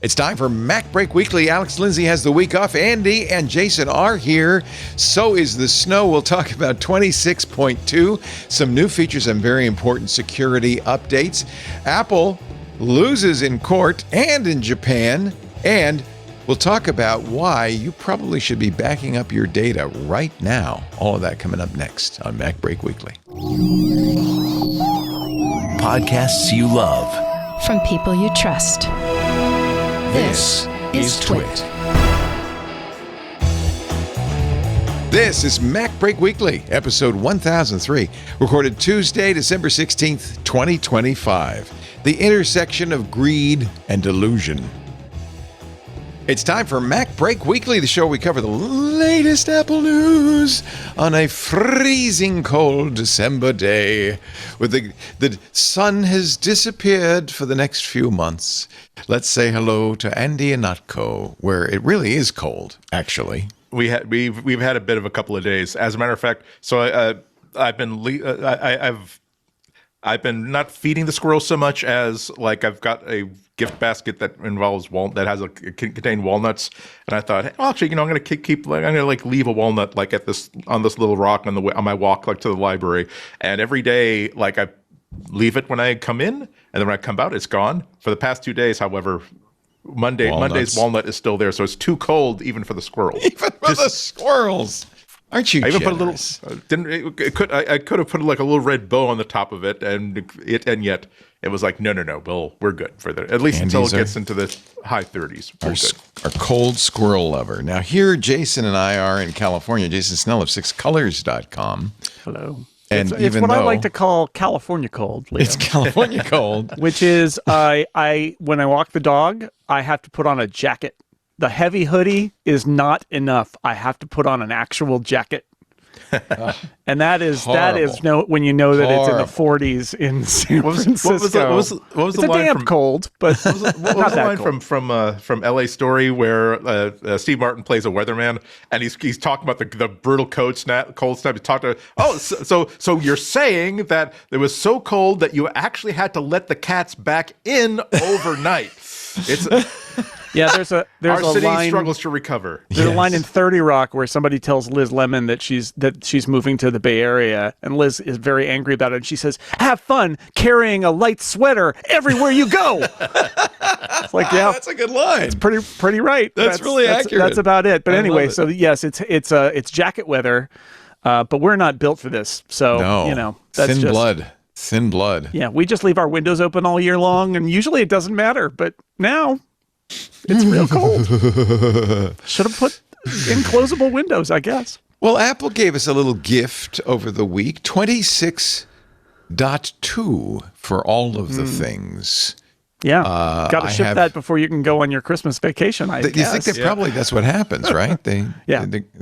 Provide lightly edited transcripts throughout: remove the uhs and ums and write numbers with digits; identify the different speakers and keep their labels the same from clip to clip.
Speaker 1: It's time for MacBreak Weekly. Alex Lindsay has the week off. Andy and Jason are here. So is the snow. We'll talk about 26.2, some new features and very important security updates. Apple loses in court and in Japan. And we'll talk about why you probably should be backing up your data right now. All of that coming up next on MacBreak Weekly.
Speaker 2: Podcasts you love.
Speaker 3: From people you trust.
Speaker 2: This is Twit.
Speaker 1: This is MacBreak Weekly, episode 1003, recorded Tuesday, December 16th, 2025. The intersection of greed and delusion. It's time for MacBreak Weekly, the show we cover the latest Apple news on a freezing cold December day. With the sun has disappeared for the next few months. Let's say hello to Andy and Notco, where it really is cold, actually.
Speaker 4: We've had a bit of a couple of days. As a matter of fact, so I've been not feeding the squirrels so much as like I've got a gift basket that involves contain walnuts, and I thought, hey, well, actually, I'm going to leave a walnut like on this little rock on my walk like to the library, and every day like I leave it when I come in, and then when I come out, it's gone. For the past 2 days, however, Monday's walnut is still there, so it's too cold even for the squirrels.
Speaker 1: Even for the squirrels. Aren't you generous?
Speaker 4: I even put I could have put like a little red bow on the top of it, and yet it was like, no, we're good for at least until it gets into the high 30s.
Speaker 1: Our cold squirrel lover. Now here, Jason and I are in California. Jason Snell of sixcolors.com.
Speaker 5: Hello.
Speaker 1: And
Speaker 5: it's what I like to call California cold, Leo.
Speaker 1: It's California cold.
Speaker 5: Which is, I when I walk the dog, I have to put on a jacket. The heavy hoodie is not enough. I have to put on an actual jacket. And that is when you know that it's in the 40s in San Francisco.
Speaker 4: What was
Speaker 5: it's
Speaker 4: the
Speaker 5: a
Speaker 4: line
Speaker 5: damn cold, but
Speaker 4: what was the line from LA Story where Steve Martin plays a weatherman and he's talking about the brutal cold snap. He talked about, so you're saying that it was so cold that you actually had to let the cats back in overnight. It's
Speaker 5: yeah, there's
Speaker 4: our
Speaker 5: a
Speaker 4: city
Speaker 5: line,
Speaker 4: struggles to recover.
Speaker 5: There's a line in 30 Rock where somebody tells Liz Lemon that she's moving to the Bay Area, and Liz is very angry about it, and she says, "Have fun carrying a light sweater everywhere you go." It's like, yeah,
Speaker 1: that's a good line.
Speaker 5: It's pretty right.
Speaker 1: That's really accurate.
Speaker 5: That's about it. But anyway, so yes, it's jacket weather, but we're not built for this. So that's
Speaker 1: thin blood. Thin blood.
Speaker 5: Yeah, we just leave our windows open all year long, and usually it doesn't matter. But now it's real cold. Should have put enclosable windows, I guess.
Speaker 1: Well, Apple gave us a little gift over the week, 26.2 for all of the things.
Speaker 5: Yeah, got to ship that before you can go on your Christmas vacation, I guess.
Speaker 1: You think that's what happens, right? They're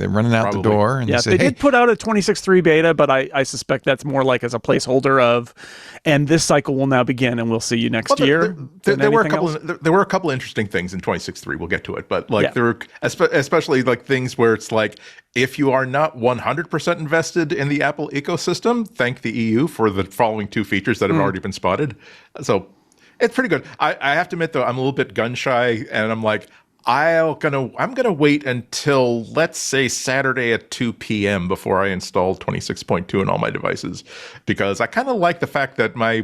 Speaker 1: running out the door. And
Speaker 5: they did put out a 26.3 beta, but I suspect that's more like as a placeholder of, and this cycle will now begin, and we'll see you next year.
Speaker 4: There were a couple interesting things in 26.3. We'll get to it, but there were especially like things where it's like, if you are not 100% invested in the Apple ecosystem, thank the EU for the following two features that have already been spotted. So it's pretty good. I have to admit, though, I'm a little bit gun shy, and I'm like, I'm gonna wait until, let's say, Saturday at 2 p.m. before I install 26.2 on all my devices, because I kind of like the fact that my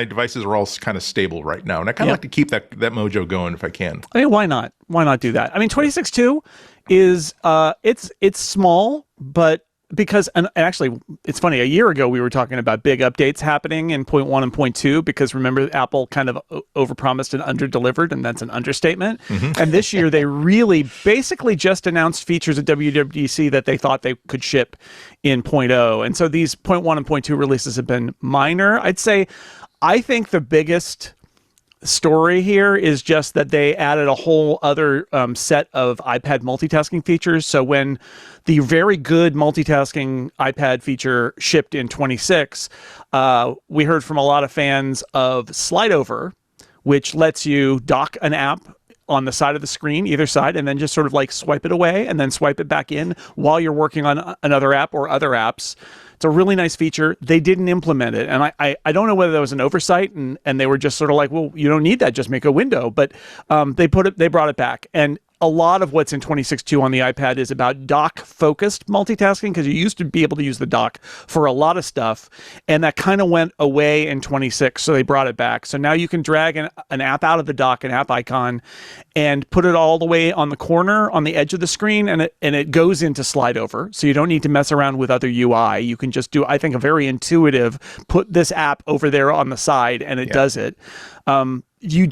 Speaker 4: devices are all kind of stable right now, and I kind of like to keep that mojo going if I can.
Speaker 5: I mean, why not? Why not do that? I mean, 26.2 is it's small, but because, and actually, it's funny, a year ago we were talking about big updates happening in 0.1 and 0.2, because remember, Apple kind of overpromised and underdelivered, and that's an understatement. Mm-hmm. And this year they really basically just announced features at WWDC that they thought they could ship in 0.0. And so these 0.1 and 0.2 releases have been minor. I think the biggest story here is just that they added a whole other set of iPad multitasking features. So when the very good multitasking iPad feature shipped in 26, we heard from a lot of fans of Slide Over, which lets you dock an app on the side of the screen, either side, and then just sort of like swipe it away and then swipe it back in while you're working on another app or other apps It's a really nice feature. They didn't implement it. And I don't know whether that was an oversight and they were just sort of like, well, you don't need that, just make a window. But they brought it back. And a lot of what's in 26.2 on the iPad is about dock-focused multitasking, because you used to be able to use the dock for a lot of stuff, and that kind of went away in 26, so they brought it back. So now you can drag an app out of the dock, an app icon, and put it all the way on the corner, on the edge of the screen, and it goes into slide over. So you don't need to mess around with other UI. You can just do, I think, a very intuitive, put this app over there on the side, and it does it. You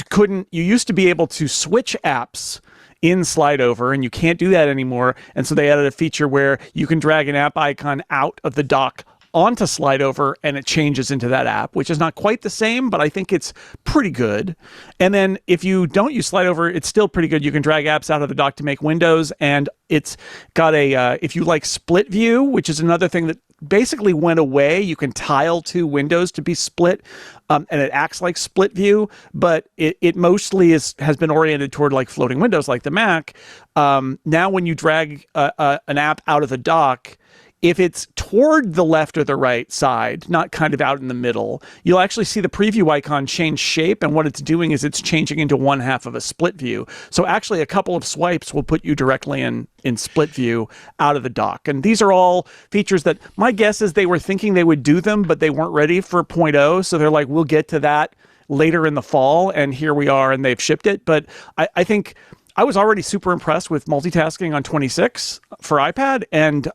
Speaker 5: used to be able to switch apps in slide over, and you can't do that anymore. And so they added a feature where you can drag an app icon out of the dock onto slide over, and it changes into that app, which is not quite the same, but I think it's pretty good. And then if you don't use slide over, it's still pretty good. You can drag apps out of the dock to make windows, and it's got if you like split view, which is another thing that basically went away. You can tile two windows to be split, and it acts like split view, but it mostly has been oriented toward like floating windows like the Mac. Now when you drag an app out of the dock, if it's toward the left or the right side, not kind of out in the middle, you'll actually see the preview icon change shape, and what it's doing is it's changing into one half of a split view. So actually a couple of swipes will put you directly in split view out of the dock. And these are all features that my guess is they were thinking they would do them, but they weren't ready for 0.0. So they're like, we'll get to that later in the fall, and here we are, and they've shipped it. But I think I was already super impressed with multitasking on 26 for iPad, and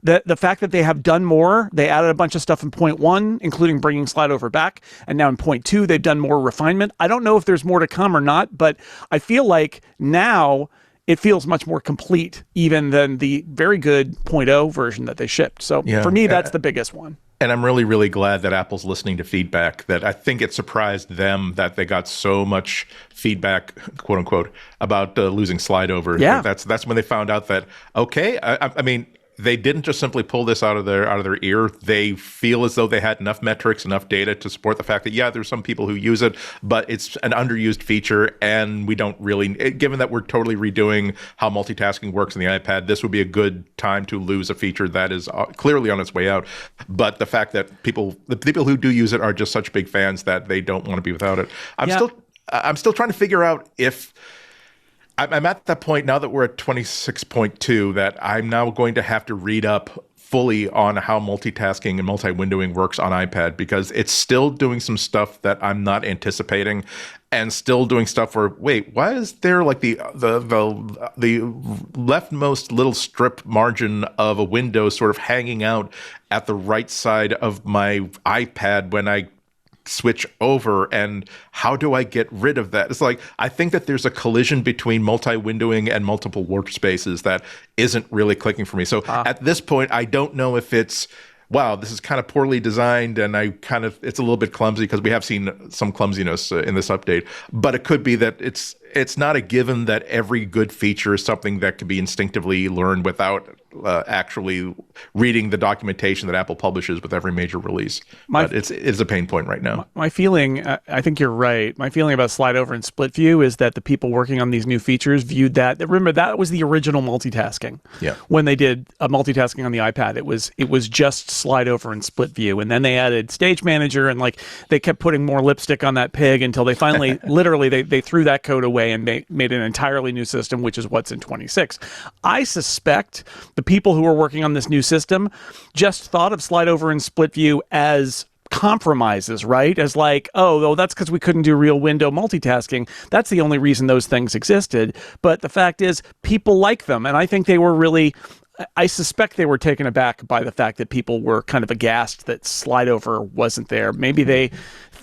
Speaker 5: the fact that they have done more, they added a bunch of stuff in 0.1, including bringing slide over back, and now in 0.2, they've done more refinement. I don't know if there's more to come or not, but I feel like now it feels much more complete even than the very good 0.0 version that they shipped. So for me, that's the biggest one.
Speaker 4: And I'm really, really glad that Apple's listening to feedback. That I think it surprised them that they got so much feedback, quote unquote, about losing slide over.
Speaker 5: Yeah,
Speaker 4: that's when they found out that I mean, they didn't just simply pull this out of their ear. They feel as though they had enough metrics, enough data to support the fact that, there's some people who use it, but it's an underused feature, and we don't really, given that we're totally redoing how multitasking works in the iPad, this would be a good time to lose a feature that is clearly on its way out. But the fact that the people who do use it are just such big fans that they don't want to be without it. I'm still trying to figure out if I'm at that point now that we're at 26.2 that I'm now going to have to read up fully on how multitasking and multi-windowing works on iPad, because it's still doing some stuff that I'm not anticipating, and still doing stuff where, wait, why is there like the leftmost little strip margin of a window sort of hanging out at the right side of my iPad when I switch over, and how do I get rid of that? It's like, I think that there's a collision between multi-windowing and multiple workspaces that isn't really clicking for me. So at this point, I don't know if it's, wow, this is kind of poorly designed, and it's a little bit clumsy, because we have seen some clumsiness in this update, but it could be that it's not a given that every good feature is something that can be instinctively learned without actually reading the documentation that Apple publishes with every major release. But it's a pain point right now.
Speaker 5: My feeling, I think you're right. My feeling about slide over and split view is that the people working on these new features viewed that. Remember, that was the original multitasking.
Speaker 4: Yeah.
Speaker 5: When they did multitasking on the iPad, it was just slide over and split view, and then they added Stage Manager, and like they kept putting more lipstick on that pig until they finally, literally, they threw that code away and made an entirely new system, which is what's in 26. I suspect the people who are working on this new system just thought of slide over and split view as compromises, right? As like, oh, that's because we couldn't do real window multitasking. That's the only reason those things existed. But the fact is, people like them. And I think they were really, I suspect they were taken aback by the fact that people were kind of aghast that slide over wasn't there. Maybe they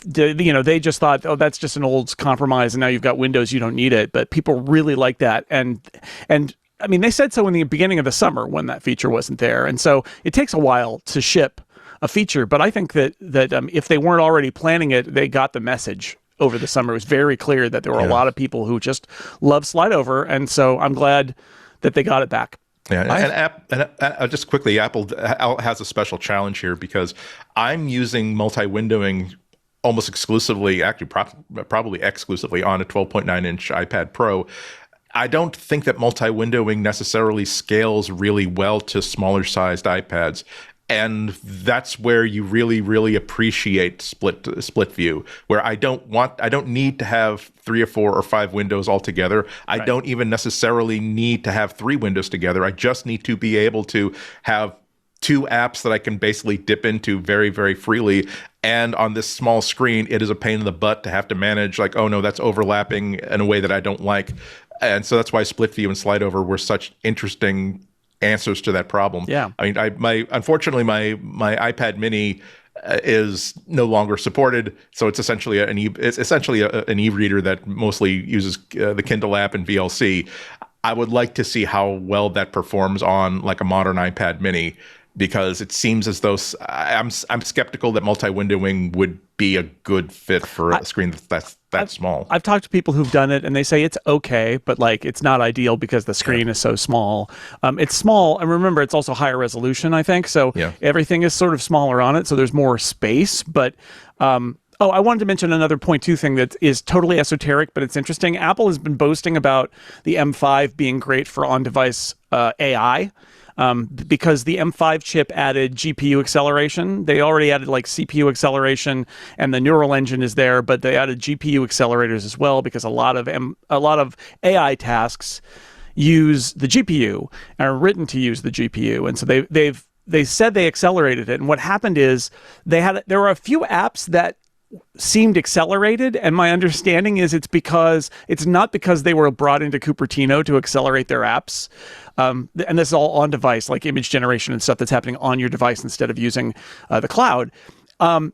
Speaker 5: just thought, oh, that's just an old compromise, and now you've got Windows, you don't need it. But people really like that. And I mean, they said so in the beginning of the summer when that feature wasn't there. And so it takes a while to ship a feature. But I think that if they weren't already planning it, they got the message over the summer. It was very clear that there were a lot of people who just love slide over. And so I'm glad that they got it back.
Speaker 4: Yeah, and just quickly, Apple has a special challenge here, because I'm using multi-windowing almost exclusively, actually probably exclusively, on a 12.9-inch iPad Pro. I don't think that multi-windowing necessarily scales really well to smaller sized iPads. And that's where you really, really appreciate split view, where I don't need to have 3 or 4 or 5 windows all together. I don't even necessarily need to have 3 windows together. I just need to be able to have 2 apps that I can basically dip into very, very freely. And on this small screen, it is a pain in the butt to have to manage, like, oh no, that's overlapping in a way that I don't like. And so that's why split view and slide over were such interesting answers to that problem.
Speaker 5: Yeah.
Speaker 4: I mean, unfortunately, my iPad Mini is no longer supported, so it's essentially an e-reader that mostly uses the Kindle app and VLC. I would like to see how well that performs on like a modern iPad Mini, because it seems as though I'm skeptical that multi-windowing would be a good fit for a screen that's that small.
Speaker 5: I've talked to people who've done it, and they say it's okay, but like it's not ideal because the screen is so small. It's small, and remember, it's also higher resolution, I think. So everything is sort of smaller on it, so there's more space. But I wanted to mention another point two thing that is totally esoteric, but it's interesting. Apple has been boasting about the M5 being great for on-device AI. Because the M5 chip added GPU acceleration. They already added like CPU acceleration, and the neural engine is there, but they added GPU accelerators as well, because a lot of AI tasks use the GPU and are written to use the GPU, and so they said they accelerated it. And what happened is there were a few apps that seemed accelerated, and my understanding is it's not because they were brought into Cupertino to accelerate their apps, and this is all on device, like image generation and stuff that's happening on your device instead of using the cloud. And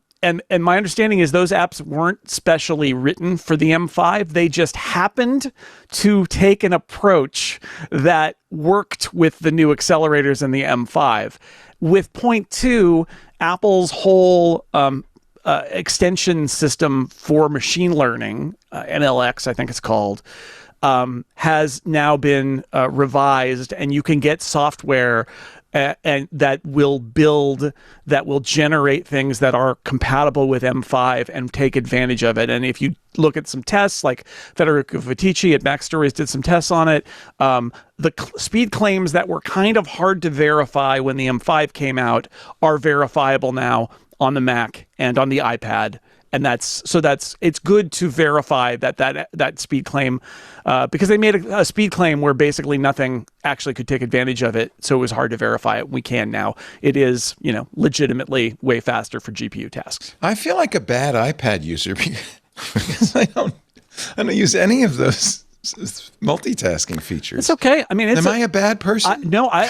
Speaker 5: my understanding is those apps weren't specially written for the M5. They just happened to take an approach that worked with the new accelerators in the M5. With point 2, Apple's whole extension system for machine learning, NLX, I think it's called, has now been revised, and you can get software and that will generate things that are compatible with M5 and take advantage of it. And if you look at some tests, like Federico Vitici at Mac Stories did some tests on it, the speed claims that were kind of hard to verify when the M5 came out are verifiable now on the Mac and on the iPad. And it's good to verify that speed claim, because they made a speed claim where basically nothing actually could take advantage of it, so it was hard to verify it. We can now. It is, legitimately way faster for GPU tasks.
Speaker 1: I feel like a bad iPad user because I don't use any of those multitasking features.
Speaker 5: It's okay. I mean,
Speaker 1: am I a bad person?
Speaker 5: No, I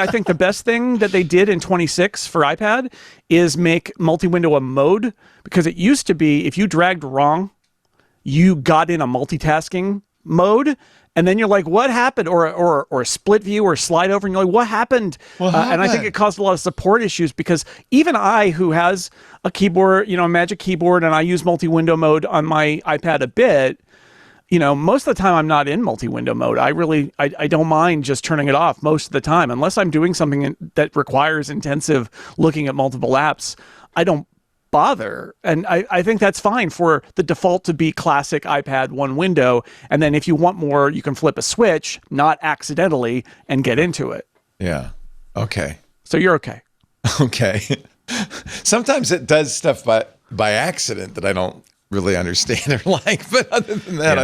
Speaker 5: think the best thing that they did in 26 for iPad is make multi-window a mode, because it used to be if you dragged wrong, you got in a multitasking mode, and then you're like, what happened? Or a split view or slide over, and you're like, what happened? And I think it caused a lot of support issues, because even I, who has a keyboard, a Magic Keyboard, and I use multi-window mode on my iPad a bit, most of the time I'm not in multi-window mode. I don't mind just turning it off most of the time. Unless I'm doing something that requires intensive looking at multiple apps, I don't bother. And I think that's fine for the default to be classic iPad one window. And then if you want more, you can flip a switch, not accidentally, and get into it.
Speaker 1: Yeah. Okay.
Speaker 5: So you're okay.
Speaker 1: Okay. Sometimes it does stuff by accident that I don't really understand or like, but other than that,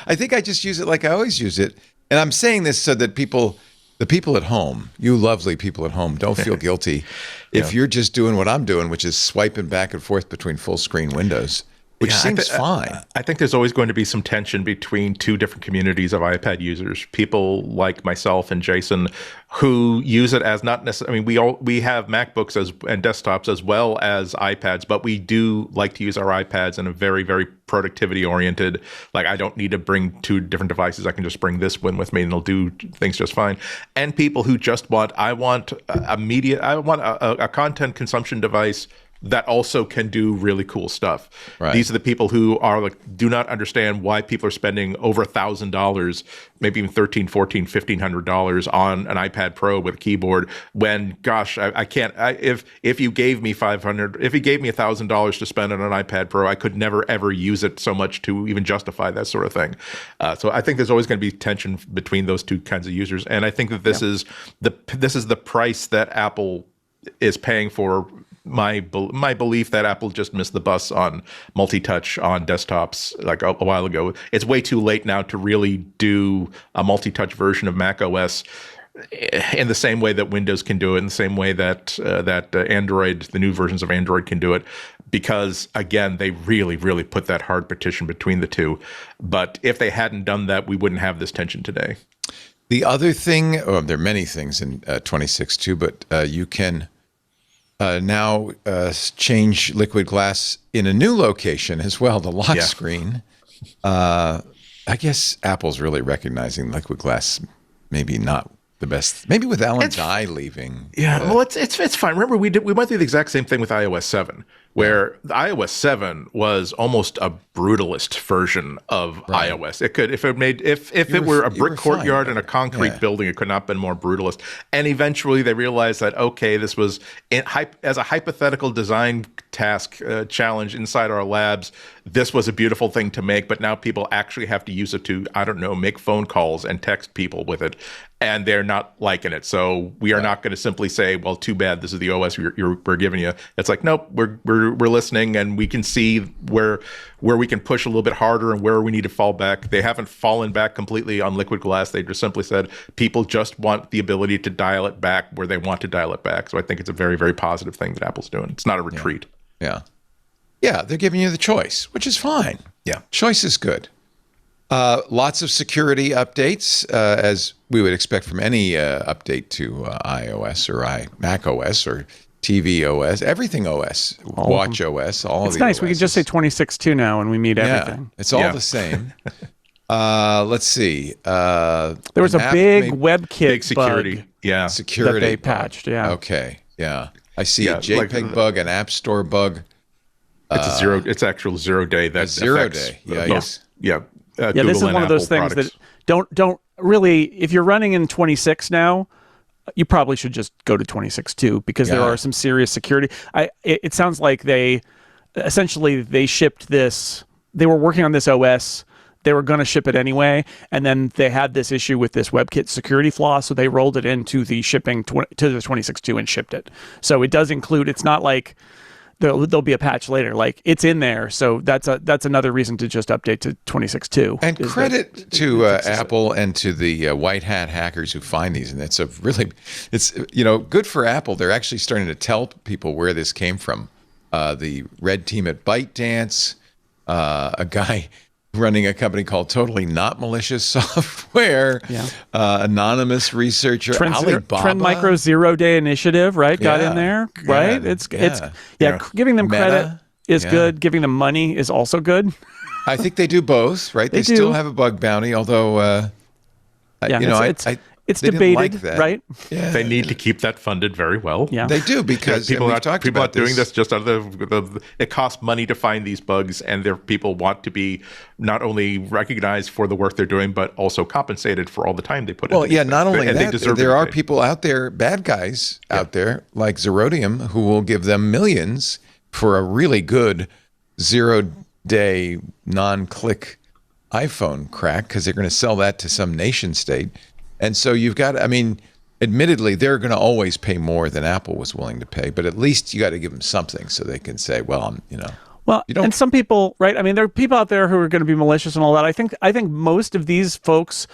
Speaker 1: I think I just use it like I always use it. And I'm saying this so that the people at home, you lovely people at home, don't feel guilty if you're just doing what I'm doing, which is swiping back and forth between full screen windows, which seems fine.
Speaker 4: I think there's always going to be some tension between two different communities of iPad users. People like myself and Jason, who use it as not necessarily. I mean, we have MacBooks and desktops as well as iPads, but we do like to use our iPads in a very, very productivity oriented. Like, I don't need to bring 2 different devices. I can just bring this one with me, and it'll do things just fine. And people who just want a content consumption device that also can do really cool stuff.
Speaker 1: Right.
Speaker 4: These are the people who are do not understand why people are spending over $1,000, maybe even $1,300, $1,400, $1,500 on an iPad Pro with a keyboard. When, gosh, I can't. If you gave me $1,000 to spend on an iPad Pro, I could never ever use it so much to even justify that sort of thing. So I think there's always going to be tension between those two kinds of users, and I think that this is the price that Apple is paying for my belief that Apple just missed the bus on multi-touch on desktops like a while ago. It's way too late now to really do a multi-touch version of Mac OS in the same way that Windows can do it, in the same way that Android, the new versions of Android can do it, because again, they really, really put that hard partition between the two. But if they hadn't done that, we wouldn't have this tension today.
Speaker 1: The other thing, there are many things in 26.2, but you can now change liquid glass in a new location as well, the lock screen. I guess Apple's really recognizing liquid glass, maybe not the best. Maybe with Alan Dye leaving.
Speaker 4: Yeah, well, it's fine. Remember, we went through the exact same thing with iOS 7, where the iOS 7 was almost a brutalist version of iOS. It could, if it were a brick courtyard and a concrete building, it could not have been more brutalist. And eventually, they realized that this was as a hypothetical design task challenge inside our labs. This was a beautiful thing to make, but now people actually have to use it to, I don't know, make phone calls and text people with it, and they're not liking it. So we are not going to simply say, "Well, too bad. This is the OS we're giving you." It's like, nope, we're listening, and we can see where we can push a little bit harder and where we need to fall back. They haven't fallen back completely on liquid glass. They just simply said people just want the ability to dial it back where they want to dial it back. So I think it's a very, very positive thing that Apple's doing. It's not a retreat.
Speaker 1: Yeah, they're giving you the choice, which is fine. Yeah, choice is good. Lots of security updates, as we would expect from any update to iOS or Mac OS or tvOS, everything OS, Watch OS, all of
Speaker 5: it's
Speaker 1: the
Speaker 5: nice.
Speaker 1: OSs.
Speaker 5: We could just say 26.2 now and we meet everything.
Speaker 1: It's all the same. Let's see.
Speaker 5: There was a big WebKit
Speaker 4: security
Speaker 5: bug
Speaker 1: security
Speaker 5: that they patched.
Speaker 1: Okay. Yeah. I see a JPEG bug, an App Store bug.
Speaker 4: It's actual 0 day. That's
Speaker 1: 0 day.
Speaker 4: This
Speaker 5: is one of those things that don't really. If you're running in 26 now, you probably should just go to 26.2 because there are some serious security. It sounds like they shipped this. They were working on this OS. They were going to ship it anyway, and then they had this issue with this WebKit security flaw, so they rolled it into the shipping to the 26.2 and shipped it. So it does include. It's not like there'll be a patch later. Like, it's in there, so that's another reason to just update to 26.2.
Speaker 1: And credit to Apple and to the white hat hackers who find these, and it's good for Apple. They're actually starting to tell people where this came from. The red team at ByteDance, a guy running a company called Totally Not Malicious Software, anonymous researcher, Alibaba.
Speaker 5: Trend Micro 0 Day Initiative, right? Got in there, right? It's giving them credit is good. Giving them money is also good.
Speaker 1: I think they do both, right? They still have a bug bounty, although it's
Speaker 5: debated, right?
Speaker 1: Yeah.
Speaker 4: They need to keep that funded very well.
Speaker 1: Yeah, they do, because
Speaker 4: people are doing this just out of it costs money to find these bugs, and people want to be not only recognized for the work they're doing, but also compensated for all the time they put in.
Speaker 1: Well, not only that, there are people out there, bad guys out there like Zerodium, who will give them millions for a really good 0 day non-click iPhone crack, because they're going to sell that to some nation state. And so you've got, admittedly, they're going to always pay more than Apple was willing to pay, but at least you got to give them something so they can say, well,
Speaker 5: and some people, right? There are people out there who are going to be malicious and all that. I think most of these folks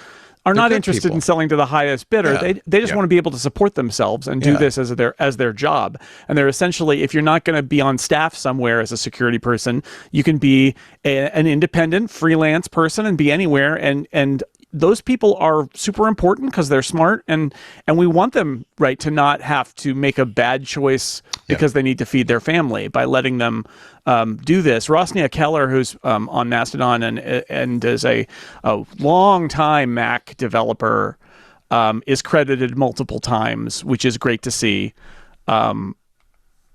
Speaker 5: are not interested in selling to the highest bidder. Yeah. They just want to be able to support themselves and do this as their job. And they're essentially, if you're not going to be on staff somewhere as a security person, you can be an independent freelance person and be anywhere. And those people are super important because they're smart, and we want them, right, to not have to make a bad choice because they need to feed their family by letting them do this. Rosnia Keller, who's on Mastodon and is a long-time Mac developer, is credited multiple times, which is great to see. And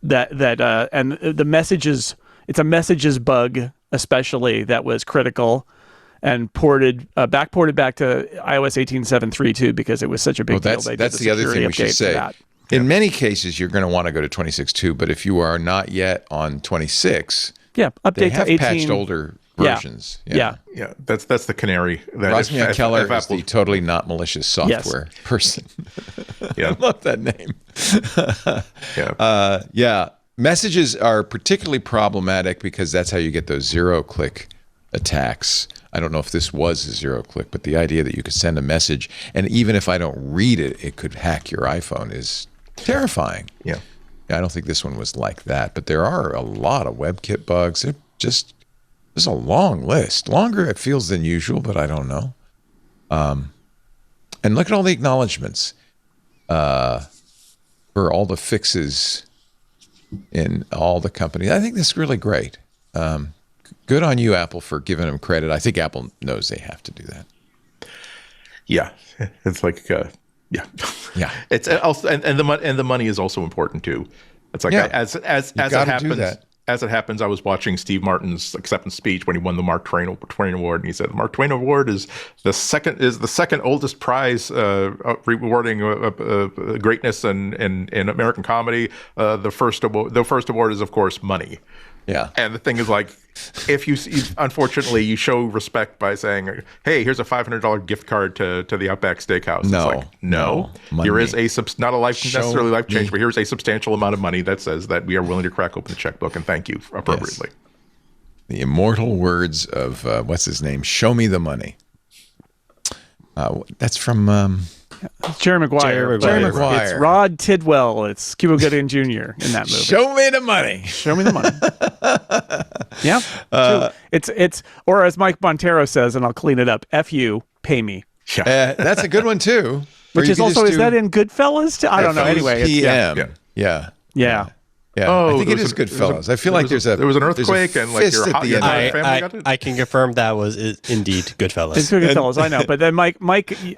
Speaker 5: the messages, it's a messages bug especially that was critical, and backported back to iOS 18.7.3 too, because it was such a big deal.
Speaker 1: That's the other thing we should say. In many cases, you're going to want to go to 26.2, but if you are not yet on 26,
Speaker 5: update
Speaker 1: they have
Speaker 5: to 18.
Speaker 1: patched older versions.
Speaker 4: Yeah. That's the canary.
Speaker 1: Rosnia Keller is the Totally Not Malicious Software person.
Speaker 4: Yeah.
Speaker 1: I love that name.
Speaker 4: Yeah.
Speaker 1: Yeah. Messages are particularly problematic because that's how you get those zero-click attacks. I don't know if this was a zero-click, but the idea that you could send a message, and even if I don't read it, it could hack your iPhone is terrifying.
Speaker 4: Yeah.
Speaker 1: I don't think this one was like that, but there are a lot of WebKit bugs. There's a long list. Longer, it feels, than usual, but I don't know. And look at all the acknowledgments for all the fixes in all the companies. I think this is really great. Good on you, Apple, for giving them credit. I think Apple knows they have to do that.
Speaker 4: Yeah. It's like, yeah. It's also, and the money is also important too. It's like, as it happens. As it happens, I was watching Steve Martin's acceptance speech when he won the Mark Twain Award, and he said the Mark Twain Award is the second oldest prize rewarding greatness in American comedy. The first award is, of course, money.
Speaker 1: Yeah.
Speaker 4: And the thing is, like, if unfortunately you show respect by saying, "Hey, here's a $500 gift card to the Outback Steakhouse."
Speaker 1: No,
Speaker 4: it's like, no. Here is not a necessarily life change, but here's a substantial amount of money that says that we are willing to crack open the checkbook and thank you appropriately.
Speaker 1: Yes. The immortal words of what's his name? Show me the money. That's from
Speaker 5: It's Jerry Maguire. It's Rod Tidwell. It's Cuba Gooding Jr. in that movie.
Speaker 1: Show me the money.
Speaker 5: Show me the money. Yeah. It's or as Mike Montero says, and I'll clean it up. F you, pay me.
Speaker 1: That's a good one too.
Speaker 5: Which is also, is that in Goodfellas? I don't know. Anyway,
Speaker 1: PM. Yeah.
Speaker 4: Oh,
Speaker 1: I think it is Goodfellas. I feel like there was an
Speaker 4: earthquake and like your family got it.
Speaker 6: I can confirm that was indeed Goodfellas.
Speaker 5: It's Goodfellas, I know. But then Mike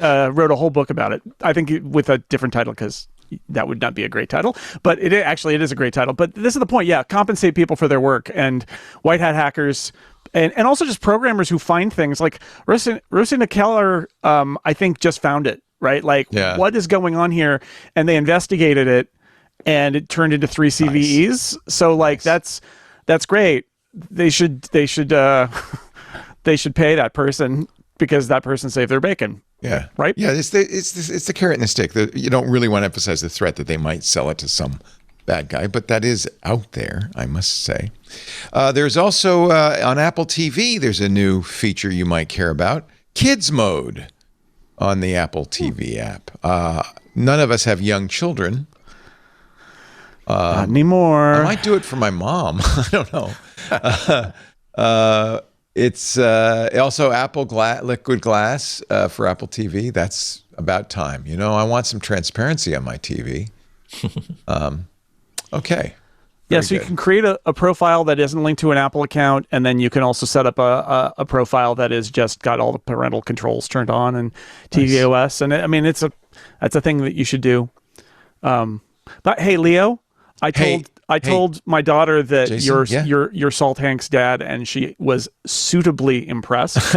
Speaker 5: wrote a whole book about it. I think with a different title because that would not be a great title. But it is a great title. But this is the point. Yeah, compensate people for their work, and white hat hackers. And also just programmers who find things like Rosina Keller, I think just found it, right? Like what is going on here? And they investigated it. And it turned into 3 CVEs. Nice. So like that's great. They should pay that person because that person saved their bacon.
Speaker 1: Yeah.
Speaker 5: Right.
Speaker 1: Yeah. It's the carrot and the stick. You don't really want to emphasize the threat that they might sell it to some bad guy, but that is out there, I must say. There's also on Apple TV. There's a new feature you might care about: Kids Mode on the Apple TV app. None of us have young children.
Speaker 5: Not anymore.
Speaker 1: I might do it for my mom. I don't know. It's also Apple liquid glass for Apple TV. That's about time. I want some transparency on my TV. Okay.
Speaker 5: Yeah, so you can create a profile that isn't linked to an Apple account, and then you can also set up a profile that is just got all the parental controls turned on and tvOS. And that's a thing that you should do. But hey, Leo. I told my daughter that
Speaker 1: Jason,
Speaker 5: you're Salt Hank's dad, and she was suitably impressed.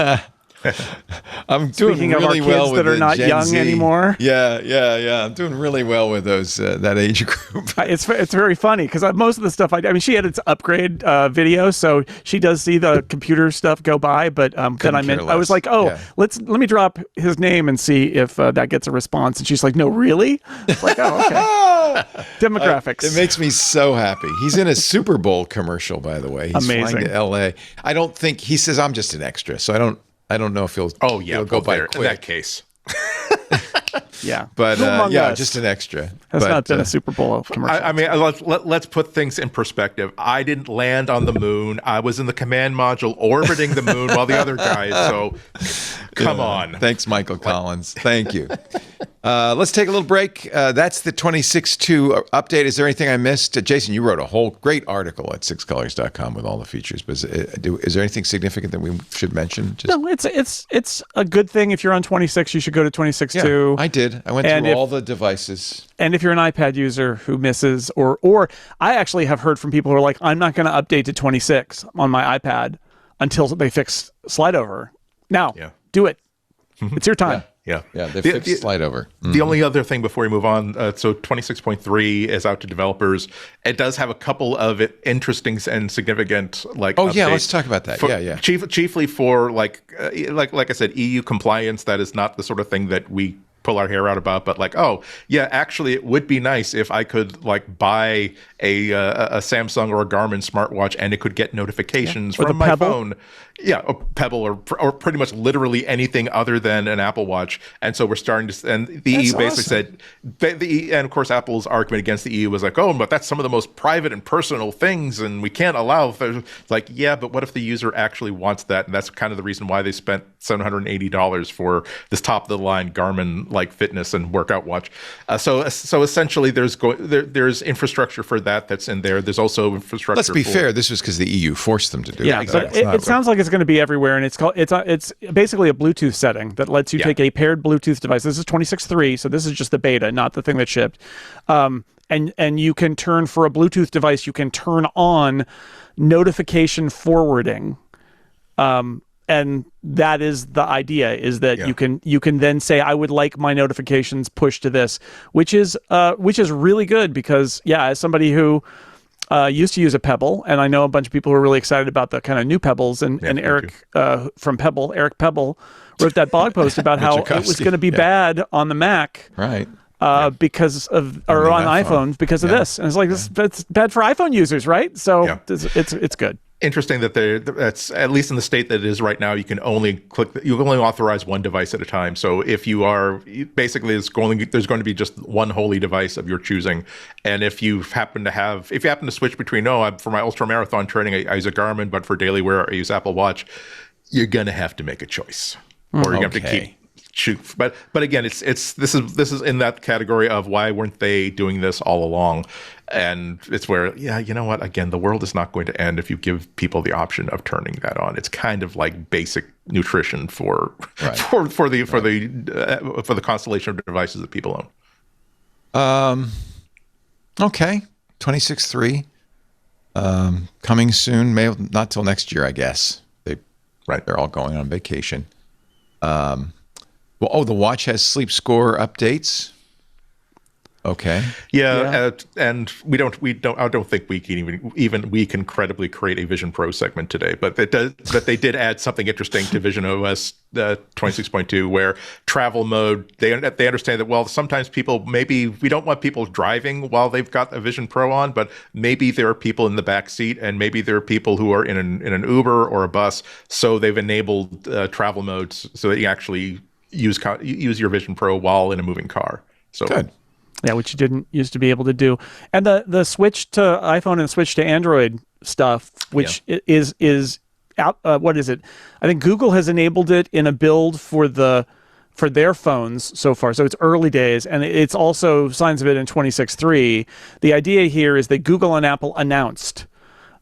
Speaker 1: I'm doing
Speaker 5: Speaking
Speaker 1: really
Speaker 5: of our
Speaker 1: well
Speaker 5: kids
Speaker 1: with
Speaker 5: that are not
Speaker 1: Gen
Speaker 5: young
Speaker 1: Z.
Speaker 5: anymore.
Speaker 1: Yeah. I'm doing really well with those that age group.
Speaker 5: It's very funny because most of the stuff she edits upgrade videos, so she does see the computer stuff go by. But then I was like, let me drop his name and see if that gets a response. And she's like, no, really? It's like, oh, okay. Demographics.
Speaker 1: It makes me so happy. He's in a Super Bowl commercial, by the way. He's
Speaker 5: amazing.
Speaker 1: Flying to L.A. I don't think he says I'm just an extra, so I don't know if he'll go by quick.
Speaker 4: In that case.
Speaker 5: Yeah,
Speaker 1: but just an extra.
Speaker 5: Has not been a Super Bowl commercial.
Speaker 4: Let's put things in perspective. I didn't land on the moon. I was in the command module orbiting the moon while the other guys. So, come on.
Speaker 1: Thanks, Michael Collins. Thank you. Let's take a little break. That's the 26.2 update. Is there anything I missed? Jason, you wrote a whole great article at sixcolors.com with all the features. But is there anything significant that we should mention?
Speaker 5: No, it's a good thing. If you're on 26, you should go to 26.2.
Speaker 1: Yeah, I did. I went through all the devices.
Speaker 5: And if you're an iPad user who misses, or I actually have heard from people who are like, I'm not going to update to 26 on my iPad until they fix slide over. Now, do it. It's your time.
Speaker 4: Yeah,
Speaker 1: they fixed slide over.
Speaker 4: The only other thing before we move on, so 26.3 is out to developers. It does have a couple of interesting and significant updates.
Speaker 1: Let's talk about that.
Speaker 4: Chiefly for like I said, EU compliance. That is not the sort of thing that we pull our hair out about, but like, oh yeah, actually it would be nice if I could like buy a Samsung or a Garmin smartwatch and it could get notifications from my phone. Yeah, a Pebble or pretty much literally anything other than an Apple Watch. And so we're starting to, and the EU basically said, and of course Apple's argument against the EU was like, oh, but that's some of the most private and personal things and we can't allow. It's like, yeah, but what if the user actually wants that? And that's kind of the reason why they spent $780 for this top of the line Garmin like fitness and workout watch. So essentially there's infrastructure for that's in there. There's also infrastructure.
Speaker 1: Let's be fair. This was because the EU forced them to do it.
Speaker 5: Yeah, exactly. It sounds like it's going to be everywhere, and it's basically a Bluetooth setting that lets you take a paired Bluetooth device. This is 26.3, so this is just the beta, not the thing that shipped. And you can turn for a Bluetooth device. You can turn on notification forwarding. And that is the idea, is that you can then say, I would like my notifications pushed to this, which is really good because, as somebody who used to use a Pebble, and I know a bunch of people who are really excited about the kind of new Pebbles, and Eric from Pebble, Eric Pebble, wrote that blog post about how it was going to be bad on the Mac.
Speaker 1: Right.
Speaker 5: Because of, or on iPhones because of this. And it's like, that's bad for iPhone users, right? So it's good.
Speaker 4: Interesting that that's at least in the state that it is right now. You can only authorize one device at a time. So if you are basically, there's going to be just one holy device of your choosing. And if you happen to switch between, for my ultra marathon training, I use a Garmin, but for daily wear, I use Apple Watch, you're going to have to make a choice, or you're going to have to keep. But again, this is in that category of why weren't they doing this all along, and it's where you know what, again, the world is not going to end if you give people the option of turning that on. It's kind of like basic nutrition for the constellation of devices that people
Speaker 1: own. Okay, 26.3 coming soon. Maybe not till next year, I guess. They're all going on vacation. Well, the watch has sleep score updates. Okay.
Speaker 4: And I don't think we can we can credibly create a Vision Pro segment today, but they did add something interesting to Vision OS 26.2, where travel mode, they understand that, sometimes maybe we don't want people driving while they've got a Vision Pro on, but maybe there are people in the back seat, and maybe there are people who are in an Uber or a bus, so they've enabled travel modes so that you actually use your Vision Pro while in a moving car. So
Speaker 1: good.
Speaker 5: Yeah, which you didn't used to be able to do. And the switch to iPhone and switch to Android stuff, which is out. What is it? I think Google has enabled it in a build for their phones so far. So it's early days, and it's also signs of it in 26.3. The idea here is that Google and Apple announced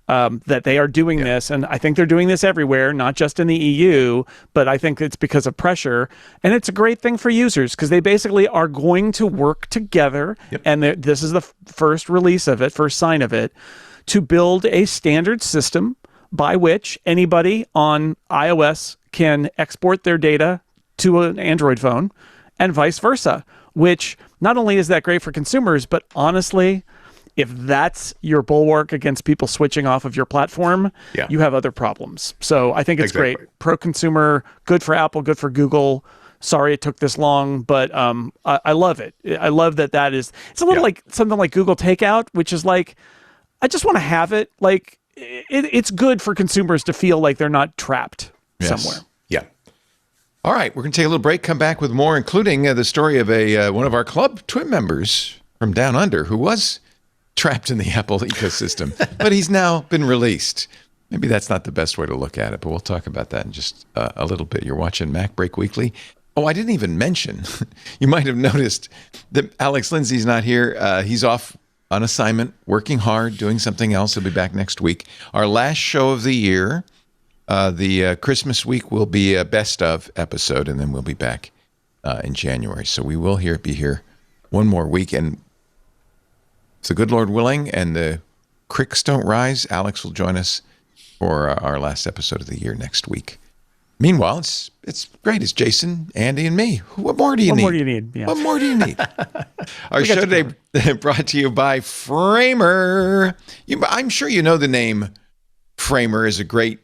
Speaker 5: that they are doing this, and I think they're doing this everywhere, not just in the EU, but I think it's because of pressure, and it's a great thing for users because they basically are going to work together, and this is the first sign of it, to build a standard system by which anybody on iOS can export their data to an Android phone, and vice versa, which not only is that great for consumers, but honestly, if that's your bulwark against people switching off of your platform, you have other problems. So I think it's great. Pro-consumer, good for Apple, good for Google. Sorry it took this long, but I love it. I love that is... It's a little like something like Google Takeout, which is like, I just want to have it. Like, it's good for consumers to feel like they're not trapped somewhere.
Speaker 4: Yeah.
Speaker 1: All right, we're going to take a little break, come back with more, including the story of one of our club twin members from Down Under who was trapped in the Apple ecosystem, but he's now been released. Maybe that's not the best way to look at it, but we'll talk about that in just a little bit. You're watching MacBreak Weekly. Oh, I didn't even mention, you might have noticed that Alex Lindsay's not here. He's off on assignment, working hard, doing something else. He'll be back next week. Our last show of the year, the Christmas week, will be a best of episode, and then we'll be back in January. So we will be here one more week, and if the good Lord willing and the creeks don't rise, Alex will join us for our last episode of the year next week. Meanwhile, it's great. It's Jason, Andy, and me. What more do you need?
Speaker 5: What more do you need? Yeah.
Speaker 1: What more do you need? Our show today brought to you by Framer. I'm sure you know the name Framer is a great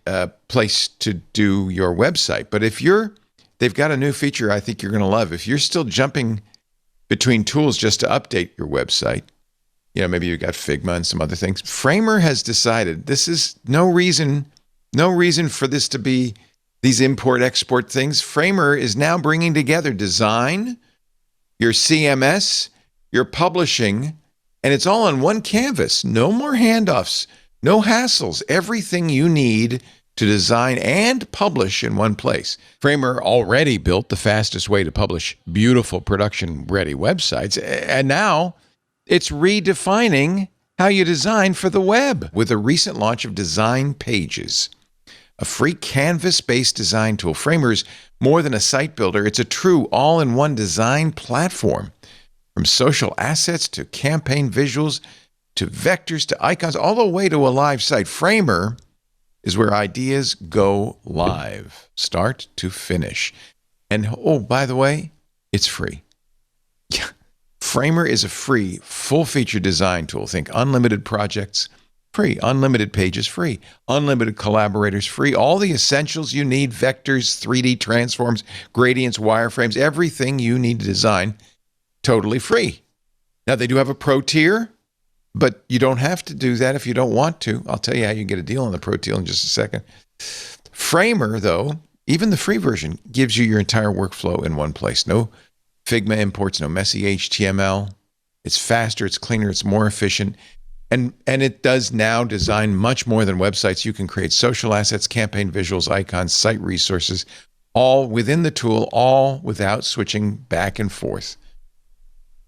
Speaker 1: place to do your website. But if you're they've got a new feature I think you're going to love. If you're still jumping between tools just to update your website, maybe you've got Figma and some other things, Framer has decided this is no reason for this to be these import-export things. Framer is now bringing together design, your CMS, your publishing, and it's all on one canvas. No more handoffs, no hassles. Everything you need to design and publish in one place. Framer already built the fastest way to publish beautiful production-ready websites, and now it's redefining how you design for the web with the recent launch of Design Pages, a free canvas-based design tool. Framer's more than a site builder. It's a true all-in-one design platform. From social assets to campaign visuals to vectors to icons, all the way to a live site. Framer is where ideas go live, start to finish. And by the way, it's free. Yeah. Framer is a free, full-feature design tool. Think unlimited projects, free. Unlimited pages, free. Unlimited collaborators, free. All the essentials you need, vectors, 3D transforms, gradients, wireframes, everything you need to design, totally free. Now, they do have a pro tier, but you don't have to do that if you don't want to. I'll tell you how you get a deal on the pro tier in just a second. Framer, though, even the free version, gives you your entire workflow in one place. No Figma imports, no messy HTML. It's faster, it's cleaner, it's more efficient. And it does now design much more than websites. You can create social assets, campaign visuals, icons, site resources, all within the tool, all without switching back and forth.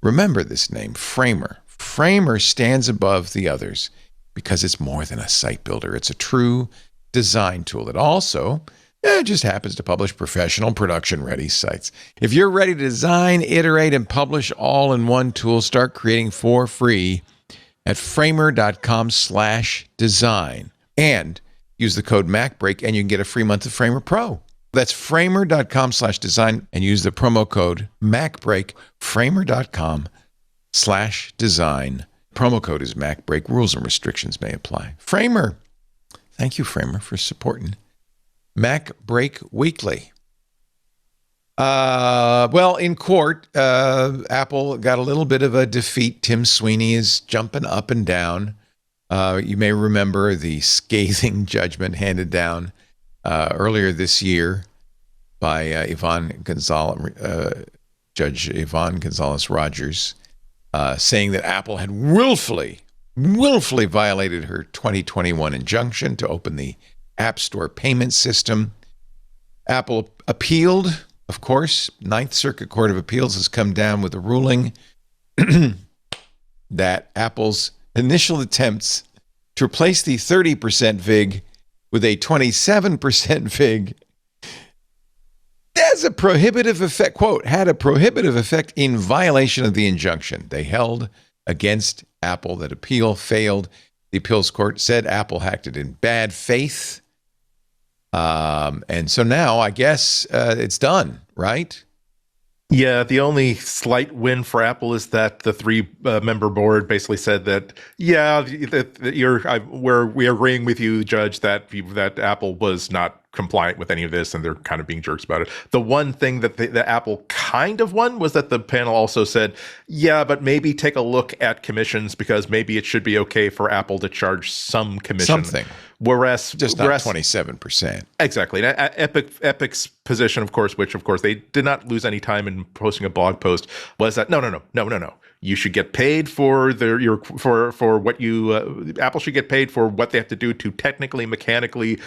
Speaker 1: Remember this name, Framer. Framer stands above the others because it's more than a site builder. It's a true design tool. It also just happens to publish professional production-ready sites. If you're ready to design, iterate, and publish all in one tool, start creating for free at framer.com/design. And use the code MacBreak and you can get a free month of Framer Pro. That's framer.com/design and use the promo code MacBreak, framer.com/design. Promo code is MacBreak. Rules and restrictions may apply. Framer. Thank you, Framer, for supporting MacBreak Weekly. In court, Apple got a little bit of a defeat. Tim Sweeney is jumping up and down. You may remember the scathing judgment handed down earlier this year by Judge Yvonne Gonzalez-Rogers, saying that Apple had willfully violated her 2021 injunction to open the App Store payment system. Apple appealed, of course. Ninth Circuit Court of Appeals has come down with a ruling that Apple's initial attempts to replace the 30% VIG with a 27% VIG has a prohibitive effect, quote, had a prohibitive effect in violation of the injunction. They held against Apple. That appeal failed. The appeals court said Apple acted in bad faith. And so now I guess it's done, right?
Speaker 4: Yeah, the only slight win for Apple is that the three-member board basically said that, yeah, we're agreeing with you, Judge, that Apple was not compliant with any of this, and they're kind of being jerks about it. The one thing that the Apple kind of won was that the panel also said, yeah, but maybe take a look at commissions because maybe it should be okay for Apple to charge some commission.
Speaker 1: Something.
Speaker 4: Whereas
Speaker 1: just not 27%.
Speaker 4: Exactly. And Epic's position, of course, which of course they did not lose any time in posting a blog post, was that no. You should get paid for what you Apple should get paid for what they have to do to technically, mechanically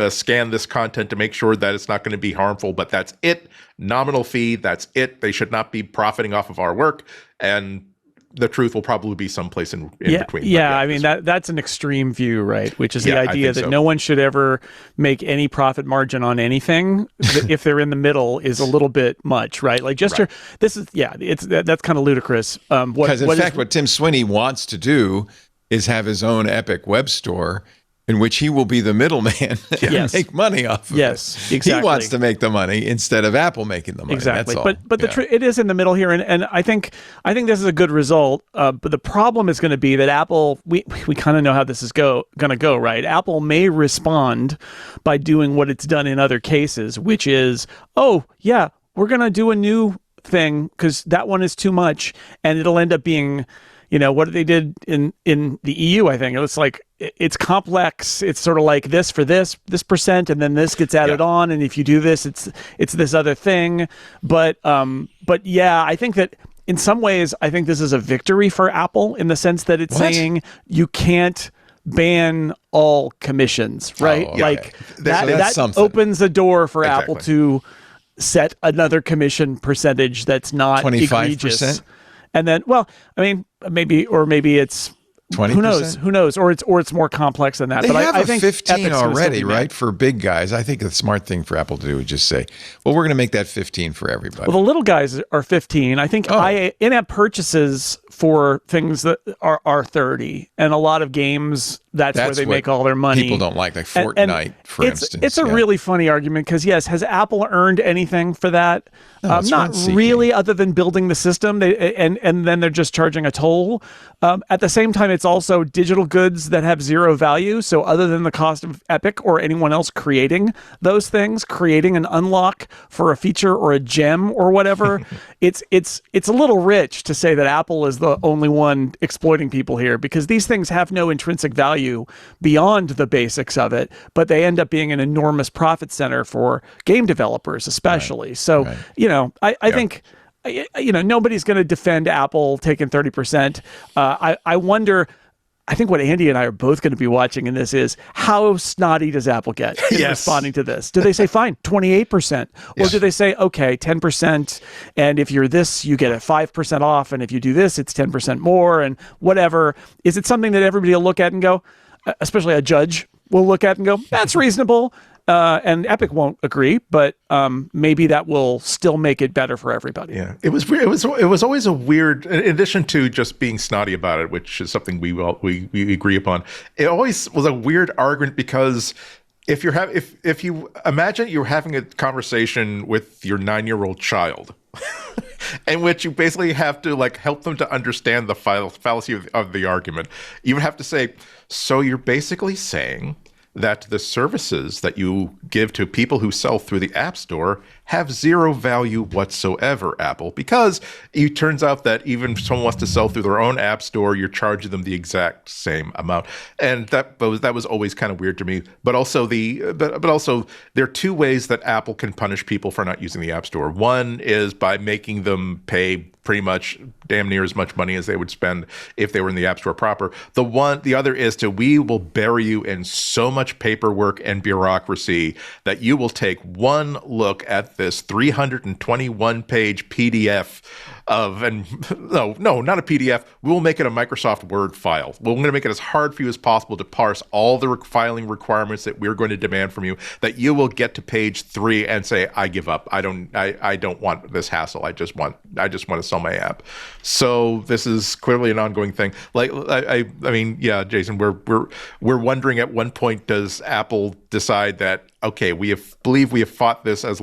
Speaker 4: scan this content to make sure that it's not going to be harmful. But that's it. Nominal fee. That's it. They should not be profiting off of our work. And the truth will probably be someplace in between.
Speaker 5: Yeah, I mean, that's an extreme view, right? Which is the idea that no one should ever make any profit margin on anything if they're in the middle is a little bit much, right? Like that's kind of ludicrous. Because
Speaker 1: in fact, what Tim Sweeney wants to do is have his own Epic web store, in which he will be the middleman and
Speaker 5: Yes.
Speaker 1: make money off of it.
Speaker 5: Yes, exactly.
Speaker 1: He wants to make the money instead of Apple making the money.
Speaker 5: Exactly.
Speaker 1: That's all.
Speaker 5: But it is in the middle here, and I think this is a good result. But the problem is going to be that Apple, we kind of know how this is going to go, right? Apple may respond by doing what it's done in other cases, which is, oh yeah, we're going to do a new thing because that one is too much, and it'll end up being, what they did in the EU. I think it was like, it's complex. It's sort of like this for this percent, and then this gets added on, and if you do this, it's this other thing. But yeah, I think that in some ways, I think this is a victory for Apple in the sense that it's saying you can't ban all commissions, right?
Speaker 1: Oh, okay.
Speaker 5: Like
Speaker 1: that's
Speaker 5: that opens the door for Apple to set another commission percentage that's not
Speaker 1: 25%?
Speaker 5: egregious. And then, maybe it's
Speaker 1: 20%?
Speaker 5: Who knows? Or it's more complex than that.
Speaker 1: They
Speaker 5: but
Speaker 1: have
Speaker 5: I
Speaker 1: a
Speaker 5: think
Speaker 1: 15
Speaker 5: Epic's gonna
Speaker 1: already,
Speaker 5: still be mad.
Speaker 1: right? For big guys. I think the smart thing for Apple to do is just say, well, we're going to make that 15 for everybody.
Speaker 5: Well, the little guys are 15. I think in-app purchases for things that are 30, and a lot of games, that's where they make all their money.
Speaker 1: People don't like Fortnite, for instance.
Speaker 5: It's a really funny argument because, yes, has Apple earned anything for that?
Speaker 1: No, it's
Speaker 5: not
Speaker 1: rent-seeking.
Speaker 5: really, other than building the system. And then they're just charging a toll. At the same time, it's also digital goods that have zero value. So other than the cost of Epic or anyone else creating those things, creating an unlock for a feature or a gem or whatever, it's a little rich to say that Apple is the only one exploiting people here, because these things have no intrinsic value beyond the basics of it, but they end up being an enormous profit center for game developers, especially. So, I think, nobody's going to defend Apple taking 30%. I wonder, I think what Andy and I are both going to be watching in this is, how snotty does Apple get in responding to this? Do they say, fine, 28%? Or do they say, okay, 10%, and if you're this, you get a 5% off, and if you do this, it's 10% more, and whatever? Is it something that everybody will look at and go, especially a judge will look at and go, that's reasonable? And Epic won't agree, but maybe that will still make it better for everybody.
Speaker 4: Yeah, it was weird. It was always a weird. In addition to just being snotty about it, which is something we agree upon, it always was a weird argument because if you imagine you're having a conversation with your 9-year-old child, in which you basically have to help them to understand the fallacy of the argument, you would have to say, so you're basically saying that the services that you give to people who sell through the App Store have zero value whatsoever, Apple, because it turns out that even if someone wants to sell through their own App Store, you're charging them the exact same amount. And that was always kind of weird to me. But also but also there are two ways that Apple can punish people for not using the App Store. One is by making them pay pretty much damn near as much money as they would spend if they were in the App Store proper. The other is we will bury you in so much paperwork and bureaucracy that you will take one look at this 321-page PDF no, not a PDF. We will make it a Microsoft Word file. We're going to make it as hard for you as possible to parse all the filing requirements that we're going to demand from you, that you will get to page 3 and say, I give up. I don't want this hassle. I just want to sell my app. So this is clearly an ongoing thing. I mean, yeah, Jason, we're wondering at one point, does Apple decide that, okay, we believe we have fought this as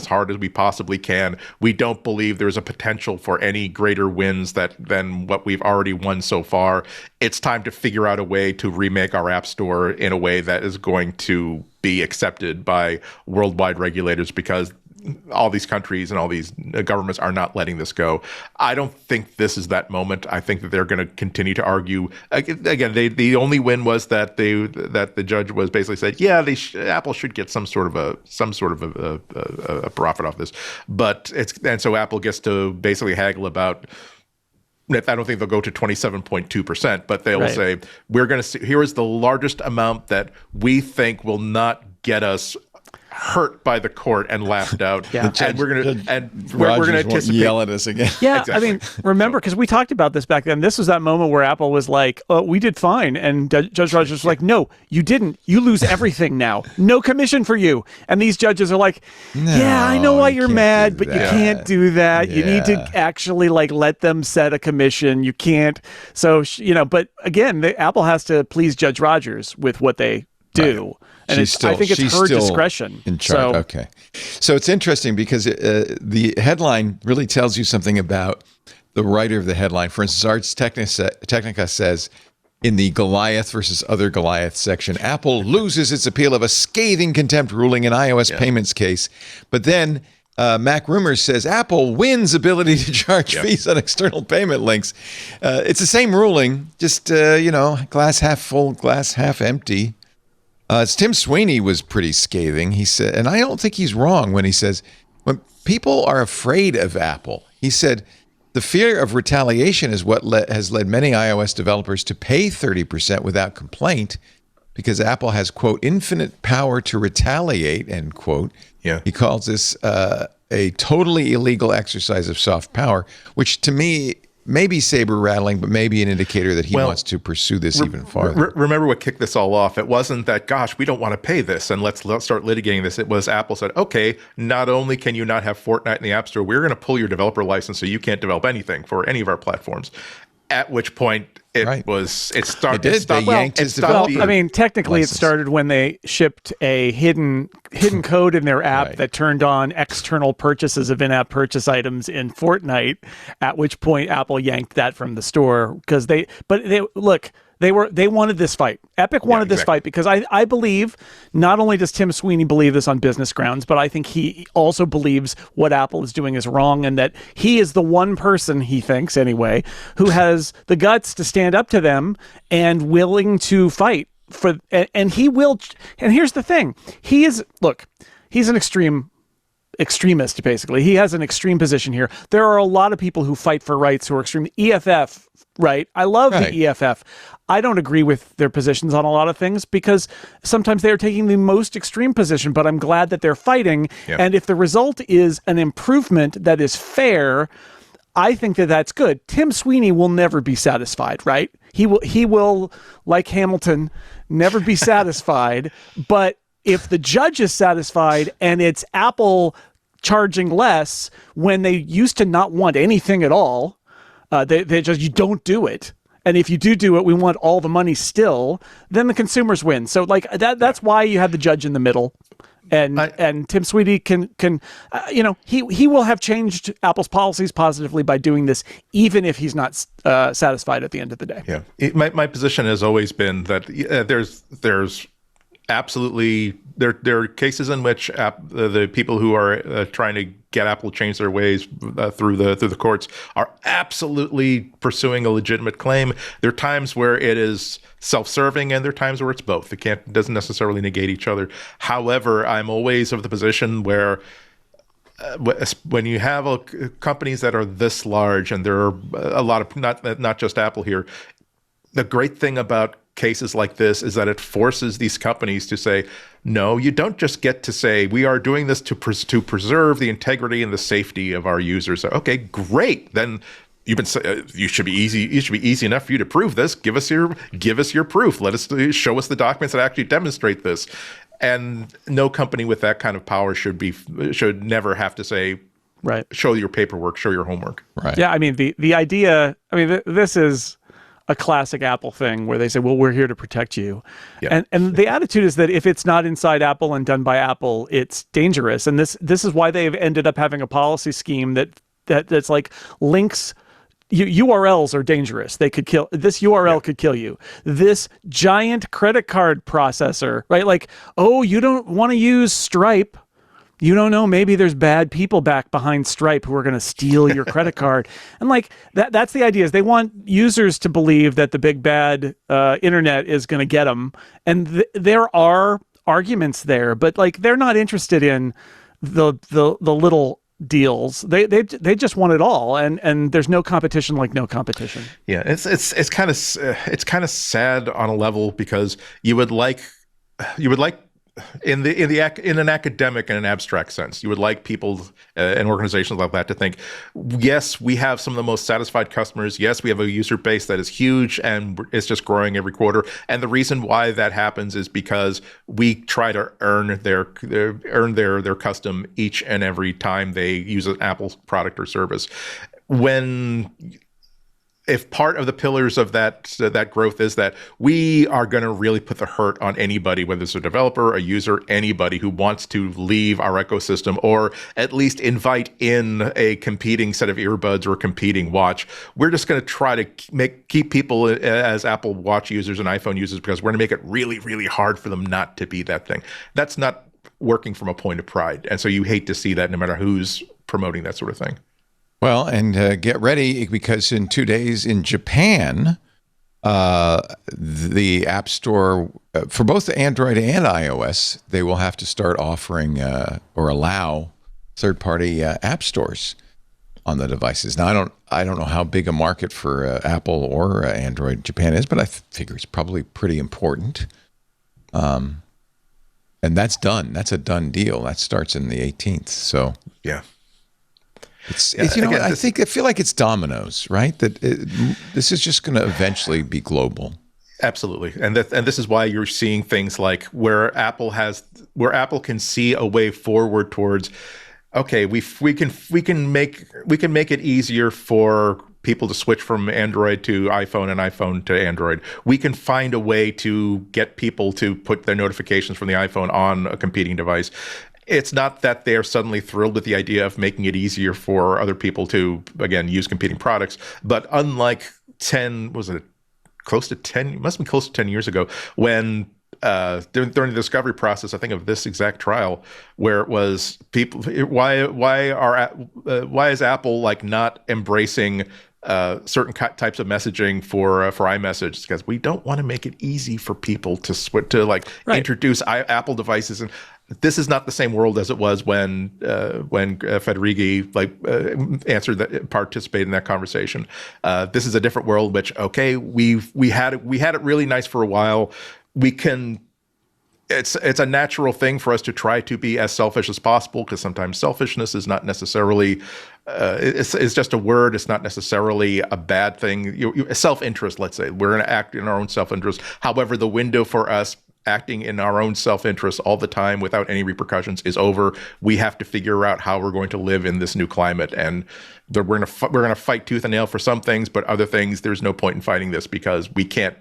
Speaker 4: hard as we possibly can. We don't believe there's a potential for any greater wins than what we've already won so far. It's time to figure out a way to remake our App Store in a way that is going to be accepted by worldwide regulators, because all these countries and all these governments are not letting this go. I don't think this is that moment. I think that they're going to continue to argue. Again, the only win was that the judge was basically said, yeah, Apple should get some sort of a profit off this. And so Apple gets to basically haggle about. I don't think they'll go to 27.2%, but they will say, we're going to see, here is the largest amount that we think will not get us hurt by the court and laughed out.
Speaker 1: Yeah.
Speaker 4: And we're going to anticipate.
Speaker 1: Yell at us again.
Speaker 5: Yeah,
Speaker 4: Exactly.
Speaker 5: I mean, remember, because we talked about this back then. This was that moment where Apple was like, "Oh, we did fine," and Judge Rogers was like, "No, you didn't. You lose everything now. No commission for you." And these judges are like, "Yeah, I know why you're mad, but you can't do that. You need to actually let them set a commission. You can't." So But again, Apple has to please Judge Rogers with what they do. And I think it's her discretion.
Speaker 1: In charge. Okay. So it's interesting because the headline really tells you something about the writer of the headline. For instance, Ars Technica says, in the Goliath versus other Goliath section, Apple loses its appeal of a scathing contempt ruling in iOS payments case. But then Mac Rumors says Apple wins ability to charge fees on external payment links. It's the same ruling, just, glass half full, glass half empty. Tim Sweeney was pretty scathing. He said, and I don't think he's wrong when he says, when people are afraid of Apple, he said, the fear of retaliation is what has led many iOS developers to pay 30% without complaint because Apple has, quote, infinite power to retaliate, end quote. Yeah. He calls this a totally illegal exercise of soft power, which to me may be saber rattling, but maybe an indicator that he wants to pursue this even farther.
Speaker 4: Remember what kicked this all off? It wasn't that, gosh, we don't want to pay this and let's start litigating this. It was Apple said, okay, not only can you not have Fortnite in the App Store, we're going to pull your developer license so you can't develop anything for any of our platforms. At which point it started.
Speaker 1: They yanked his developer.
Speaker 5: Well, I mean, technically it started when they shipped a hidden code in their app that turned on external purchases of in-app purchase items in Fortnite, at which point Apple yanked that from the store because they wanted this fight. Epic wanted this fight because I believe not only does Tim Sweeney believe this on business grounds, but I think he also believes what Apple is doing is wrong and that he is the one person, he thinks anyway, who has the guts to stand up to them and willing to fight for, and he will. And here's the thing. He's an extremist, basically. He has an extreme position here. There are a lot of people who fight for rights who are extreme. EFF, right? I love the EFF. I don't agree with their positions on a lot of things because sometimes they are taking the most extreme position, but I'm glad that they're fighting. Yep. And if the result is an improvement that is fair, I think that that's good. Tim Sweeney will never be satisfied, right? He will, like Hamilton, never be satisfied. But if the judge is satisfied and it's Apple charging less when they used to not want anything at all, they just, you don't do it. And if you do it, we want all the money still, then the consumers win. So like that's why you have the judge in the middle. And Tim Sweeney can he will have changed Apple's policies positively by doing this, even if he's not satisfied at the end of the day.
Speaker 4: Yeah, my position has always been that there's absolutely there are cases in which the people who are trying to get Apple to change their ways through the courts are absolutely pursuing a legitimate claim. There are times where it is self-serving, and there are times where it's both. It doesn't necessarily negate each other. However, I'm always of the position where when you have companies that are this large, and there are a lot of not just Apple here, the great thing about cases like this is that it forces these companies to say, no, you don't just get to say, we are doing this to preserve the integrity and the safety of our users. So, okay, great. Then you should be easy enough for you to prove this. Give us your proof. Show us the documents that actually demonstrate this. And no company with that kind of power should never have to say,
Speaker 5: right,
Speaker 4: show your paperwork, show your homework.
Speaker 5: Right. Yeah, I mean the idea, this is a classic Apple thing where they say, well, we're here to protect you. Yeah. And the attitude is that if it's not inside Apple and done by Apple, it's dangerous. And this is why they've ended up having a policy scheme that's like links. URLs are dangerous. They could kill. This URL could kill you. This giant credit card processor, right? Like, oh, you don't want to use Stripe. You don't know, maybe there's bad people back behind Stripe who are going to steal your credit card. And like that's the idea, is they want users to believe that the big bad internet is going to get them. And there are arguments there, but like they're not interested in the little deals. They just want it all, and there's no competition like no competition.
Speaker 4: Yeah, it's kind of sad on a level, because you would like in an academic and an abstract sense, you would like people and organizations like that to think, yes, we have some of the most satisfied customers. Yes, we have a user base that is huge and it's just growing every quarter. And the reason why that happens is because we try to earn their custom each and every time they use an Apple product or service. When if part of the pillars of that growth is that we are going to really put the hurt on anybody, whether it's a developer, a user, anybody who wants to leave our ecosystem, or at least invite in a competing set of earbuds or a competing watch, we're just going to try to keep people as Apple Watch users and iPhone users, because we're going to make it really, really hard for them not to be that thing. That's not working from a point of pride. And so you hate to see that no matter who's promoting that sort of thing.
Speaker 1: Well, and get ready, because in 2 days in Japan, the App Store, for both Android and iOS, they will have to start offering or allow third-party app stores on the devices. Now, I don't know how big a market for Apple or Android Japan is, but I figure it's probably pretty important. And that's done. That's a done deal. That starts in the 18th. So
Speaker 4: yeah.
Speaker 1: I feel like it's dominoes, right? That this is just going to eventually be global.
Speaker 4: Absolutely, and this is why you're seeing things like where Apple can see a way forward towards, okay, we can make it easier for people to switch from Android to iPhone and iPhone to Android. We can find a way to get people to put their notifications from the iPhone on a competing device. It's not that they're suddenly thrilled with the idea of making it easier for other people to, again, use competing products. But unlike it must have been close to 10 years ago, when during the discovery process, I think of this exact trial, where it was people, why is Apple like not embracing certain types of messaging for iMessage? Because we don't want to make it easy for people to switch to introduce Apple devices. And this is not the same world as it was when Federighi participated in that conversation. This is a different world. Which, okay, we had it really nice for a while. It's a natural thing for us to try to be as selfish as possible, because sometimes selfishness is not necessarily it's just a word. It's not necessarily a bad thing. Self-interest, let's say, we're going to act in our own self-interest. However, the window for us acting in our own self-interest all the time without any repercussions is over. We have to figure out how we're going to live in this new climate, and we're going to fight tooth and nail for some things, but other things there's no point in fighting this, because we can't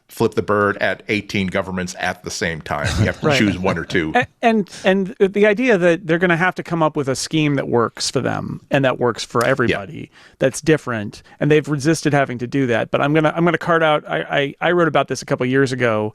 Speaker 4: flip the bird at 18 governments at the same time. You have to choose one or two.
Speaker 5: And the idea that they're going to have to come up with a scheme that works for them and that works for everybody, that's different, and they've resisted having to do that. But I'm gonna cart out. I wrote about this a couple of years ago.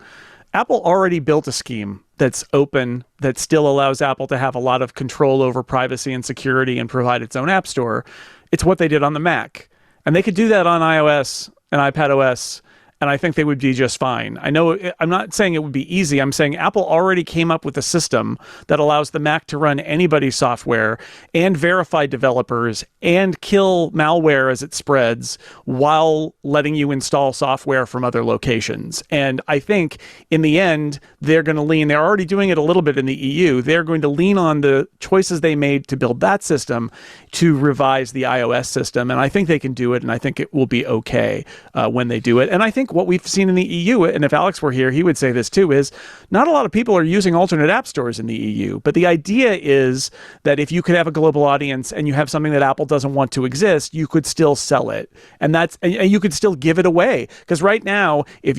Speaker 5: Apple already built a scheme that's open, that still allows Apple to have a lot of control over privacy and security and provide its own app store. It's what they did on the Mac, and they could do that on iOS and iPadOS. And I think they would be just fine. I know I'm not saying it would be easy. I'm saying Apple already came up with a system that allows the Mac to run anybody's software and verify developers and kill malware as it spreads while letting you install software from other locations. And I think in the end, they're already doing it a little bit in the EU. They're going to lean on the choices they made to build that system to revise the iOS system. And I think they can do it. And I think it will be okay when they do it. And I think what we've seen in the EU, and if Alex were here, he would say this too, is not a lot of people are using alternate app stores in the EU. But the idea is that if you could have a global audience and you have something that Apple doesn't want to exist, you could still sell it. And you could still give it away. Because right now, if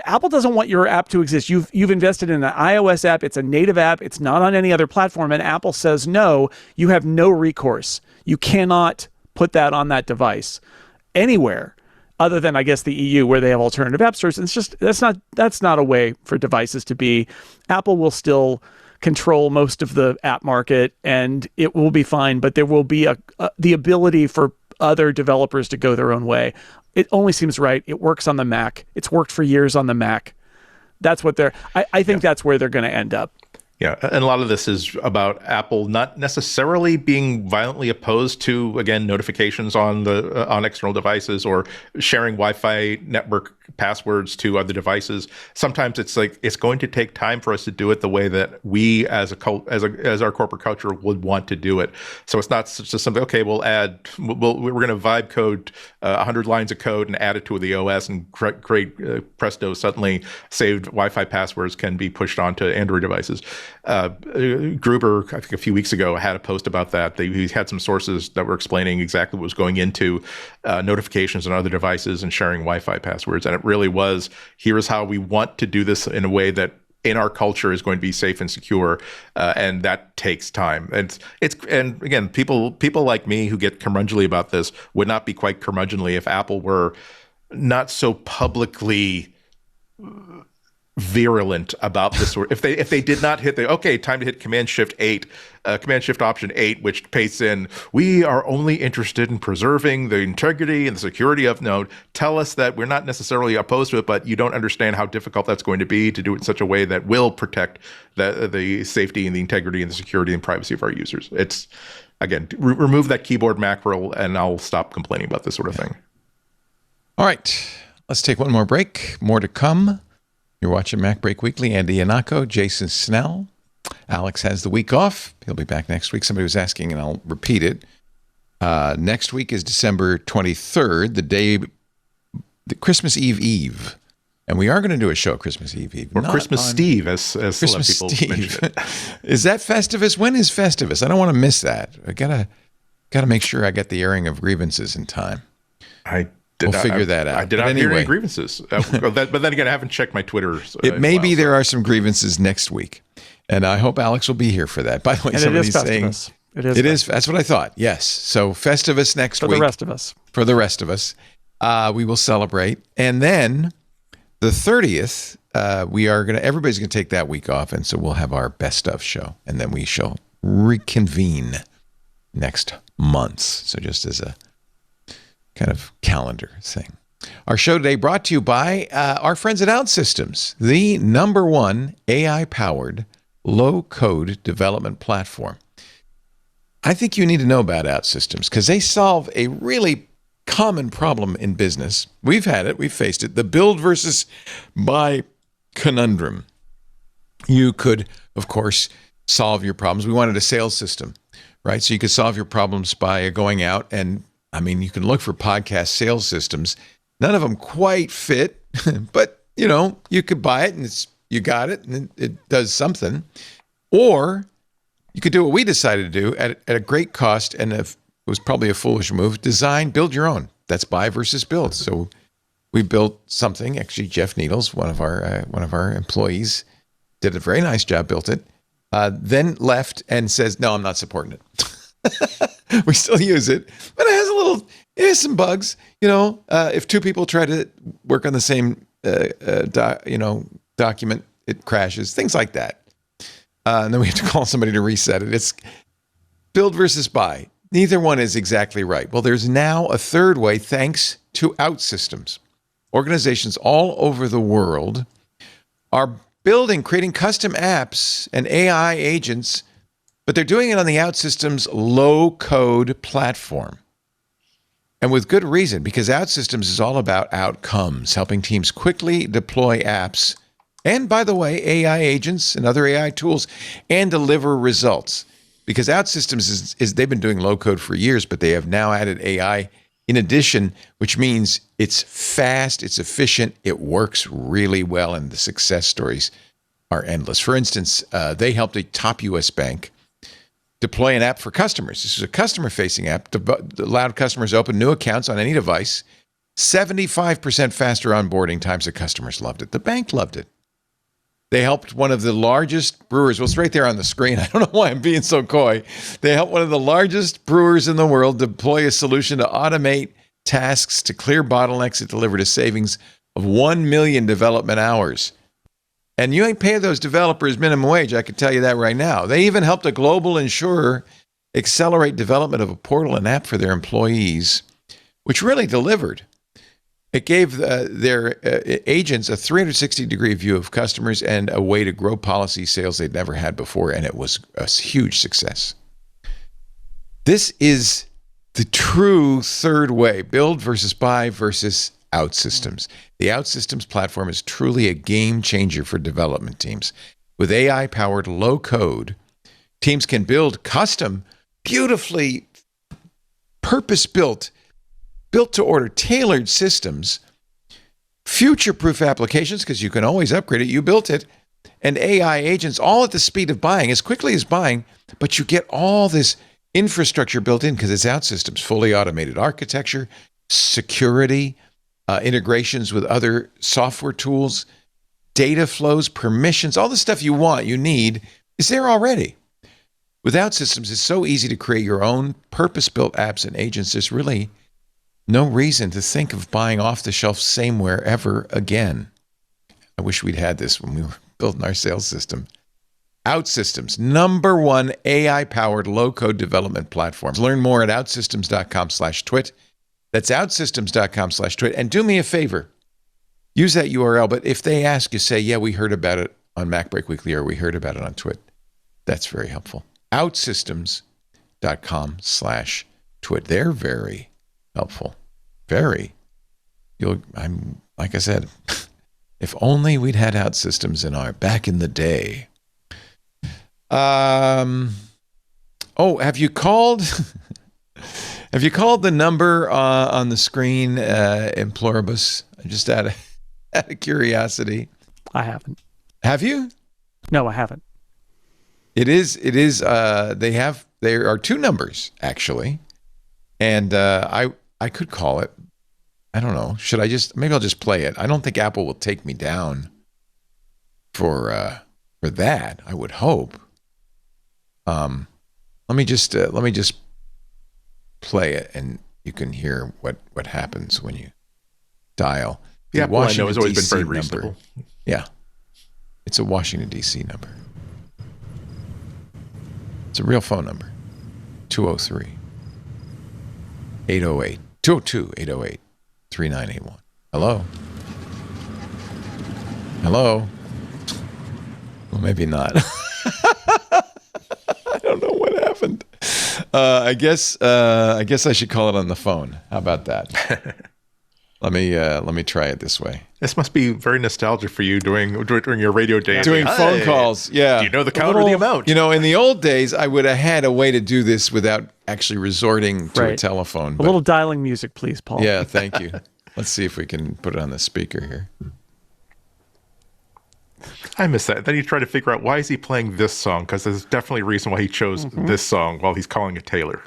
Speaker 5: Apple doesn't want your app to exist, you've invested in an iOS app, it's a native app, it's not on any other platform, and Apple says no, you have no recourse. You cannot put that on that device anywhere other than, I guess, the EU, where they have alternative app stores. It's just that's not a way for devices to be. Apple will still control most of the app market, and it will be fine, but there will be the ability for other developers to go their own way. It only seems right. It works on the Mac. It's worked for years on the Mac. That's what I think that's where they're going to end up.
Speaker 4: Yeah, and a lot of this is about Apple not necessarily being violently opposed to, again, notifications on external devices or sharing Wi-Fi network passwords to other devices. Sometimes it's like it's going to take time for us to do it the way that we as our corporate culture would want to do it. So it's not just something. Okay, we're going to vibe code 100 lines of code and add it to the OS, and great presto, suddenly saved Wi-Fi passwords can be pushed onto Android devices. Gruber, I think a few weeks ago, had a post about that. He had some sources that were explaining exactly what was going into notifications on other devices and sharing Wi-Fi passwords. And it really was, here is how we want to do this in a way that in our culture is going to be safe and secure, and that takes time. And again, people like me who get curmudgeonly about this would not be quite curmudgeonly if Apple were not so publicly virulent about this. Or if they did not hit time to hit Command Shift Option 8, which pastes in, we are only interested in preserving the integrity and the security of Node. Tell us that we're not necessarily opposed to it, but you don't understand how difficult that's going to be to do it in such a way that will protect the safety and the integrity and the security and privacy of our users. It's, again, remove that keyboard mackerel and I'll stop complaining about this sort of thing.
Speaker 1: All right, let's take one more break. More to come. You're watching MacBreak Weekly. Andy Iannacco, Jason Snell. Alex has the week off. He'll be back next week. Somebody was asking, and I'll repeat it. Next week is December 23rd, the Christmas Eve. And we are going to do a show Christmas Eve.
Speaker 4: Or Christmas Steve, as
Speaker 1: Christmas
Speaker 4: some people mention it.
Speaker 1: Is that Festivus? When is Festivus? I don't want to miss that. I gotta make sure I get the airing of grievances in time. We'll figure that out.
Speaker 4: I did not hear any grievances. But then again, I haven't checked my Twitter.
Speaker 1: It may be there are some grievances next week. And I hope Alex will be here for that. By the way, somebody's saying it is. That's what I thought. Yes. So Festivus next week.
Speaker 5: For the rest of us.
Speaker 1: For the rest of us. We will celebrate. And then the 30th, everybody's going to take that week off. And so we'll have our best of show. And then we shall reconvene next month. So just as a kind of calendar thing. Our show today brought to you by our friends at OutSystems, the #1 AI-powered low-code development platform. I think you need to know about OutSystems because they solve a really common problem in business. We've had it. We've faced it. The build versus buy conundrum. You could, of course, solve your problems. We wanted a sales system, right? So you could solve your problems by going out and you can look for podcast sales systems. None of them quite fit, but, you could buy it and you got it and it does something. Or you could do what we decided to do at a great cost, and it was probably a foolish move, build your own. That's buy versus build. So we built something. Actually, Jeff Needles, one of our employees, did a very nice job, built it, then left and says, no, I'm not supporting it. We still use it, but it has some bugs. If two people try to work on the same, document, it crashes, things like that. And then we have to call somebody to reset it. It's build versus buy. Neither one is exactly right. Well, there's now a third way thanks to OutSystems. Organizations all over the world are creating custom apps and AI agents, but they're doing it on the OutSystems low-code platform. And with good reason, because OutSystems is all about outcomes, helping teams quickly deploy apps, and by the way, AI agents and other AI tools, and deliver results. Because OutSystems they've been doing low-code for years, but they have now added AI in addition, which means it's fast, it's efficient, it works really well, and the success stories are endless. For instance, they helped a top U.S. bank deploy an app for customers. This is a customer-facing app that allowed customers to open new accounts on any device. 75% faster onboarding times. The customers loved it. The bank loved it. They helped one of the largest brewers. Well, it's right there on the screen. I don't know why I'm being so coy. They helped one of the largest brewers in the world deploy a solution to automate tasks to clear bottlenecks. It delivered a savings of 1 million development hours. And you ain't pay those developers minimum wage, I can tell you that right now. They even helped a global insurer accelerate development of a portal and app for their employees, which really delivered. It gave their agents a 360-degree view of customers and a way to grow policy sales they'd never had before, and it was a huge success. This is the true third way, build versus buy versus OutSystems. The OutSystems platform is truly a game changer for development teams. With AI-powered low code, teams can build custom, beautifully purpose-built, built-to-order, tailored systems, future-proof applications, because you can always upgrade it. You built it. and AI agents all at the speed of buying, as quickly as buying, but you get all this infrastructure built in because it's OutSystems, fully automated architecture, security, integrations with other software tools, data flows, permissions, all the stuff you want, you need, is there already. With OutSystems, it's so easy to create your own purpose-built apps and agents. There's really no reason to think of buying off-the-shelf sameware ever again. I wish we'd had this when we were building our sales system. OutSystems, #1 AI-powered low-code development platform. Learn more at outsystems.com/twit. That's outsystems.com/twit. And do me a favor, use that URL, but if they ask you, say, yeah, we heard about it on MacBreak Weekly or we heard about it on Twit. That's very helpful. Outsystems.com/twit. They're very helpful. Very. Like I said, if only we'd had OutSystems in our back in the day. Have you called? Have you called the number on the screen in Pluribus? Just out of curiosity.
Speaker 5: I haven't.
Speaker 1: Have you?
Speaker 5: No, I haven't.
Speaker 1: It is. There are two numbers actually, and I could call it. I don't know. Should I maybe I'll just play it. I don't think Apple will take me down for that. I would hope. Let me just play it, and you can hear what happens when you dial.
Speaker 4: Yeah,
Speaker 1: Apple I know
Speaker 4: has always been very reasonable.
Speaker 1: Yeah, it's a Washington D.C. number. It's a real phone number. 203-808 202-808-3981. Hello. Hello. Well, maybe not. I don't know what happened. I guess I should call it on the phone. How about that? Let me try it this way.
Speaker 4: This must be very nostalgic for you during your radio days.
Speaker 1: Doing phone calls, yeah.
Speaker 4: Do you know the count or the amount?
Speaker 1: In the old days, I would have had a way to do this without actually resorting to a telephone.
Speaker 5: A little dialing music, please, Paul.
Speaker 1: Yeah, thank you. Let's see if we can put it on the speaker here.
Speaker 4: I miss that. Then you try to figure out why is he playing this song, because there's definitely a reason why he chose this song while he's calling a tailor.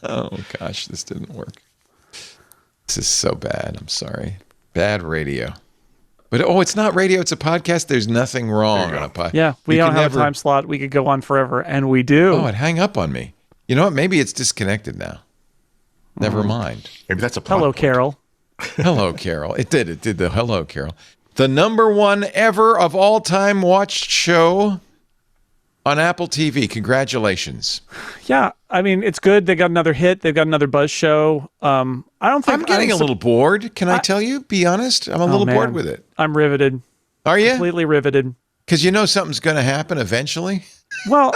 Speaker 1: Oh, gosh, this didn't work. This is so bad. I'm sorry. Bad radio. But, it's not radio. It's a podcast. There's nothing wrong on a podcast.
Speaker 5: Yeah, we don't have a time slot. We could go on forever, and we do.
Speaker 1: Oh, it hung up on me. You know what? Maybe it's disconnected now. Never mind.
Speaker 4: Maybe that's a
Speaker 5: Hello, Carol.
Speaker 1: Hello, Carol. It did the hello, Carol. The #1 ever of all time watched show on Apple TV. Congratulations.
Speaker 5: Yeah, I mean, it's good. They got another hit. They've got another buzz show. I'm
Speaker 1: getting a little bored. Can I tell you? Be honest. I'm a little bored with it.
Speaker 5: I'm riveted.
Speaker 1: Are you?
Speaker 5: Completely riveted.
Speaker 1: Because you know something's going to happen eventually?
Speaker 5: Well,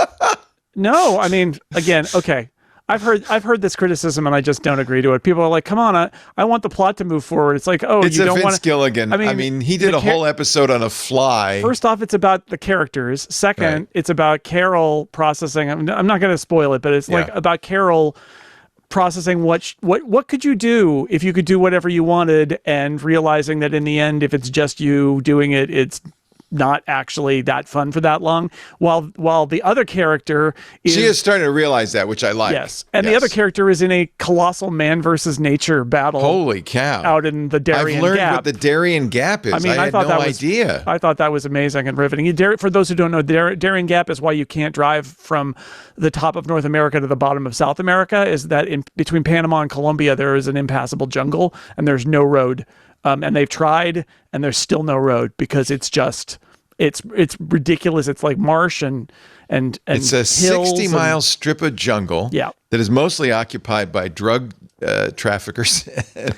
Speaker 5: no. I mean, again, okay. I've heard this criticism, and I just don't agree to it. People are like, "Come on, I want the plot to move forward." It's like,
Speaker 1: it's
Speaker 5: you don't want
Speaker 1: Vince Gilligan. I mean, he did a whole episode on a fly.
Speaker 5: First off, it's about the characters. Second, it's about Carol processing. I'm not going to spoil it, but it's like about Carol processing what could you do if you could do whatever you wanted, and realizing that in the end, if it's just you doing it, it's not actually that fun for that long, while the other character
Speaker 1: she is starting to realize that, which I like.
Speaker 5: Yes, and the other character is in a colossal man versus nature battle.
Speaker 1: Holy cow!
Speaker 5: Out in the Darien Gap.
Speaker 1: I've learned what the Darien Gap is. I mean, I had no idea.
Speaker 5: I thought that was amazing and riveting. For those who don't know, Darien Gap is why you can't drive from the top of North America to the bottom of South America. Is that in between Panama and Colombia there is an impassable jungle and there's no road. And they've tried, and there's still no road because it's ridiculous. It's like marsh and
Speaker 1: it's a 60-mile strip of jungle that is mostly occupied by drug traffickers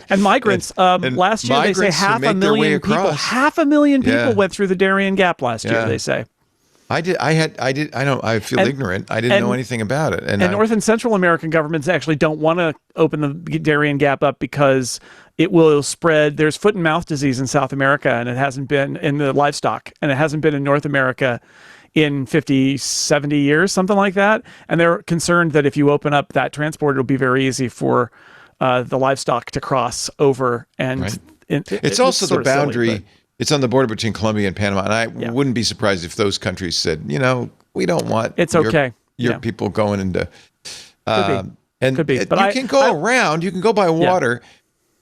Speaker 5: and migrants. Last year they say 500,000 people. 500,000 people went through the Darien Gap last year. They say.
Speaker 1: I feel ignorant. I didn't know anything about it. And
Speaker 5: North and Central American governments actually don't want to open the Darien Gap up because it will spread. There's foot and mouth disease in South America, and it hasn't been in the livestock, and it hasn't been in North America in 50, 70 years, something like that. And they're concerned that if you open up that transport, it'll be very easy for the livestock to cross over. And
Speaker 1: it's also the boundary It's on the border between Colombia and Panama, and I wouldn't be surprised if those countries said, we don't want your people going into.
Speaker 5: Could be. But
Speaker 1: you can go around. You can go by water.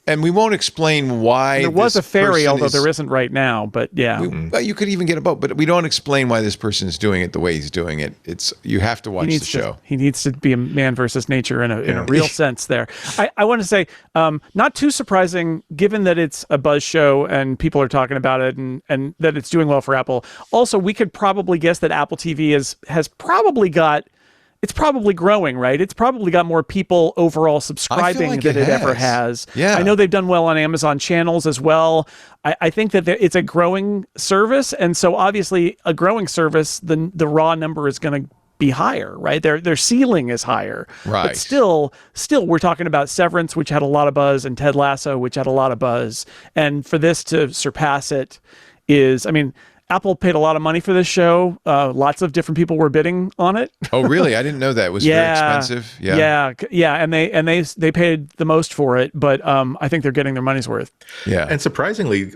Speaker 1: And we won't explain why
Speaker 5: there was a ferry, although there isn't right now. But
Speaker 1: but you could even get a boat. But we don't explain why this person is doing it the way he's doing it. You have to watch the show.
Speaker 5: He needs to be a man versus nature in a real sense. There, I want to say, not too surprising, given that it's a buzz show and people are talking about it, and that it's doing well for Apple. Also, we could probably guess that Apple TV has probably got. It's probably growing, right? It's probably got more people overall subscribing than it ever has.
Speaker 1: Yeah.
Speaker 5: I know they've done well on Amazon channels as well. I think that it's a growing service. And so obviously a growing service, the raw number is going to be higher, right? Their ceiling is higher.
Speaker 1: Right.
Speaker 5: But still we're talking about Severance, which had a lot of buzz, and Ted Lasso, which had a lot of buzz. And for this to surpass it is, Apple paid a lot of money for this show. Lots of different people were bidding on it.
Speaker 1: Oh, really? I didn't know that. It was very expensive.
Speaker 5: Yeah. And they paid the most for it, but I think they're getting their money's worth.
Speaker 1: Yeah.
Speaker 4: And surprisingly,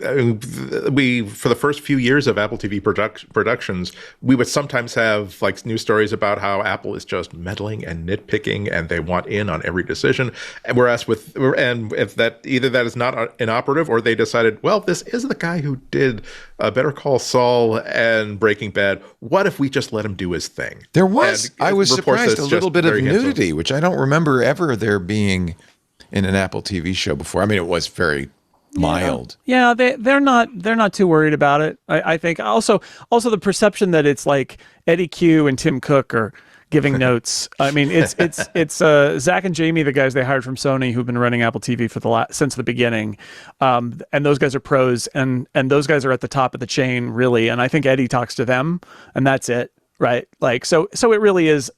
Speaker 4: we for the first few years of Apple TV productions, we would sometimes have like news stories about how Apple is just meddling and nitpicking, and they want in on every decision. And whereas if that either that is not inoperative, or they decided, well, this is the guy who did Better Call Saul and Breaking Bad. What if we just let him do his thing?
Speaker 1: I was surprised a little bit of nudity, which I don't remember ever there being in an Apple TV show before. It was very mild.
Speaker 5: Yeah, they're not too worried about it. I think also the perception that it's like Eddie Q and Tim Cook are giving notes. It's Zach and Jamie, the guys they hired from Sony, who've been running Apple TV since the beginning, and those guys are pros, and those guys are at the top of the chain, really. And I think Eddie talks to them, and that's it, right? Like so it really is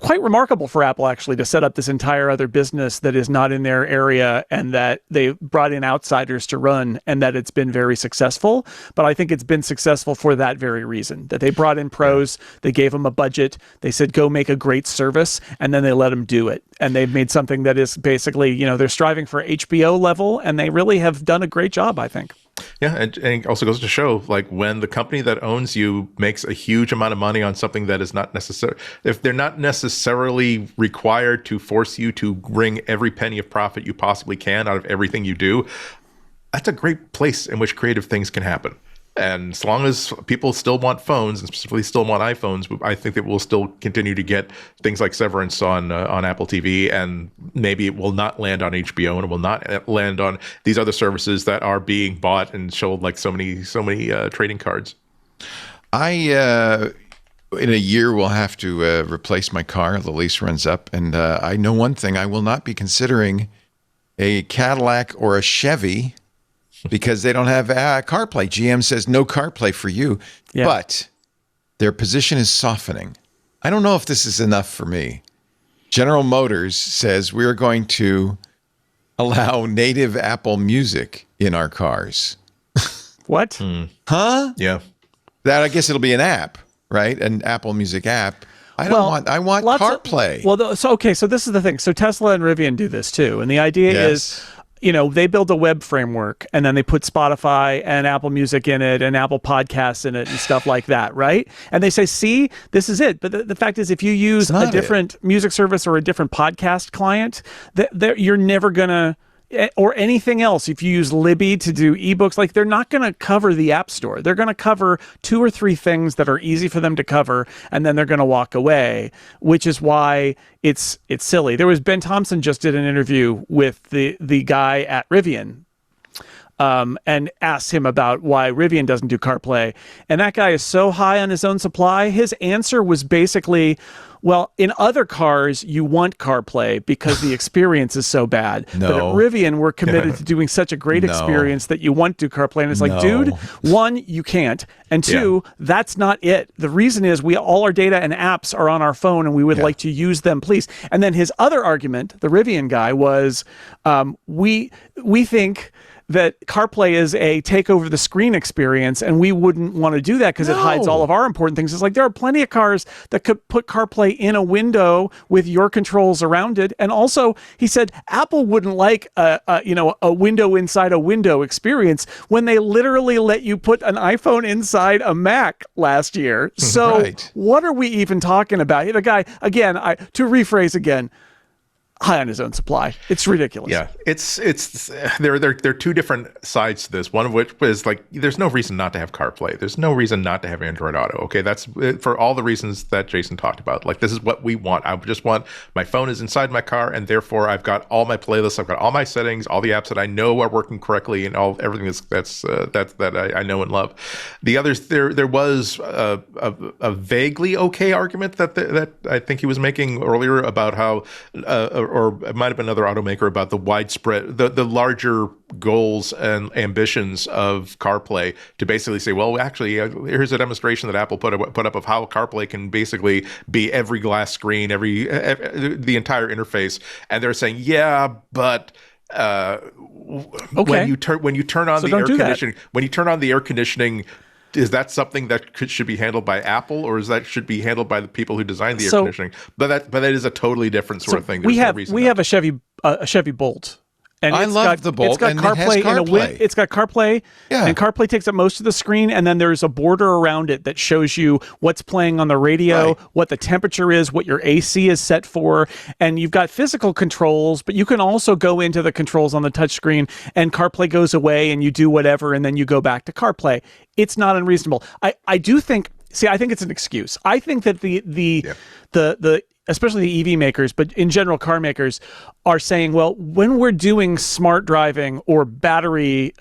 Speaker 5: quite remarkable for Apple actually to set up this entire other business that is not in their area, and that they brought in outsiders to run, and that it's been very successful. But I think it's been successful for that very reason, that they brought in pros, they gave them a budget, they said, go make a great service, and then they let them do it. And they've made something that is basically, they're striving for HBO level, and they really have done a great job, I think.
Speaker 4: Yeah, and it also goes to show, like, when the company that owns you makes a huge amount of money on something that is not necessary, if they're not necessarily required to force you to wring every penny of profit you possibly can out of everything you do, that's a great place in which creative things can happen. And as long as people still want phones, and specifically still want iPhones, I think that we'll still continue to get things like Severance on Apple TV, and maybe it will not land on HBO, and it will not land on these other services that are being bought and sold like so many trading cards.
Speaker 1: In a year will have to replace my car. The lease runs up, and I know one thing: I will not be considering a Cadillac or a Chevy, because they don't have CarPlay. GM says no CarPlay for you, but their position is softening. I don't know if this is enough for me. General Motors says we are going to allow native Apple Music in our cars.
Speaker 5: What?
Speaker 1: Huh?
Speaker 4: Yeah.
Speaker 1: That, I guess it'll be an app, right? An Apple Music app. I want CarPlay.
Speaker 5: So this is the thing. So Tesla and Rivian do this too. And the idea is, they build a web framework, and then they put Spotify and Apple Music in it and Apple Podcasts in it and stuff like that, right? And they say, see, this is it. But the fact is, if you use a different music service or a different podcast client, you're never going to, or anything else, if you use Libby to do ebooks, like, they're not going to cover the App Store. They're going to cover 2 or 3 things that are easy for them to cover, and then they're going to walk away, which is why it's silly. There was Ben Thompson just did an interview with the guy at Rivian, and asked him about why Rivian doesn't do CarPlay. And that guy is so high on his own supply. His answer was basically, well, in other cars, you want CarPlay because the experience is so bad.
Speaker 1: No.
Speaker 5: But at Rivian, we're committed to doing such a great experience that you want to do CarPlay. And it's like, dude, 1, you can't. And 2, that's not it. The reason is all our data and apps are on our phone, and we would like to use them, please. And then his other argument, the Rivian guy, was we think that CarPlay is a take over the screen experience, and we wouldn't want to do that because it hides all of our important things. It's like there are plenty of cars that could put CarPlay in a window with your controls around it. And also, he said Apple wouldn't like a window inside a window experience when they literally let you put an iPhone inside a Mac last year. So what are we even talking about? The guy, again, to rephrase again, high on his own supply. It's ridiculous.
Speaker 4: Yeah, it's there are two different sides to this. One of which is like, there's no reason not to have CarPlay. There's no reason not to have Android Auto. Okay, that's for all the reasons that Jason talked about. Like, this is what we want. I just want my phone is inside my car, and therefore I've got all my playlists, I've got all my settings, all the apps that I know are working correctly, and everything that I know and love. The others, there was a vaguely okay argument that I think he was making earlier about how. Or it might have been another automaker about the widespread, the larger goals and ambitions of CarPlay to basically say, well, actually, here's a demonstration that Apple put up of how CarPlay can basically be every glass screen, the entire interface. And they're saying, yeah, but when you turn on the air conditioning, is that something that should be handled by Apple, or should be handled by the people who designed the air conditioning? But that is a totally different sort of thing.
Speaker 5: We have a Chevy Bolt. And
Speaker 1: I love the Bolt, and it has CarPlay.
Speaker 5: It's got CarPlay, and CarPlay takes up most of the screen, and then there's a border around it that shows you what's playing on the radio, what the temperature is, what your AC is set for, and you've got physical controls, but you can also go into the controls on the touchscreen, and CarPlay goes away, and you do whatever, and then you go back to CarPlay. It's not unreasonable. I do think. See, I think it's an excuse. I think that the especially the EV makers, but in general car makers, are saying, well, when we're doing smart driving or battery,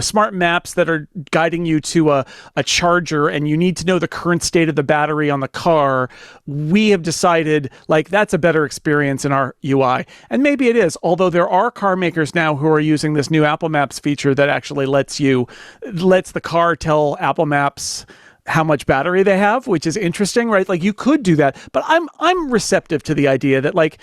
Speaker 5: smart maps that are guiding you to a charger, and you need to know the current state of the battery on the car, we have decided like that's a better experience in our UI. And maybe it is, although there are car makers now who are using this new Apple Maps feature that actually lets the car tell Apple Maps how much battery they have, which is interesting, right? Like, you could do that, but I'm receptive to the idea that, like,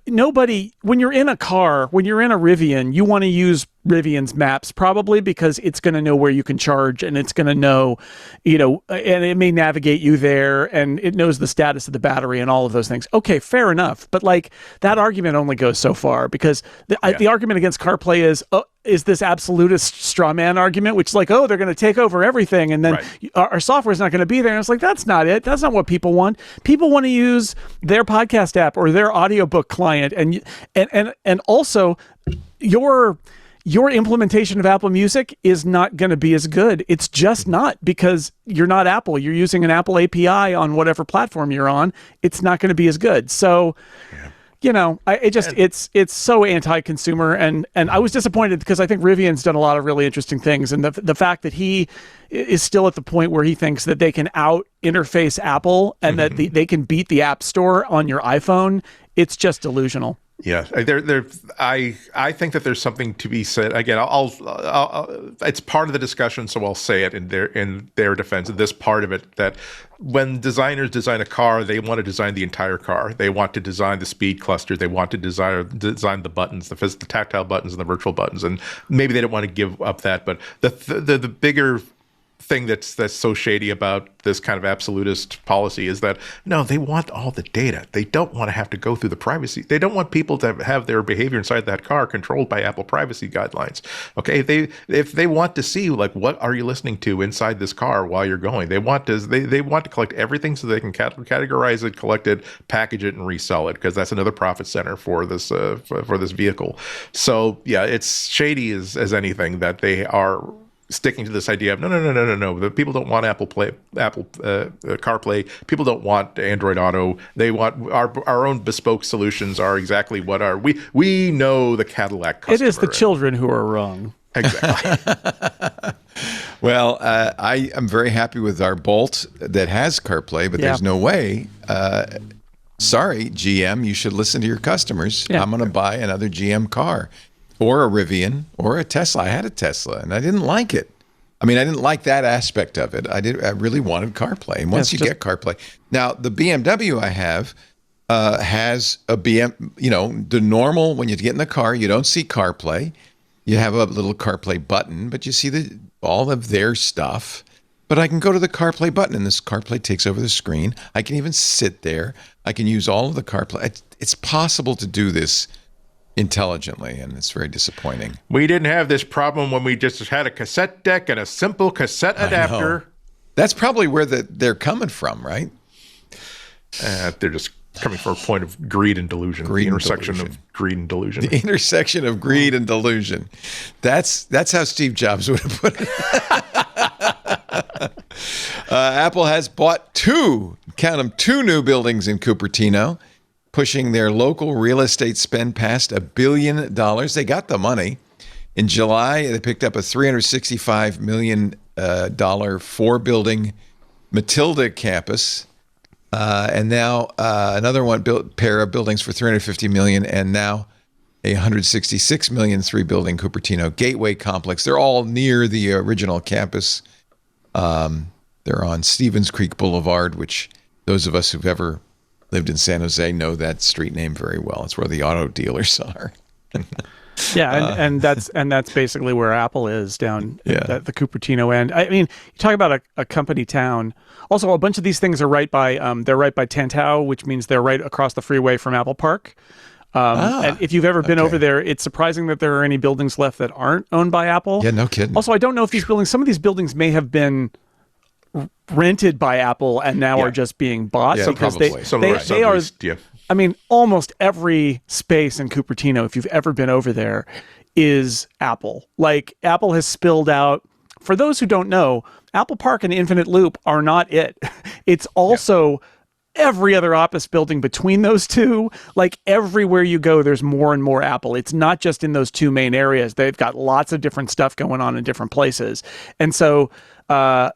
Speaker 5: nobody, when you're in a car, when you're in a Rivian, you want to use Rivian's maps probably because it's going to know where you can charge, and it's going to know, and it may navigate you there, and it knows the status of the battery and all of those things. Okay, fair enough. But like, that argument only goes so far, because the argument against CarPlay is this absolutist straw man argument, which is like, they're going to take over everything, and then our software is not going to be there. And it's like, that's not it. That's not what people want. People want to use their podcast app or their audiobook client, and also your implementation of Apple Music is not going to be as good. It's just not, because you're not Apple. You're using an Apple API on whatever platform you're on. It's not going to be as good. So, it's so anti-consumer, and I was disappointed because I think Rivian's done a lot of really interesting things, and the fact that he is still at the point where he thinks that they can out-interface Apple and that they can beat the App Store on your iPhone, it's just delusional.
Speaker 4: Yeah, I think that there's something to be said. Again, I'll it's part of the discussion, so I'll say it in their defense. This part of it, that when designers design a car, they want to design the entire car. They want to design the speed cluster. They want to design the buttons, the tactile buttons and the virtual buttons. And maybe they don't want to give up that. But the bigger thing that's so shady about this kind of absolutist policy is that, no, they want all the data. They don't want to have to go through the privacy. They don't want people to have their behavior inside that car controlled by Apple privacy guidelines. Okay, if they want to see, like, what are you listening to inside this car while you're going, they want to collect everything so they can categorize it, collect it, package it, and resell it, because that's another profit center for this vehicle. So yeah, it's shady as anything that they are sticking to this idea of no. The people don't want Apple CarPlay. People don't want Android Auto. They want our own bespoke solutions. Are exactly what are we know the Cadillac customer.
Speaker 5: It is the children who are wrong.
Speaker 4: Exactly.
Speaker 1: Well, I am very happy with our Bolt that has CarPlay, but there's no way. Sorry, GM, you should listen to your customers. Yeah. I'm going to buy another GM car, or a Rivian, or a Tesla. I had a Tesla, and I didn't like it. I mean, I didn't like that aspect of it. I really wanted CarPlay. And once you get CarPlay. Now, the BMW I have has a the normal, when you get in the car, you don't see CarPlay. You have a little CarPlay button, but you see all of their stuff. But I can go to the CarPlay button, and this CarPlay takes over the screen. I can even sit there. I can use all of the CarPlay. It's possible to do this intelligently, and it's very disappointing.
Speaker 4: We didn't have this problem when we just had a cassette deck and a simple cassette adapter.
Speaker 1: That's probably where they're coming from, right?
Speaker 4: They're just coming from a point of greed and delusion. The intersection of greed and delusion.
Speaker 1: The intersection of greed and delusion. That's how Steve Jobs would have put it. Apple has bought two new buildings in Cupertino, pushing their local real estate spend past $1 billion. They got the money. In July, they picked up a $365 million four-building Matilda campus. And now another pair of buildings for $350 million, and now a $166 million three-building Cupertino Gateway complex. They're all near the original campus. They're on Stevens Creek Boulevard, which those of us who've ever lived in San Jose know that street name very well. It's where the auto dealers are.
Speaker 5: Yeah, and that's basically where Apple is down at the Cupertino end. I mean, you talk about a company town. Also, a bunch of these things are right by Tantau, which means they're right across the freeway from Apple Park. And if you've ever been over there, it's surprising that there are any buildings left that aren't owned by Apple.
Speaker 1: Yeah, no kidding.
Speaker 5: Also, I don't know if some of these buildings may have been rented by Apple and now are just being bought.
Speaker 1: Yeah,
Speaker 5: so
Speaker 1: probably.
Speaker 5: They are. I mean, almost every space in Cupertino, if you've ever been over there, is Apple. Like, Apple has spilled out. For those who don't know, Apple Park and Infinite Loop are not it. It's also every other office building between those two. Like, everywhere you go, there's more and more Apple. It's not just in those two main areas. They've got lots of different stuff going on in different places. And so, I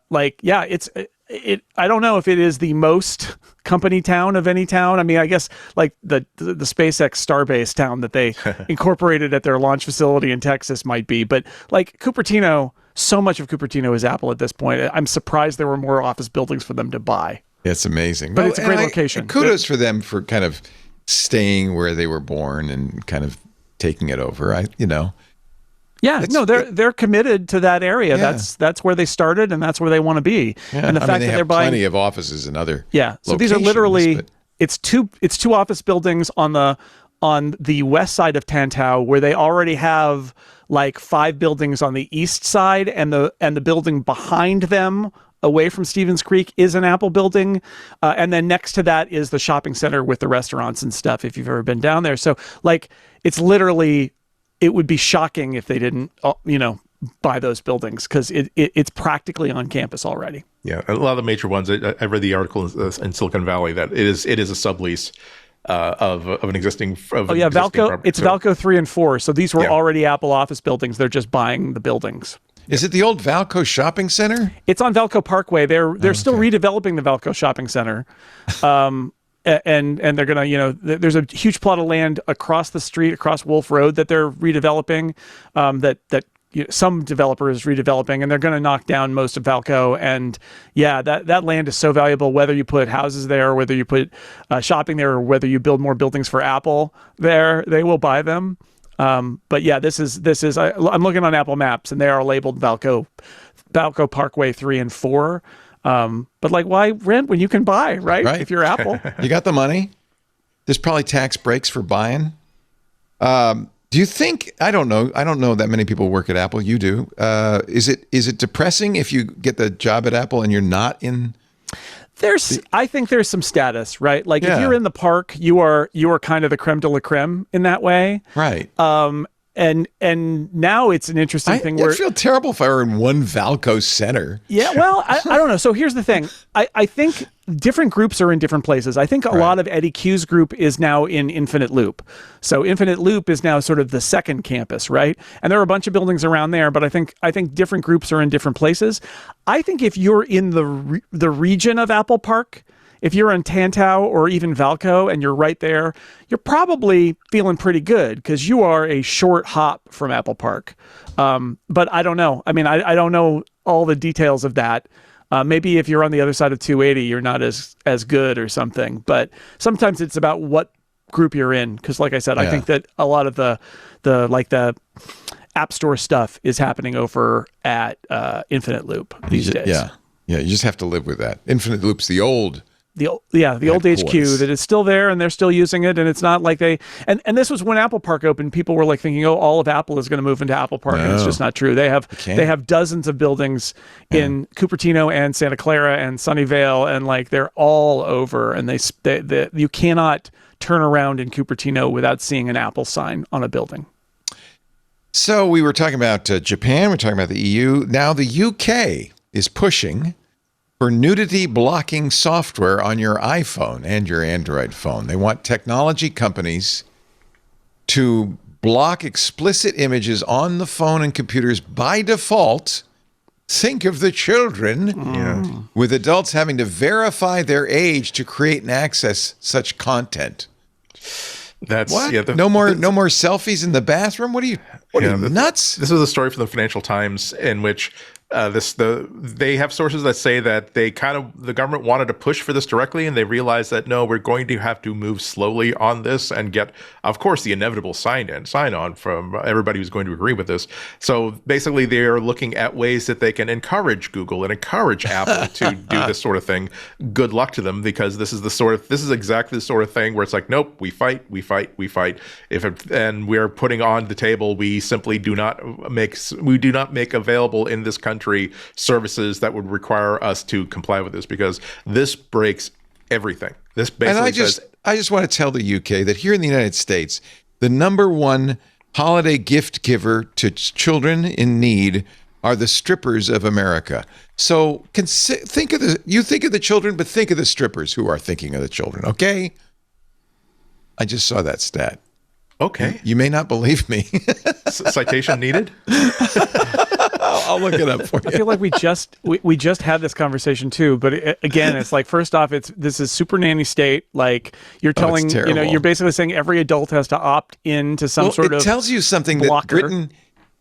Speaker 5: don't know if it is the most company town of any town. I mean, I guess like the SpaceX Starbase town that they incorporated at their launch facility in Texas might be. But like Cupertino, so much of Cupertino is Apple at this point. I'm surprised there were more office buildings for them to buy.
Speaker 1: It's amazing.
Speaker 5: But it's a great location.
Speaker 1: Kudos for them for kind of staying where they were born and kind of taking it over.
Speaker 5: They're committed to that area.
Speaker 1: Yeah.
Speaker 5: That's where they started, and that's where they want to be.
Speaker 1: Yeah.
Speaker 5: And the fact
Speaker 1: they
Speaker 5: that
Speaker 1: have
Speaker 5: they're buying
Speaker 1: plenty of offices and other
Speaker 5: So these are literally it's two office buildings on the west side of Tantau, where they already have like 5 buildings on the east side, and the building behind them, away from Stevens Creek, is an Apple building, and then next to that is the shopping center with the restaurants and stuff. If you've ever been down there, so like it's literally. It would be shocking if they didn't, buy those buildings, because it's practically on campus already.
Speaker 4: Yeah, a lot of the major ones. I read the article in Silicon Valley that it is a sublease of an existing.
Speaker 5: Valco. It's Valco 3 and 4. So these were already Apple office buildings. They're just buying the buildings.
Speaker 1: Is it the old Valco Shopping Center?
Speaker 5: It's on Valco Parkway. They're still redeveloping the Valco Shopping Center. And they're gonna, there's a huge plot of land across the street, across Wolf Road, that they're redeveloping. Some developer is redeveloping, and they're going to knock down most of Valco. And that land is so valuable. Whether you put houses there, or whether you put shopping there, or whether you build more buildings for Apple there, they will buy them. But yeah, this is. I'm looking on Apple Maps, and they are labeled Valco Parkway 3 and 4. But like, why rent when you can buy, right? If you're Apple.
Speaker 1: You got the money. There's probably tax breaks for buying. Do you think, I don't know that many people work at Apple. You do. Is it depressing if you get the job at Apple and you're not in?
Speaker 5: I think there's some status, right? Like if you're in the park, you are kind of the creme de la creme in that way.
Speaker 1: Right.
Speaker 5: And now it's an interesting thing where
Speaker 1: I feel terrible if I were in one Valco center.
Speaker 5: Yeah, well, I don't know. So here's the thing. I think different groups are in different places. I think a lot of Eddie Q's group is now in Infinite Loop. So Infinite Loop is now sort of the second campus, right? And there are a bunch of buildings around there, but I think different groups are in different places. I think if you're in the region of Apple Park, if you're in Tantau or even Valco and you're right there, you're probably feeling pretty good because you are a short hop from Apple Park. But I don't know. I mean, I don't know all the details of that. Maybe if you're on the other side of 280, you're not as good or something. But sometimes it's about what group you're in. Because like I said, I think that a lot of the App Store stuff is happening over at Infinite Loop these days.
Speaker 1: Yeah, you just have to live with that. Infinite Loop's the old
Speaker 5: old HQ that is still there, and they're still using it, and it's not like they and this was when Apple Park opened. People were like thinking, oh, all of Apple is going to move into Apple Park, and it's just not true. They have dozens of buildings in Cupertino and Santa Clara and Sunnyvale, and like they're all over, and they you cannot turn around in Cupertino without seeing an Apple sign on a building.
Speaker 1: So we were talking about Japan, we're talking about the EU. Now the UK is pushing for nudity-blocking software on your iPhone and your Android phone. They want technology companies to block explicit images on the phone and computers by default. Think of the children, with adults having to verify their age to create and access such content.
Speaker 4: That's
Speaker 1: what? No more selfies in the bathroom. What are you nuts?
Speaker 4: This is a story from the Financial Times in which they have sources that say that the government wanted to push for this directly, and they realized that no, we're going to have to move slowly on this and get, of course, the inevitable sign on from everybody who's going to agree with this. So basically, they are looking at ways that they can encourage Google and encourage Apple to do this sort of thing. Good luck to them, because this is exactly the sort of thing where it's like, nope, we fight. And we're putting on the table, we simply do not make available in this country services that would require us to comply with this, because this breaks everything. This basically
Speaker 1: I just want to tell the UK that here in the United States, the number one holiday gift giver to children in need are the strippers of America. So think of the children, but think of the strippers who are thinking of the children. Okay, I just saw that stat.
Speaker 4: Okay,
Speaker 1: you may not believe me.
Speaker 4: Citation needed.
Speaker 1: I'll look it up for you.
Speaker 5: I feel like we just had this conversation too, but again, it's like, first off, this is super nanny state. Like you're telling, you're basically saying every adult has to opt into some sort of. It
Speaker 1: tells you something blocker. That Britain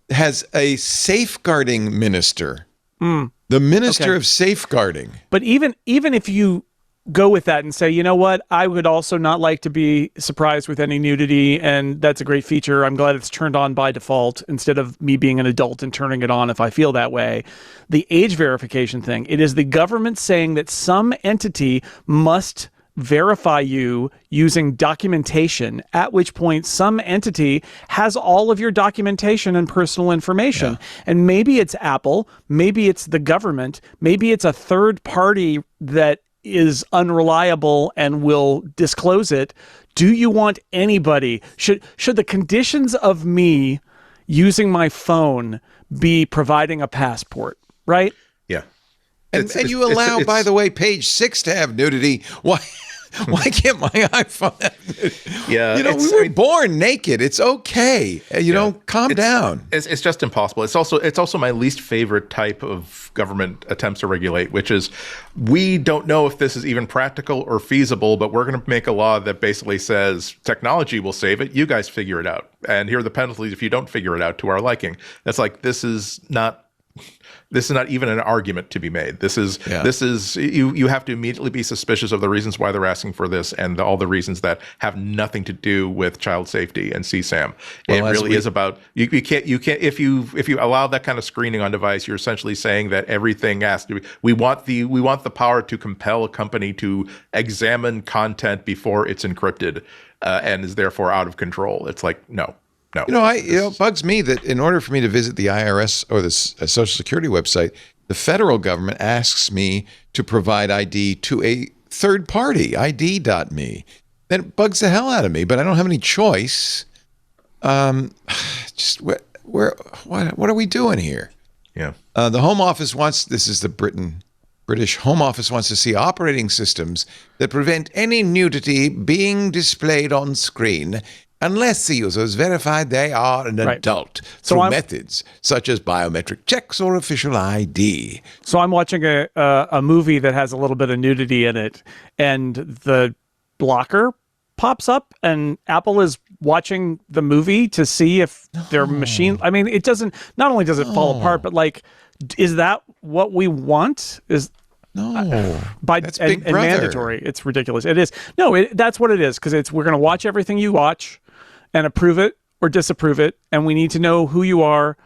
Speaker 1: has a safeguarding minister, the minister of safeguarding.
Speaker 5: But even if you go with that and say, you know what, I would also not like to be surprised with any nudity, and that's a great feature. I'm glad it's turned on by default instead of me being an adult and turning it on if I feel that way. The age verification thing, it is the government saying that some entity must verify you using documentation, at which point some entity has all of your documentation and personal information. And maybe it's Apple, maybe it's the government, maybe it's a third party that is unreliable and will disclose it. Do you want anybody? Should the conditions of me using my phone be providing a passport, right?
Speaker 1: Yeah. And you allow, by the way, page 6 to have nudity. Why can't my iPhone have nudity?
Speaker 4: Yeah.
Speaker 1: We were born naked. It's okay. Calm down.
Speaker 4: It's just impossible. It's also my least favorite type of government attempts to regulate, which is, we don't know if this is even practical or feasible, but we're going to make a law that basically says technology will save it. You guys figure it out. And here are the penalties if you don't figure it out to our liking. That's like, this is not even an argument to be made. This is you have to immediately be suspicious of the reasons why they're asking for this, and all the reasons that have nothing to do with child safety and CSAM. It really is about you can't if you allow that kind of screening on device, you're essentially saying that everything has to be, we want the power to compel a company to examine content before it's encrypted and is therefore out of control. It's like, no.
Speaker 1: It bugs me that in order for me to visit the IRS or the Social Security website, the federal government asks me to provide ID to a third party, ID.me. That bugs the hell out of me, but I don't have any choice. What are we doing here?
Speaker 4: Yeah.
Speaker 1: The Home Office this is the British Home Office wants to see operating systems that prevent any nudity being displayed on screen unless the user is verified they are an adult through methods such as biometric checks or official ID.
Speaker 5: So I'm watching a movie that has a little bit of nudity in it, and the blocker pops up, and Apple is watching the movie to see if their machine... I mean, it doesn't... Not only does it fall apart, but like, is that what we want?
Speaker 1: That's Big Brother.
Speaker 5: And mandatory. It's ridiculous. It is. No, that's what it is, because we're going to watch everything you watch and approve it, or disapprove it, and we need to know who you are.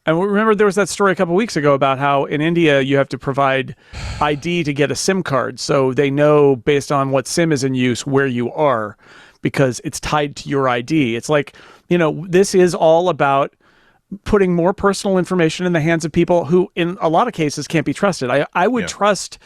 Speaker 5: And remember, there was that story a couple weeks ago about how in India you have to provide ID to get a SIM card, so they know based on what SIM is in use where you are, because it's tied to your ID. It's like, this is all about putting more personal information in the hands of people who, in a lot of cases, can't be trusted. I would trust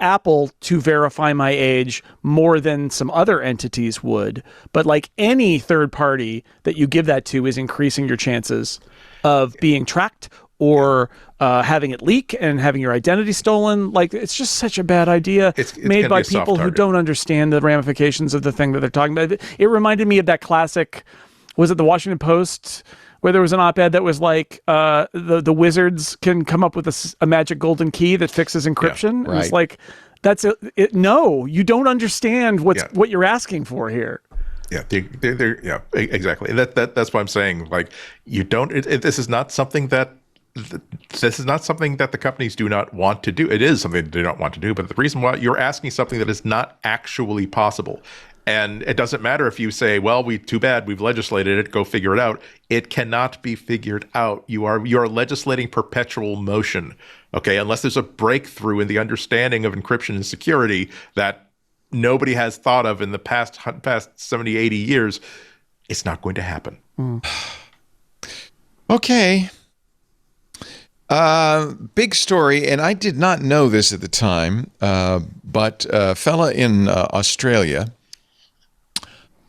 Speaker 5: Apple to verify my age more than some other entities would, but like any third party that you give that to is increasing your chances of being tracked or having it leak and having your identity stolen. Like, it's just such a bad idea.
Speaker 4: It's
Speaker 5: made by people who don't understand the ramifications of the thing that they're talking about. It reminded me of that classic, was it the Washington Post, where there was an op-ed that was like, the wizards can come up with a magic golden key that fixes encryption.
Speaker 1: Yeah, right.
Speaker 5: It's like, no, you don't understand what you're asking for here.
Speaker 4: Yeah, exactly. That's why I'm saying, like, you don't. This is not something that the companies do not want to do. It is something they do not want to do, but the reason why you're asking something that is not actually possible. And it doesn't matter if you say, well, too bad, we've legislated it, go figure it out. It cannot be figured out. You are legislating perpetual motion, okay? Unless there's a breakthrough in the understanding of encryption and security that nobody has thought of in the past 70, 80 years, it's not going to happen.
Speaker 1: Okay. Big story, and I did not know this at the time, but a fella in Australia,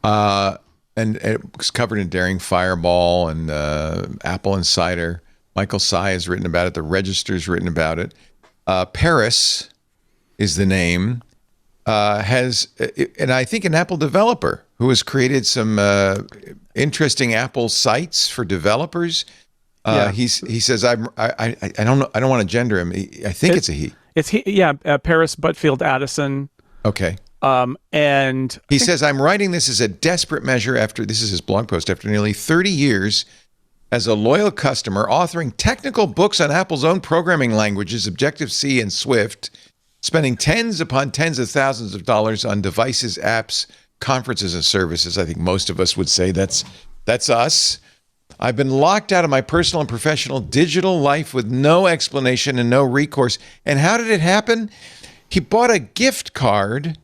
Speaker 1: and it was covered in Daring Fireball and Apple Insider. Michael Sy has written about it. The Register's written about it. Paris is the name. And I think an Apple developer who has created some interesting Apple sites for developers. He says, I don't know, I don't want to gender him. I think it's a he.
Speaker 5: It's he. Yeah, Paris Buttfield-Addison.
Speaker 1: Okay.
Speaker 5: And
Speaker 1: he says, I'm writing this as a desperate measure this is his blog post, after nearly 30 years as a loyal customer, authoring technical books on Apple's own programming languages, Objective-C and Swift, spending tens upon tens of thousands of dollars on devices, apps, conferences, and services. I think most of us would say that's us. I've been locked out of my personal and professional digital life with no explanation and no recourse. And how did it happen? He bought a gift card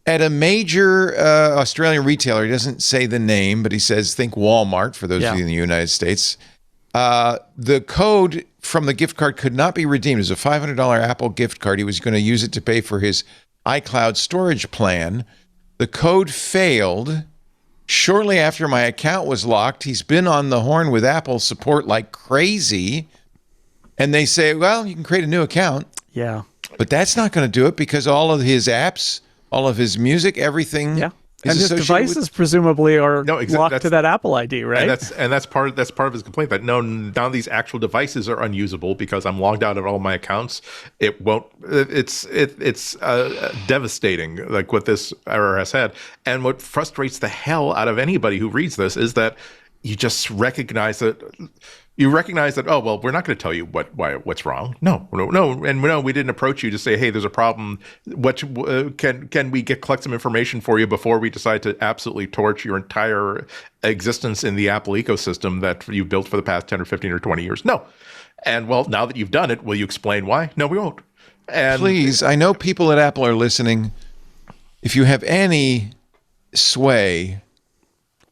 Speaker 1: at a major Australian retailer. He doesn't say the name, but he says, think Walmart, for those of you in the United States. The code from the gift card could not be redeemed. It was a $500 Apple gift card. He was going to use it to pay for his iCloud storage plan. The code failed. Shortly after my account was locked, he's been on the horn with Apple support like crazy. And they say, well, you can create a new account.
Speaker 5: Yeah.
Speaker 1: But that's not going to do it, because all of his apps, all of his music, everything.
Speaker 5: Yeah. And his devices presumably are locked to that Apple ID, right?
Speaker 4: And that's part of his complaint, that none of these actual devices are unusable because I'm logged out of all my accounts. It won't. It's devastating, like what this error has had. And what frustrates the hell out of anybody who reads this is that you just recognize that. You recognize that, oh, well, we're not going to tell you what's wrong. No, and no, we didn't approach you to say, hey, there's a problem. What can we collect some information for you before we decide to absolutely torch your entire existence in the Apple ecosystem that you built for the past 10 or 15 or 20 years? No. And well, now that you've done it, will you explain why? No, we won't. And
Speaker 1: please, I know people at Apple are listening. If you have any sway,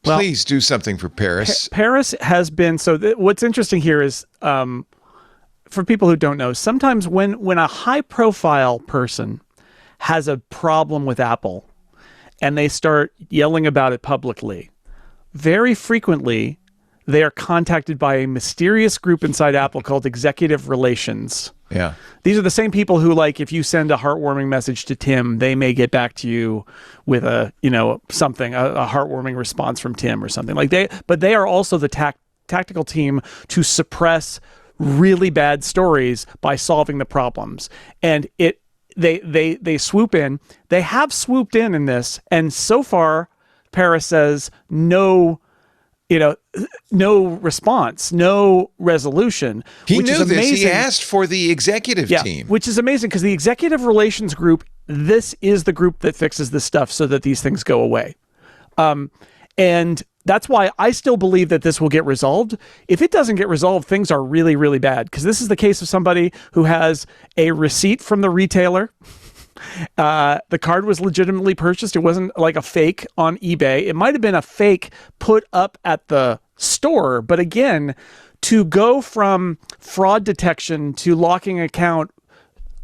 Speaker 1: please do something for Paris.
Speaker 5: Paris has been, what's interesting here is, for people who don't know, sometimes when a high-profile person has a problem with Apple and they start yelling about it publicly, very frequently they are contacted by a mysterious group inside Apple called Executive Relations.
Speaker 1: Yeah.
Speaker 5: These are the same people who, like, if you send a heartwarming message to Tim, they may get back to you with a heartwarming response from Tim or something. But they are also the tactical team to suppress really bad stories by solving the problems. And they swoop in. They have swooped in this, and so far, Paris says no response, no resolution.
Speaker 1: He knew this. He asked for the executive team.
Speaker 5: Which is amazing, because the executive relations group, this is the group that fixes this stuff so that these things go away. And that's why I still believe that this will get resolved. If it doesn't get resolved, things are really, really bad, because this is the case of somebody who has a receipt from the retailer. The card was legitimately purchased. It wasn't like a fake on eBay. It might have been a fake put up at the store. But again, to go from fraud detection to locking account,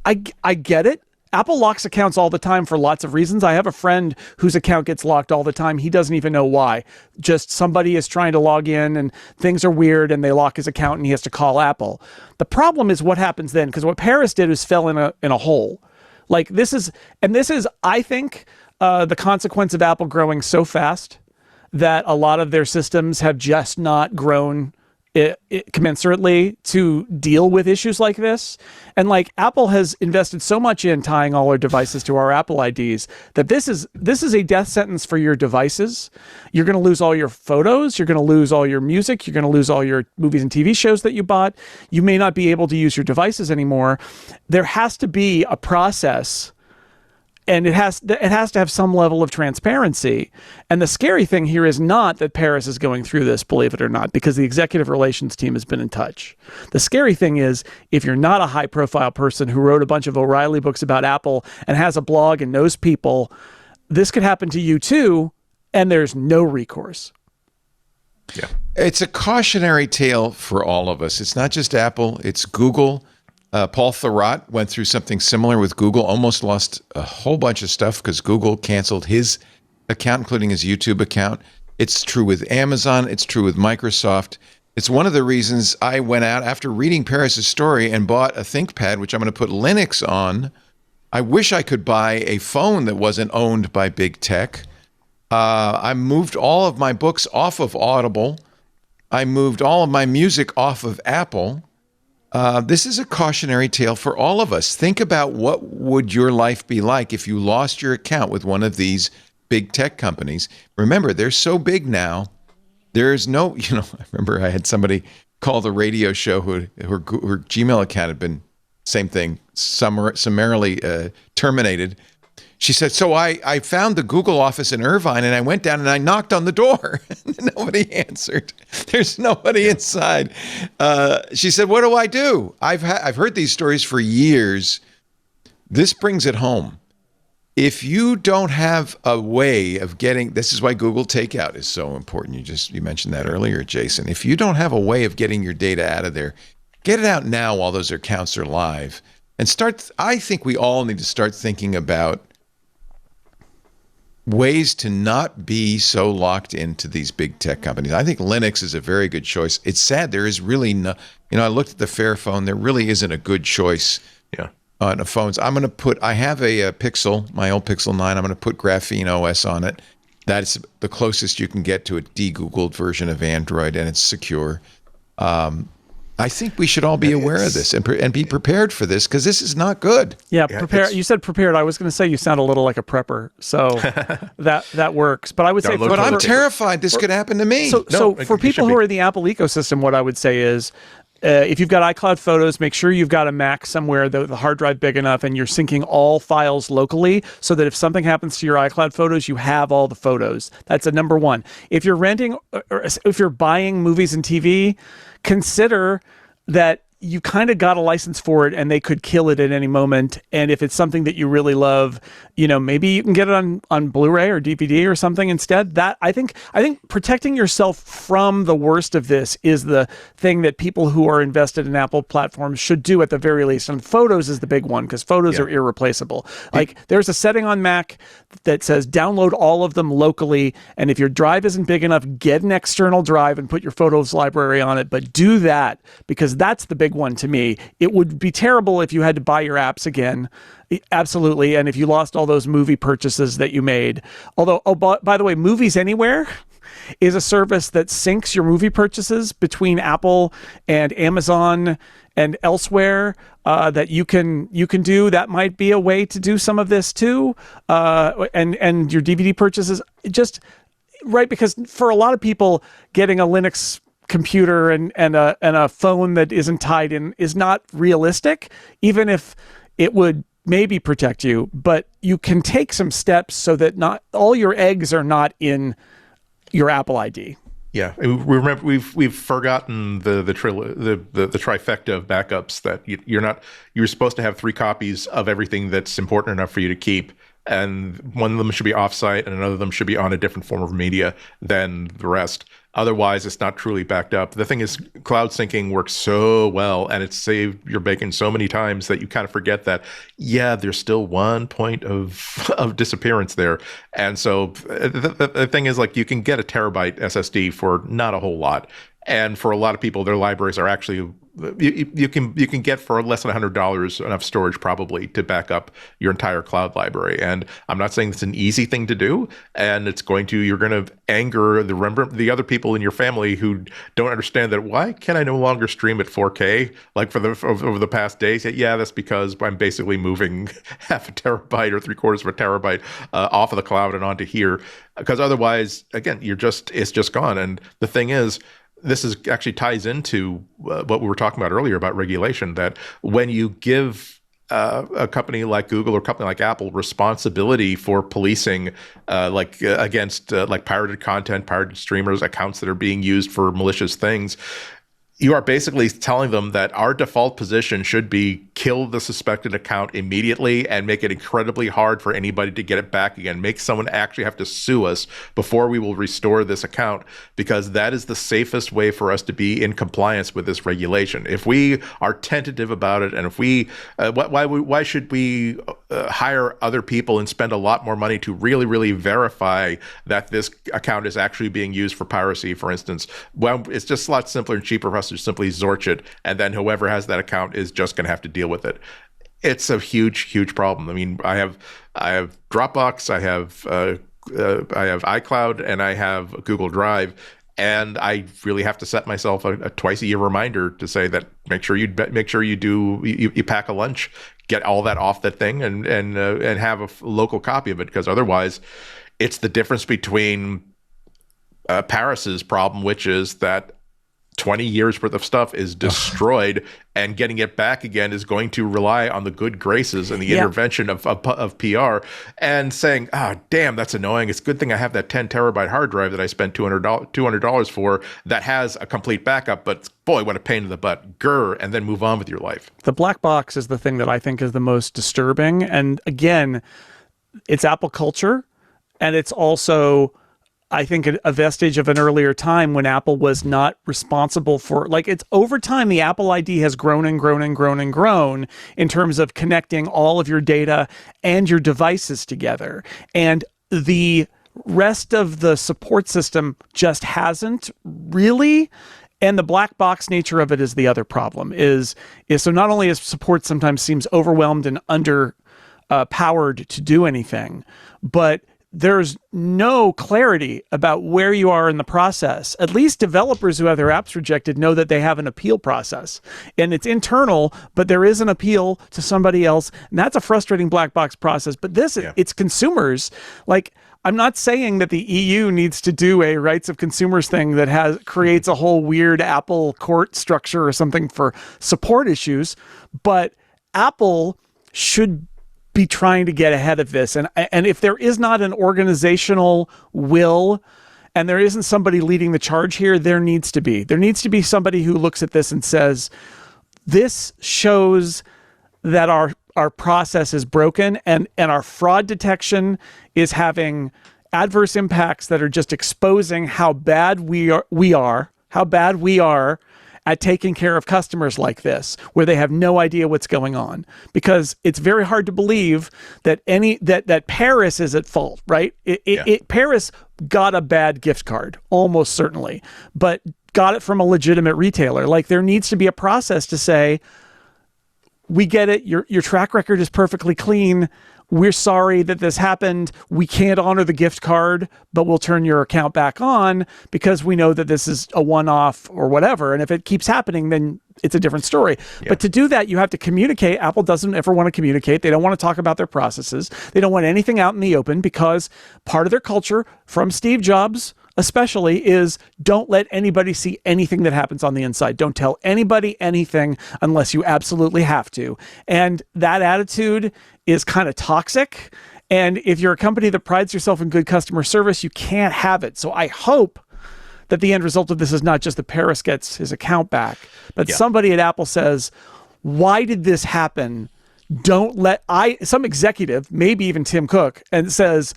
Speaker 5: I get it. Apple locks accounts all the time for lots of reasons. I have a friend whose account gets locked all the time. He doesn't even know why. Just somebody is trying to log in and things are weird and they lock his account and he has to call Apple. The problem is what happens then, because what Paris did was fell in a hole. Like this is, I think, the consequence of Apple growing so fast that a lot of their systems have just not grown commensurately to deal with issues like this. And like Apple has invested so much in tying all our devices to our Apple IDs that this is a death sentence for your devices. You're going to lose all your photos. You're going to lose all your music. You're going to lose all your movies and TV shows that you bought. You may not be able to use your devices anymore. There has to be a process, and it has to have some level of transparency. And the scary thing here is not that Paris is going through this, believe it or not, because the executive relations team has been in touch. The scary thing is, if you're not a high-profile person who wrote a bunch of O'Reilly books about Apple and has a blog and knows people, this could happen to you too, and there's no recourse.
Speaker 1: Yeah. It's a cautionary tale for all of us. It's not just Apple, it's Google. Paul Thurrott went through something similar with Google, almost lost a whole bunch of stuff because Google canceled his account, including his YouTube account. It's true with Amazon. It's true with Microsoft. It's one of the reasons I went out after reading Paris's story and bought a ThinkPad, which I'm going to put Linux on. I wish I could buy a phone that wasn't owned by big tech. I moved all of my books off of Audible. I moved all of my music off of Apple. This is a cautionary tale for all of us. Think about what would your life be like if you lost your account with one of these big tech companies. Remember, they're so big now. There's no, I remember I had somebody call the radio show who her Gmail account had been, same thing, summarily terminated. She said, so I found the Google office in Irvine and I went down and I knocked on the door. Nobody answered. There's nobody inside. She said, what do I do? I've heard these stories for years. This brings it home. If you don't have a way of getting, this is why Google Takeout is so important. You mentioned that earlier, Jason. If you don't have a way of getting your data out of there, get it out now while those accounts are live. And I think we all need to start thinking about ways to not be so locked into these big tech companies. I think Linux is a very good choice. It's sad there is really no, I looked at the Fairphone. There really isn't a good choice on the phones. I have a Pixel, my old Pixel 9. I'm going to put Graphene OS on it. That's the closest you can get to a de-Googled version of Android, and it's secure. I think we should all be aware of this and be prepared for this, because this is not good.
Speaker 5: Yeah, prepared. You said prepared. I was going to say you sound a little like a prepper, so that works. But I would say,
Speaker 1: but I'm terrified this could happen to me.
Speaker 5: So for people who are in the Apple ecosystem, what I would say is, if you've got iCloud Photos, make sure you've got a Mac somewhere, the hard drive big enough, and you're syncing all files locally so that if something happens to your iCloud Photos, you have all the photos. That's a number one. If you're renting or if you're buying movies and TV, consider that you kind of got a license for it and they could kill it at any moment. And if it's something that you really love, maybe you can get it on Blu-ray or DVD or something instead. That I think protecting yourself from the worst of this is the thing that people who are invested in Apple platforms should do at the very least. And photos is the big one, because photos are irreplaceable. Like there's a setting on Mac that says download all of them locally. And if your drive isn't big enough, get an external drive and put your photos library on it. But do that, because that's the big one to me. It would be terrible if you had to buy your apps again. Absolutely. And if you lost all those movie purchases that you made. Although, by the way, Movies Anywhere is a service that syncs your movie purchases between Apple and Amazon and elsewhere, that you can do. That might be a way to do some of this too. And your DVD purchases, just right, because for a lot of people, getting a Linux computer and a phone that isn't tied in is not realistic, even if it would maybe protect you. But you can take some steps so that not all your eggs are not in your Apple ID.
Speaker 4: Yeah, remember we've forgotten the trifecta of backups that you're supposed to have 3 copies of everything that's important enough for you to keep, and one of them should be offsite and another of them should be on a different form of media than the rest. Otherwise, it's not truly backed up. The thing is, cloud syncing works so well, and it's saved your bacon so many times that you kind of forget that, yeah, there's still one point of disappearance there. And so the thing is, like, you can get a terabyte SSD for not a whole lot. And for a lot of people, their libraries are actually you can get for less than $100 enough storage probably to back up your entire cloud library. And I'm not saying it's an easy thing to do, and you're going to anger the other people in your family who don't understand that. Why can I no longer stream at 4K like over the past days? Yeah, that's because I'm basically moving half a terabyte or 3/4 of a terabyte off of the cloud and onto here, because otherwise, again, it's just gone. And the thing is, this actually ties into what we were talking about earlier about regulation, that when you give a company like Google or a company like Apple responsibility for policing against pirated content, pirated streamers, accounts that are being used for malicious things, you are basically telling them that our default position should be kill the suspected account immediately and make it incredibly hard for anybody to get it back again. Make someone actually have to sue us before we will restore this account, because that is the safest way for us to be in compliance with this regulation. If we are tentative about it, and if we, why should we hire other people and spend a lot more money to really, really verify that this account is actually being used for piracy, for instance? Well, it's just a lot simpler and cheaper for us to simply Zorch it, and then whoever has that account is just going to have to deal with it. It's a huge, huge problem. I mean, I have Dropbox, I have iCloud, and I have Google Drive, and I really have to set myself a twice-a-year reminder to say that make sure you pack a lunch, get all that off that thing, and have a local copy of it, because otherwise, it's the difference between Paris's problem, which is that 20 years worth of stuff is destroyed, and getting it back again is going to rely on the good graces and the intervention of PR, and saying, damn, that's annoying. It's a good thing I have that 10 terabyte hard drive that I spent $200 for that has a complete backup, but boy, what a pain in the butt. Grr, and then move on with your life.
Speaker 5: The black box is the thing that I think is the most disturbing. And again, it's Apple culture, and it's also, I think, a vestige of an earlier time when Apple was not responsible for, it's over time, the Apple ID has grown and grown and grown and grown in terms of connecting all of your data and your devices together. And the rest of the support system just hasn't really. And the black box nature of it is the other problem, is so not only is support sometimes seems overwhelmed and under powered to do anything, but there's no clarity about where you are in the process. At least developers who have their apps rejected know that they have an appeal process, and it's internal, but there is an appeal to somebody else, and that's a frustrating black box process. But it's consumers. I'm not saying that the EU needs to do a rights of consumers thing that creates a whole weird Apple court structure or something for support issues, but Apple should be trying to get ahead of this. And if there is not an organizational will, and there isn't somebody leading the charge here, there needs to be somebody who looks at this and says, this shows that our process is broken, and our fraud detection is having adverse impacts that are just exposing how bad we are at taking care of customers like this, where they have no idea what's going on. Because it's very hard to believe that that Paris is at fault, right? Paris got a bad gift card, almost certainly, but got it from a legitimate retailer. There needs to be a process to say, we get it, your track record is perfectly clean, we're sorry that this happened, we can't honor the gift card, but we'll turn your account back on because we know that this is a one-off or whatever. And if it keeps happening, then it's a different story. Yeah. But to do that, you have to communicate. Apple doesn't ever want to communicate. They don't want to talk about their processes. They don't want anything out in the open, because part of their culture, from Steve Jobs especially, is don't let anybody see anything that happens on the inside. Don't tell anybody anything unless you absolutely have to. And that attitude is kind of toxic, And if you're a company that prides yourself in good customer service, you can't have it. So I hope that the end result of this is not just that Paris gets his account back, but somebody at Apple says, why did this happen? Some executive, maybe even Tim Cook, and says,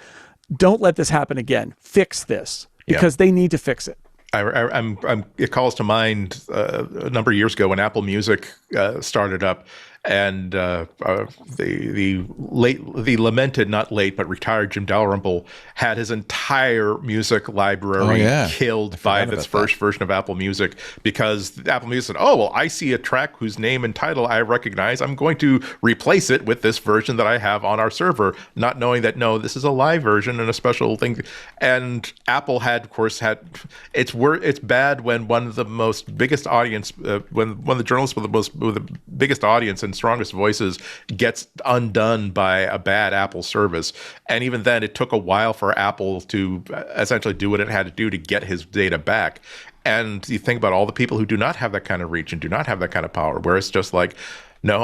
Speaker 5: don't let this happen again. Fix this, because they need to fix it.
Speaker 4: It calls to mind a number of years ago when Apple Music started up, and the lamented, not late, but retired Jim Dalrymple had his entire music library killed by this first version of Apple Music, because Apple Music said, oh, well, I see a track whose name and title I recognize. I'm going to replace it with this version that I have on our server, not knowing that, no, this is a live version and a special thing. And Apple it's bad when one of the most biggest audience, when one of the journalists with the biggest audience and strongest voices gets undone by a bad Apple service. And even then, it took a while for Apple to essentially do what it had to do to get his data back. And you think about all the people who do not have that kind of reach and do not have that kind of power, where it's just like, no,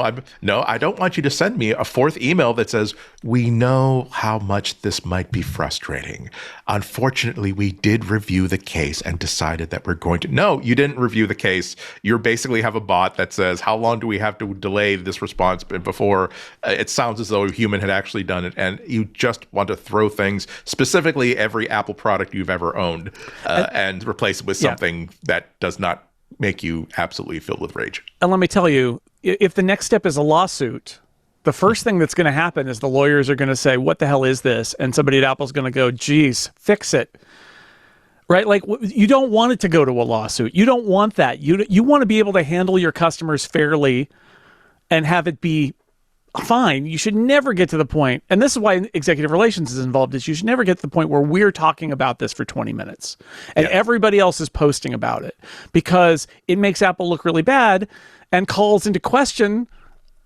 Speaker 4: I don't want you to send me a fourth email that says, we know how much this might be frustrating. Unfortunately, we did review the case and decided that we're going to. No, you didn't review the case. You basically have a bot that says, how long do we have to delay this response before it sounds as though a human had actually done it? And you just want to throw things, specifically every Apple product you've ever owned, and replace it with something that does not make you absolutely filled with rage.
Speaker 5: And let me tell you, if the next step is a lawsuit, the first thing that's going to happen is the lawyers are going to say, what the hell is this? And somebody at Apple's going to go, geez, fix it. Right? Like, you don't want it to go to a lawsuit. You don't want that. You want to be able to handle your customers fairly and have it be fine. You should never get to the point, and this is why executive relations is involved, is you should never get to the point where we're talking about this for 20 minutes and everybody else is posting about it, because it makes Apple look really bad and calls into question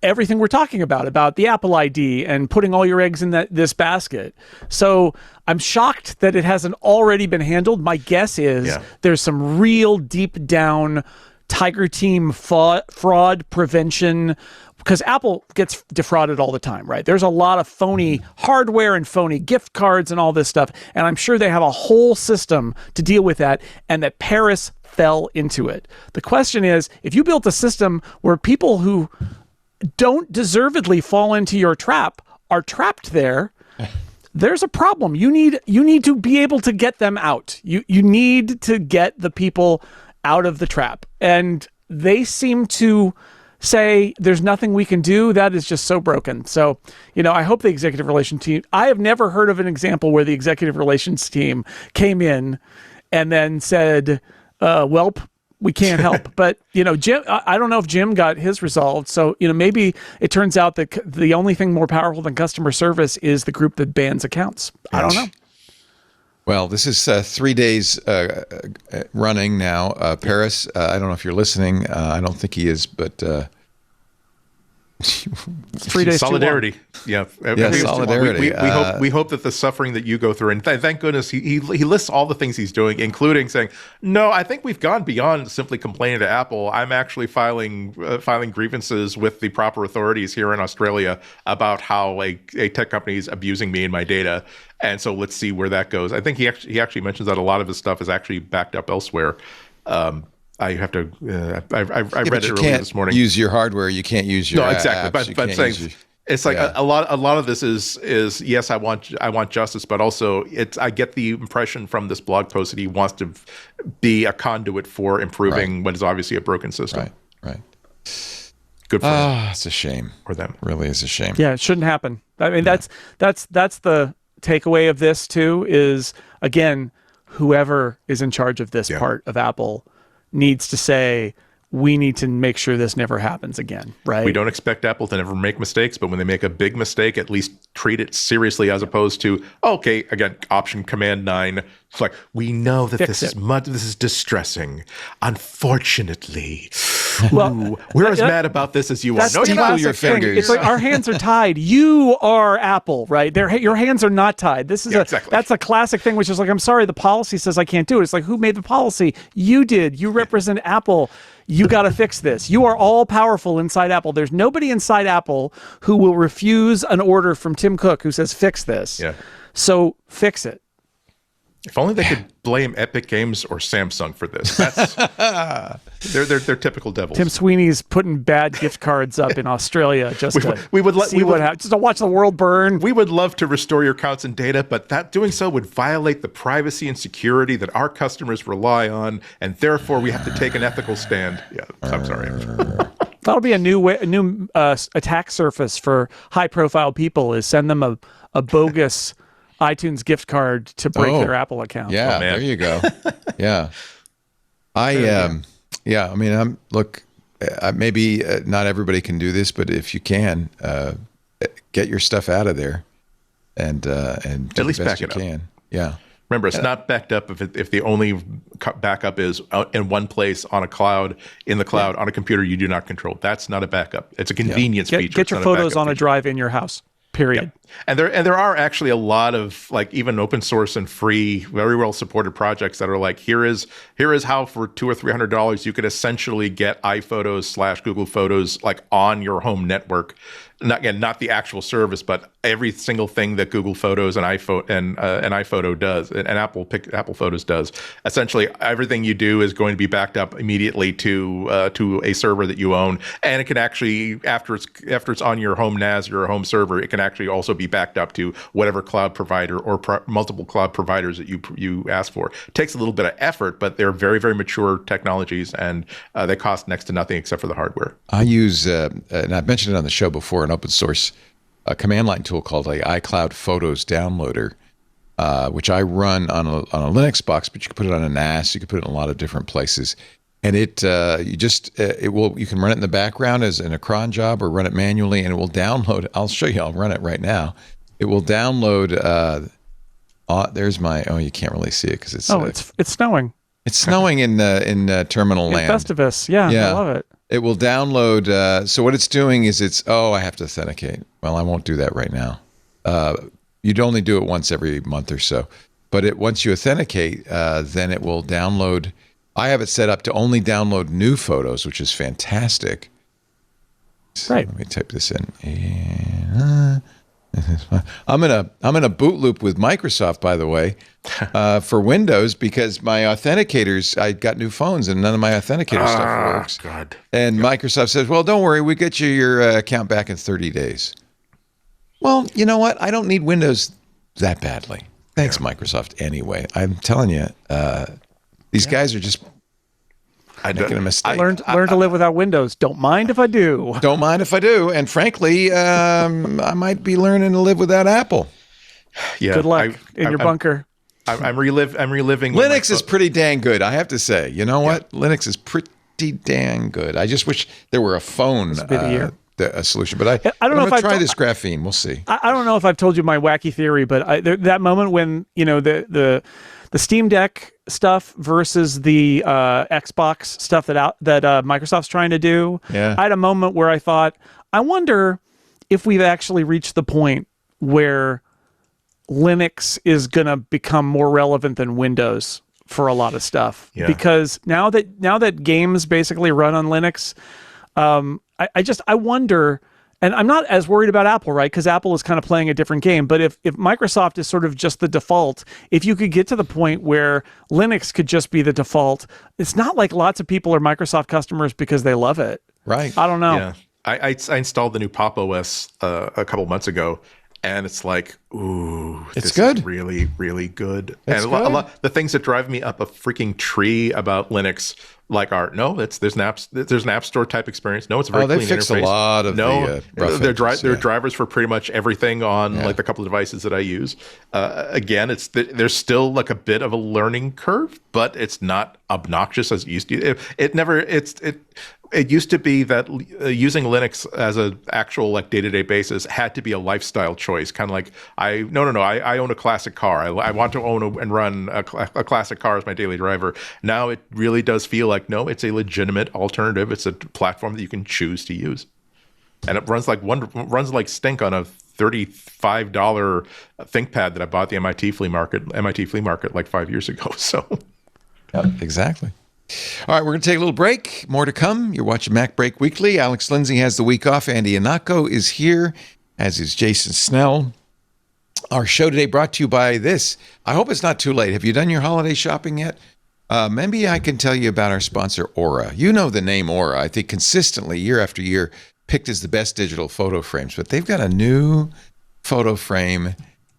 Speaker 5: everything we're talking about the Apple ID and putting all your eggs in this basket. So I'm shocked that it hasn't already been handled. My guess is there's some real deep down Tiger Team fraud prevention, because Apple gets defrauded all the time, right? There's a lot of phony hardware and phony gift cards and all this stuff, and I'm sure they have a whole system to deal with that, and that Paris fell into it. The question is, if you built a system where people who don't deservedly fall into your trap are trapped there, there's a problem. You need to be able to get them out. You need to get the people out of the trap. And they seem to say there's nothing we can do. That is just so broken. So, I hope the executive relations team, I have never heard of an example where the executive relations team came in and then said, welp, we can't help. But, Jim, I don't know if Jim got his resolved. So, maybe it turns out that the only thing more powerful than customer service is the group that bans accounts. I don't know.
Speaker 1: Well, this is 3 days running now. Paris, I don't know if you're listening. I don't think he is, but
Speaker 5: 3 days.
Speaker 4: Solidarity.
Speaker 1: Solidarity.
Speaker 4: We hope that the suffering that you go through, and thank goodness he lists all the things he's doing, including saying, no, I think we've gone beyond simply complaining to Apple. I'm actually filing grievances with the proper authorities here in Australia about how a tech company is abusing me and my data. And so let's see where that goes. I think he actually mentions that a lot of his stuff is actually backed up elsewhere. I have to. I read it earlier this morning.
Speaker 1: Use your hardware. You can't use your
Speaker 4: exactly.
Speaker 1: apps.
Speaker 4: But saying it's like a lot of this is yes, I want justice, but also I get the impression from this blog post that he wants to be a conduit for improving what is obviously a broken system.
Speaker 1: Right.
Speaker 4: Good for him.
Speaker 1: It's a shame.
Speaker 4: Or them.
Speaker 1: Really is a shame.
Speaker 5: Yeah, it shouldn't happen. I mean, that's the takeaway of this too, is, again, whoever is in charge of this part of Apple needs to say, we need to make sure this never happens again, right?
Speaker 4: We don't expect Apple to never make mistakes, but when they make a big mistake, at least treat it seriously, as opposed to, okay, again, Option Command 9. It's like, we know that this is distressing. Unfortunately, we're as mad about this as you are.
Speaker 5: No,
Speaker 1: your fingers.
Speaker 5: It's like, our hands are tied. You are Apple, right? Your hands are not tied. This is that's a classic thing, which is like, I'm sorry, the policy says I can't do it. It's like, who made the policy? You did. You represent Apple. You got to fix this. You are all powerful inside Apple. There's nobody inside Apple who will refuse an order from Tim Tim Cook, who says fix this.
Speaker 4: Yeah.
Speaker 5: So fix it.
Speaker 4: If only they could blame Epic Games or Samsung for this. That's they're typical devils.
Speaker 5: Tim Sweeney's putting bad gift cards up in Australia just to watch the world burn.
Speaker 4: We would love to restore your accounts and data, but that doing so would violate the privacy and security that our customers rely on, and therefore we have to take an ethical stand. Yeah, I'm sorry.
Speaker 5: That'll be a new attack surface for high-profile people. Is send them a bogus iTunes gift card to break their Apple account.
Speaker 1: Yeah, there you go. Yeah. I mean, maybe not everybody can do this, but if you can, get your stuff out of there and
Speaker 4: at least back it up.
Speaker 1: Yeah.
Speaker 4: Remember, it's not backed up if the only backup is out in one place on a cloud, in the cloud, on a computer you do not control. That's not a backup. It's a convenience feature.
Speaker 5: Get your photos on a drive in your house. Period.
Speaker 4: Yeah. And there are actually a lot of like even open source and free, very well supported projects that are like, here is how for $200 or $300 you could essentially get iPhotos / Google Photos like on your home network. Not the actual service, but every single thing that Google Photos and iPhoto does, and Apple Photos does. Essentially, everything you do is going to be backed up immediately to a server that you own, and it can actually after it's on your home NAS or your home server, it can actually also be backed up to whatever cloud provider or multiple cloud providers that you ask for. It takes a little bit of effort, but they're very, very mature technologies, and they cost next to nothing except for the hardware.
Speaker 1: I use, and I've mentioned it on the show before, an open source command line tool called the iCloud Photos Downloader, which I run on a Linux box, but you can put it on a NAS, you can put it in a lot of different places. And you can run it in the background as an cron job or run it manually, and it will download. I'll show you. I'll run it right now. It will download. You can't really see it because it's.
Speaker 5: It's snowing.
Speaker 1: It's snowing in terminal land.
Speaker 5: Festivus, yeah, I love it.
Speaker 1: It will download. So what it's doing is I have to authenticate. Well, I won't do that right now. You'd only do it once every month or so. But once you authenticate, then it will download. I have it set up to only download new photos, which is fantastic. So
Speaker 5: right.
Speaker 1: Let me type this in. I'm in a boot loop with Microsoft, by the way, for Windows, because my authenticators, I got new phones and none of my authenticator stuff works.
Speaker 4: God.
Speaker 1: And Microsoft says, well, don't worry, we get you your account back in 30 days. Well, you know what? I don't need Windows that badly. Thanks, Microsoft. Anyway, I'm telling you, these guys are just making a mistake.
Speaker 5: Learn to live without Windows. Don't mind if I do.
Speaker 1: Don't mind if I do. And frankly, I might be learning to live without Apple.
Speaker 4: Yeah.
Speaker 5: Good luck in your bunker.
Speaker 4: I'm reliving.
Speaker 1: Linux is pretty dang good, I have to say. You know what? Linux is pretty dang good. I just wish there were a phone a solution. But I don't know if I'll try this graphene. We'll see.
Speaker 5: I don't know if I've told you my wacky theory, but that moment when the Steam Deck stuff versus the Xbox stuff that Microsoft's trying to do.
Speaker 1: Yeah.
Speaker 5: I had a moment where I thought, I wonder if we've actually reached the point where Linux is going to become more relevant than Windows for a lot of stuff. Yeah. Because now that games basically run on Linux, I wonder. And I'm not as worried about Apple, right? Because Apple is kind of playing a different game. But if Microsoft is sort of just the default, if you could get to the point where Linux could just be the default, it's not like lots of people are Microsoft customers because they love it.
Speaker 1: Right.
Speaker 5: I don't know.
Speaker 4: Yeah. I installed the new Pop! OS a couple months ago, and it's like, ooh,
Speaker 1: it's good.
Speaker 4: Is really, really good.
Speaker 1: It's
Speaker 4: and
Speaker 1: good.
Speaker 4: A lot the things that drive me up a freaking tree about Linux, like there's an app store type experience. No, it's a very clean interface.
Speaker 1: They fixed a lot of
Speaker 4: there are drivers for pretty much everything on like the couple of devices that I use. Again, there's still like a bit of a learning curve, but it's not obnoxious as it used to. It used to be that using Linux as an actual like day-to-day basis had to be a lifestyle choice. Kind of like I own a classic car. I want to own and run a classic car as my daily driver. Now it really does feel like, no, it's a legitimate alternative. It's a platform that you can choose to use, and it runs like stink on a $35 ThinkPad that I bought at the MIT flea market like 5 years ago. So,
Speaker 1: yeah, exactly. All right, we're going to take a little break. More to come. You're watching MacBreak Weekly. Alex Lindsay has the week off. Andy Anako is here, as is Jason Snell. Our show today brought to you by this. I hope it's not too late. Have you done your holiday shopping yet? Maybe I can tell you about our sponsor, Aura. You know the name Aura. I think consistently, year after year, picked as the best digital photo frames. But they've got a new photo frame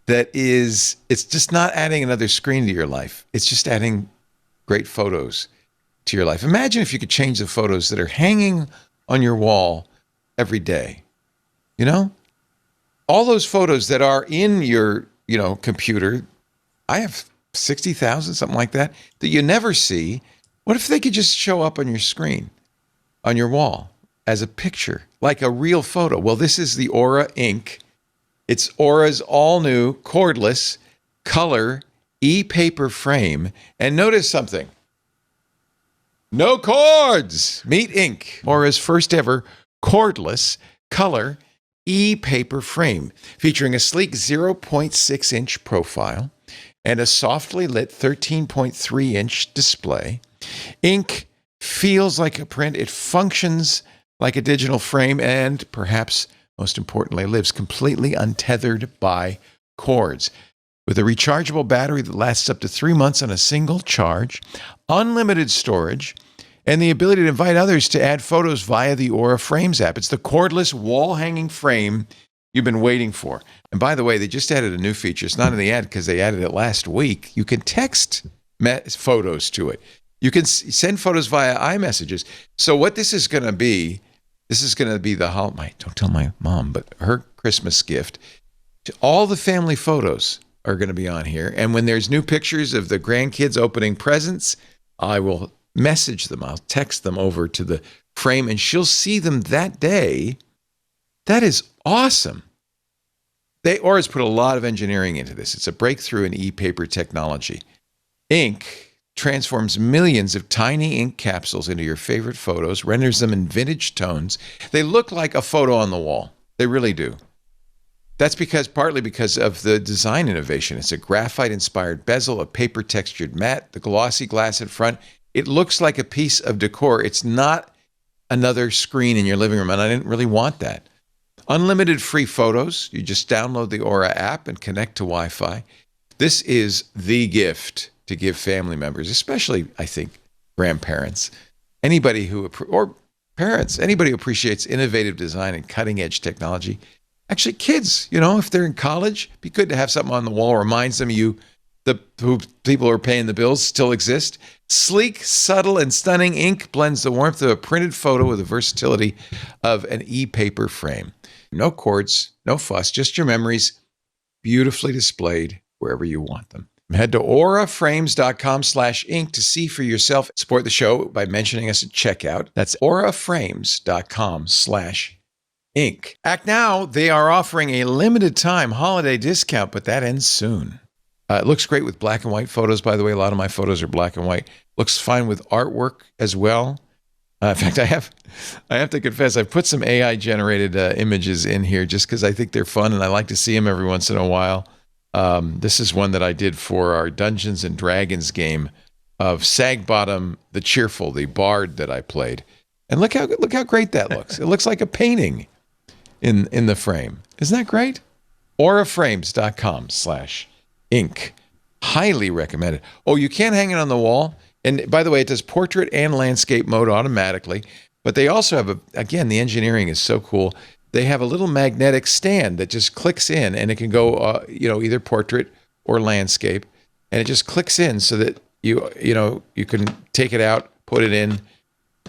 Speaker 1: that it's just not adding another screen to your life. It's just adding great photos to your life. Imagine if you could change the photos that are hanging on your wall every day. You know? All those photos that are in your, computer, I have 60,000, something like that you never see. What if they could just show up on your screen, on your wall, as a picture, like a real photo? Well, this is the Aura Ink. It's Aura's all-new, cordless, color, e-paper frame. And notice something. No cords! Meet Ink, Aura's first ever cordless, color, e-paper frame, featuring a sleek 0.6-inch profile and a softly lit 13.3-inch display. Ink feels like a print. It functions like a digital frame and, perhaps most importantly, lives completely untethered by cords. With a rechargeable battery that lasts up to 3 months on a single charge, unlimited storage, and the ability to invite others to add photos via the Aura Frames app. It's the cordless wall-hanging frame you've been waiting for. And by the way, they just added a new feature. It's not in the ad because they added it last week. You can text photos to it. You can send photos via iMessages. So what this is going to be the don't tell my mom, but her Christmas gift. All the family photos are going to be on here. And when there's new pictures of the grandkids opening presents, I will message them. I'll text them over to the frame and she'll see them that day. That is awesome. Aura's put a lot of engineering into this. It's a breakthrough in e-paper technology. Ink transforms millions of tiny ink capsules into your favorite photos, renders them in vintage tones. They look like a photo on the wall. They really do. That's partly because of the design innovation. It's a graphite-inspired bezel, a paper-textured matte, the glossy glass in front. It looks like a piece of decor. It's not another screen in your living room, and I didn't really want that. Unlimited free photos. You just download the Aura app and connect to Wi-Fi. This is the gift to give family members, especially, I think, grandparents, anybody who appreciates innovative design and cutting-edge technology. Actually, kids, if they're in college, it'd be good to have something on the wall, reminds them who people who are paying the bills still exist. Sleek, subtle, and stunning ink blends the warmth of a printed photo with the versatility of an e-paper frame. No cords, no fuss, just your memories, beautifully displayed wherever you want them. Head to auraframes.com/ink to see for yourself. Support the show by mentioning us at checkout. That's auraframes.com/ink. Act Now, they are offering a limited time holiday discount, but that ends soon. It looks great with black and white photos, by the way. A lot of my photos are black and white. Looks fine with artwork as well. In fact, I have to confess, I've put some AI-generated images in here just because I think they're fun and I like to see them every once in a while. This is one that I did for our Dungeons and Dragons game of Sagbottom the Cheerful, the bard that I played. And look how great that looks. It looks like a painting in the frame. Isn't that great? auraframes.com/ink. Highly recommended. Oh, you can't hang it on the wall. And by the way, it does portrait and landscape mode automatically. But they also have again, the engineering is so cool. They have a little magnetic stand that just clicks in and it can go, either portrait or landscape. And it just clicks in so that you can take it out, put it in.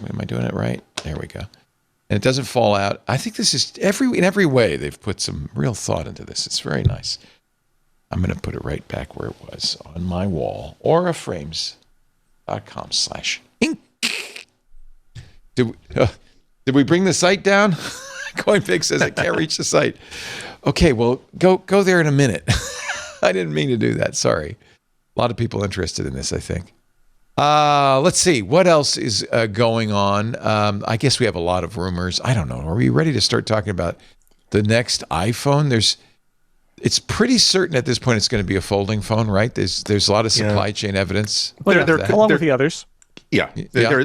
Speaker 1: Am I doing it right? There we go. And it doesn't fall out. I think this is in every way, they've put some real thought into this. It's very nice. I'm going to put it right back where it was on my wall. auraframes.com/ink. Did we bring the site down? Coinpig says I can't reach the site. Okay, well, go there in a minute. I didn't mean to do that. Sorry. A lot of people interested in this, I think. Let's see. What else is going on? I guess we have a lot of rumors. I don't know. Are we ready to start talking about the next iPhone? It's pretty certain at this point it's going to be a folding phone, right? There's a lot of supply chain evidence.
Speaker 5: Along with the others.
Speaker 4: Yeah. There are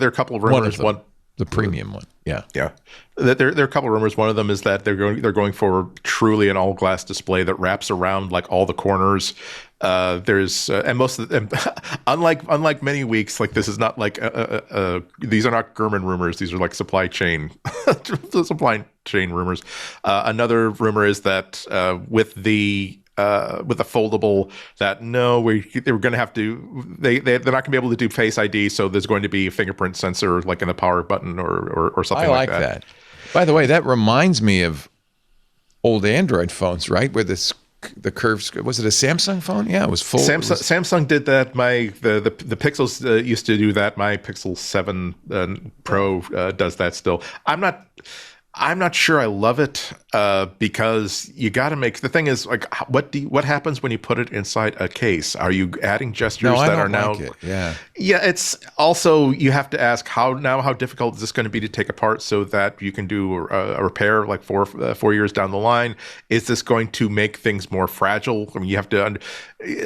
Speaker 4: a couple of rumors.
Speaker 1: One the premium one. Yeah.
Speaker 4: Yeah. There are a couple of rumors. One of them is that they're going for truly an all glass display that wraps around like all the corners. There's and most of them, unlike many weeks, like this is not like these are not Gurman rumors. These are like supply chain rumors. Another rumor is that with the foldable, that they're going to have to they're not going to be able to do Face ID, so there's going to be a fingerprint sensor like in the power button or something like that. I like that.
Speaker 1: By the way, that reminds me of old Android phones, right? Where the curves, was it a Samsung phone? Yeah, it was full.
Speaker 4: Samsung did that. The Pixels used to do that. My Pixel 7 Pro does that still. I'm not sure I love it because you got to make, the thing is like what happens when you put it inside a case? Are you adding gestures that are now?
Speaker 1: Like it. Yeah.
Speaker 4: It's also, you have to ask how difficult is this going to be to take apart so that you can do a repair like 4 years down the line? Is this going to make things more fragile? I mean, you have to,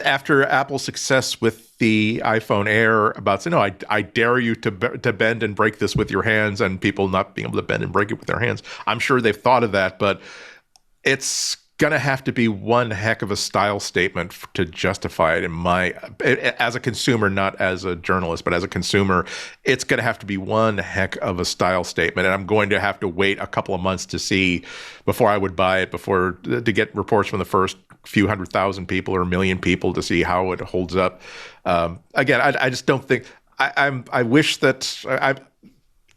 Speaker 4: after Apple's success with the iPhone Air about saying, no, I dare you to bend and break this with your hands, and people not being able to bend and break it with their hands. I'm sure they've thought of that, but it's going to have to be one heck of a style statement to justify it as a consumer, not as a journalist, but as a consumer, it's going to have to be one heck of a style statement. And I'm going to have to wait a couple of months to see before I would buy it, to get reports from the first few 100,000 people or 1 million people to see how it holds up. Again, I just don't think I wish that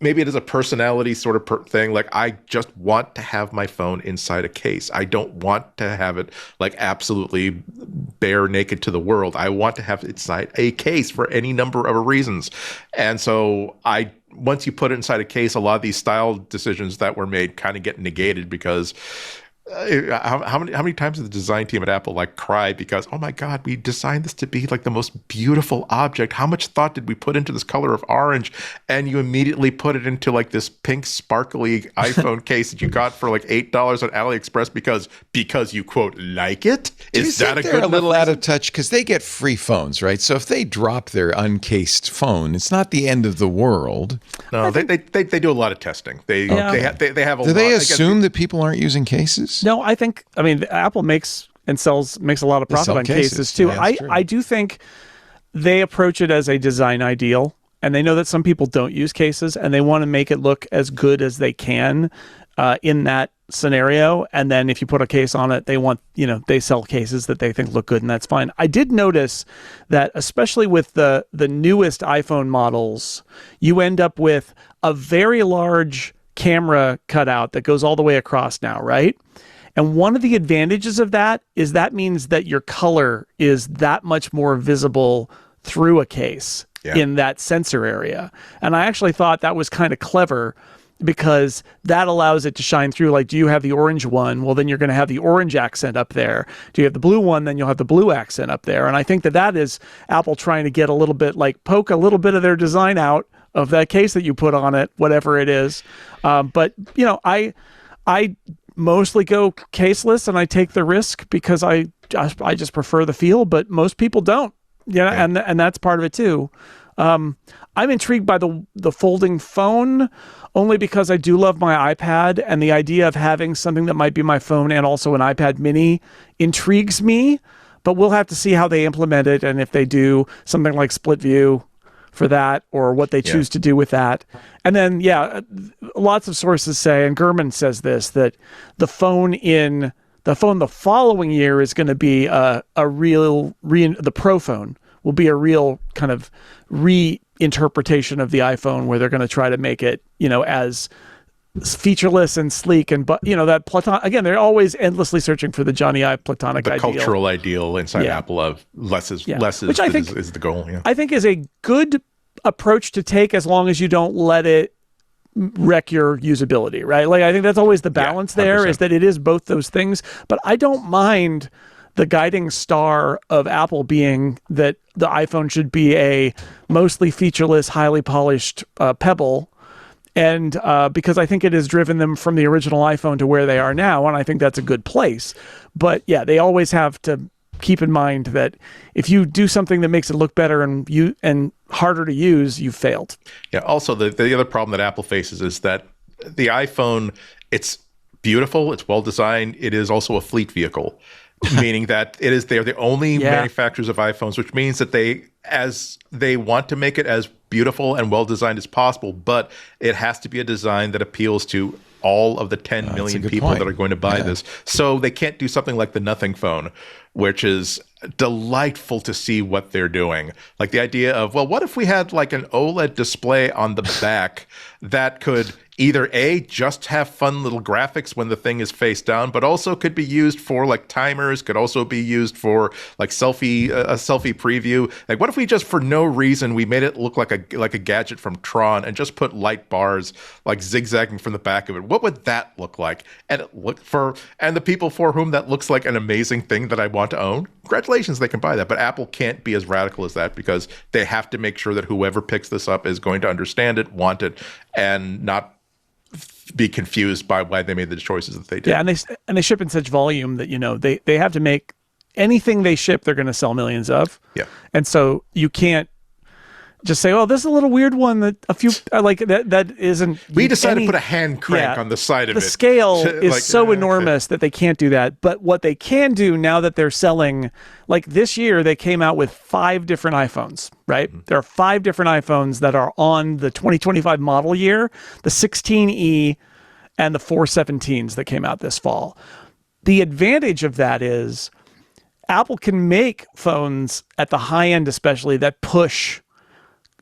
Speaker 4: maybe it is a personality sort of thing. Like, I just want to have my phone inside a case. I don't want to have it like absolutely bare naked to the world. I want to have it inside a case for any number of reasons. And so once you put it inside a case, a lot of these style decisions that were made kind of get negated because how many times did the design team at Apple like cry because, oh my God, we designed this to be like the most beautiful object. How much thought did we put into this color of orange? And you immediately put it into like this pink sparkly iPhone case that you got for like $8 on AliExpress because you quote like it. Is that
Speaker 1: they're a little out of touch because they get free phones, right? So if they drop their uncased phone, it's not the end of the world.
Speaker 4: No, they do a lot of testing. They have a lot.
Speaker 1: Do they assume that people aren't using cases?
Speaker 5: No, Apple makes a lot of profit on cases too.
Speaker 1: Yeah,
Speaker 5: I do think they approach it as a design ideal, and they know that some people don't use cases, and they want to make it look as good as they can in that scenario. And then if you put a case on it, they sell cases that they think look good, and that's fine. I did notice that, especially with the newest iPhone models, you end up with a very large camera cutout that goes all the way across now, right? And one of the advantages of that is that means that your color is that much more visible through a case in that sensor area. And I actually thought that was kind of clever because that allows it to shine through. Like, do you have the orange one? Well, then you're going to have the orange accent up there. Do you have the blue one? Then you'll have the blue accent up there. And I think that is Apple trying to get a little bit, like, poke a little bit of their design out of that case that you put on it, whatever it is. But, I mostly go caseless, and I take the risk because I just prefer the feel, but most people don't. And that's part of it too. I'm intrigued by the folding phone only because I do love my iPad, and the idea of having something that might be my phone and also an iPad mini intrigues me, but we'll have to see how they implement it and if they do something like split view for that or what they choose to do with that. And then, lots of sources say, and Gurman says this, that the phone the following year is going to be the Pro phone will be a real kind of reinterpretation of the iPhone, where they're going to try to make it, as featureless and sleek, and that platonic. Again, they're always endlessly searching for the Johnny Ive platonic ideal.
Speaker 4: The cultural ideal inside Apple of less is
Speaker 5: which I think
Speaker 4: is the goal. Yeah.
Speaker 5: I think is a good approach to take, as long as you don't let it wreck your usability, right? Like, I think that's always the balance there, is that it is both those things. But I don't mind the guiding star of Apple being that the iPhone should be a mostly featureless, highly polished pebble. And because I think it has driven them from the original iPhone to where they are now, and I think that's a good place. But they always have to keep in mind that if you do something that makes it look better and harder to use, you've failed.
Speaker 4: Yeah. Also, the other problem that Apple faces is that the iPhone, it's beautiful, it's well designed. It is also a fleet vehicle, meaning that they're the only manufacturers of iPhones, which means that they want to make it as beautiful and well designed as possible, but it has to be a design that appeals to all of the 10 million people that are going to buy this. So they can't do something like the Nothing phone, which is delightful to see what they're doing. Like the idea of, well, what if we had like an OLED display on the back that could either just have fun little graphics when the thing is face down, but also could be used for like timers, could also be used for like a selfie preview. Like what if we just for no reason we made it look like a gadget from Tron and just put light bars like zigzagging from the back of it? What would that look like? And the people for whom that looks like an amazing thing that I want to own, congratulations, they can buy that. But Apple can't be as radical as that because they have to make sure that whoever picks this up is going to understand it, want it, and not be confused by why they made the choices that they did.
Speaker 5: Yeah, and they ship in such volume that they have to make anything they ship, they're going to sell millions of.
Speaker 4: Yeah,
Speaker 5: and so you can't just say, "Oh, this is a little weird one that a few like that." That isn't.
Speaker 4: We decided to put a hand crank on the side of it.
Speaker 5: The scale is so enormous that they can't do that. But what they can do now that they're selling, like this year, they came out with 5 different iPhones. Right, there are 5 different iPhones that are on the 2025 model year, the 16e, and the 417s that came out this fall. The advantage of that is Apple can make phones at the high end, especially that push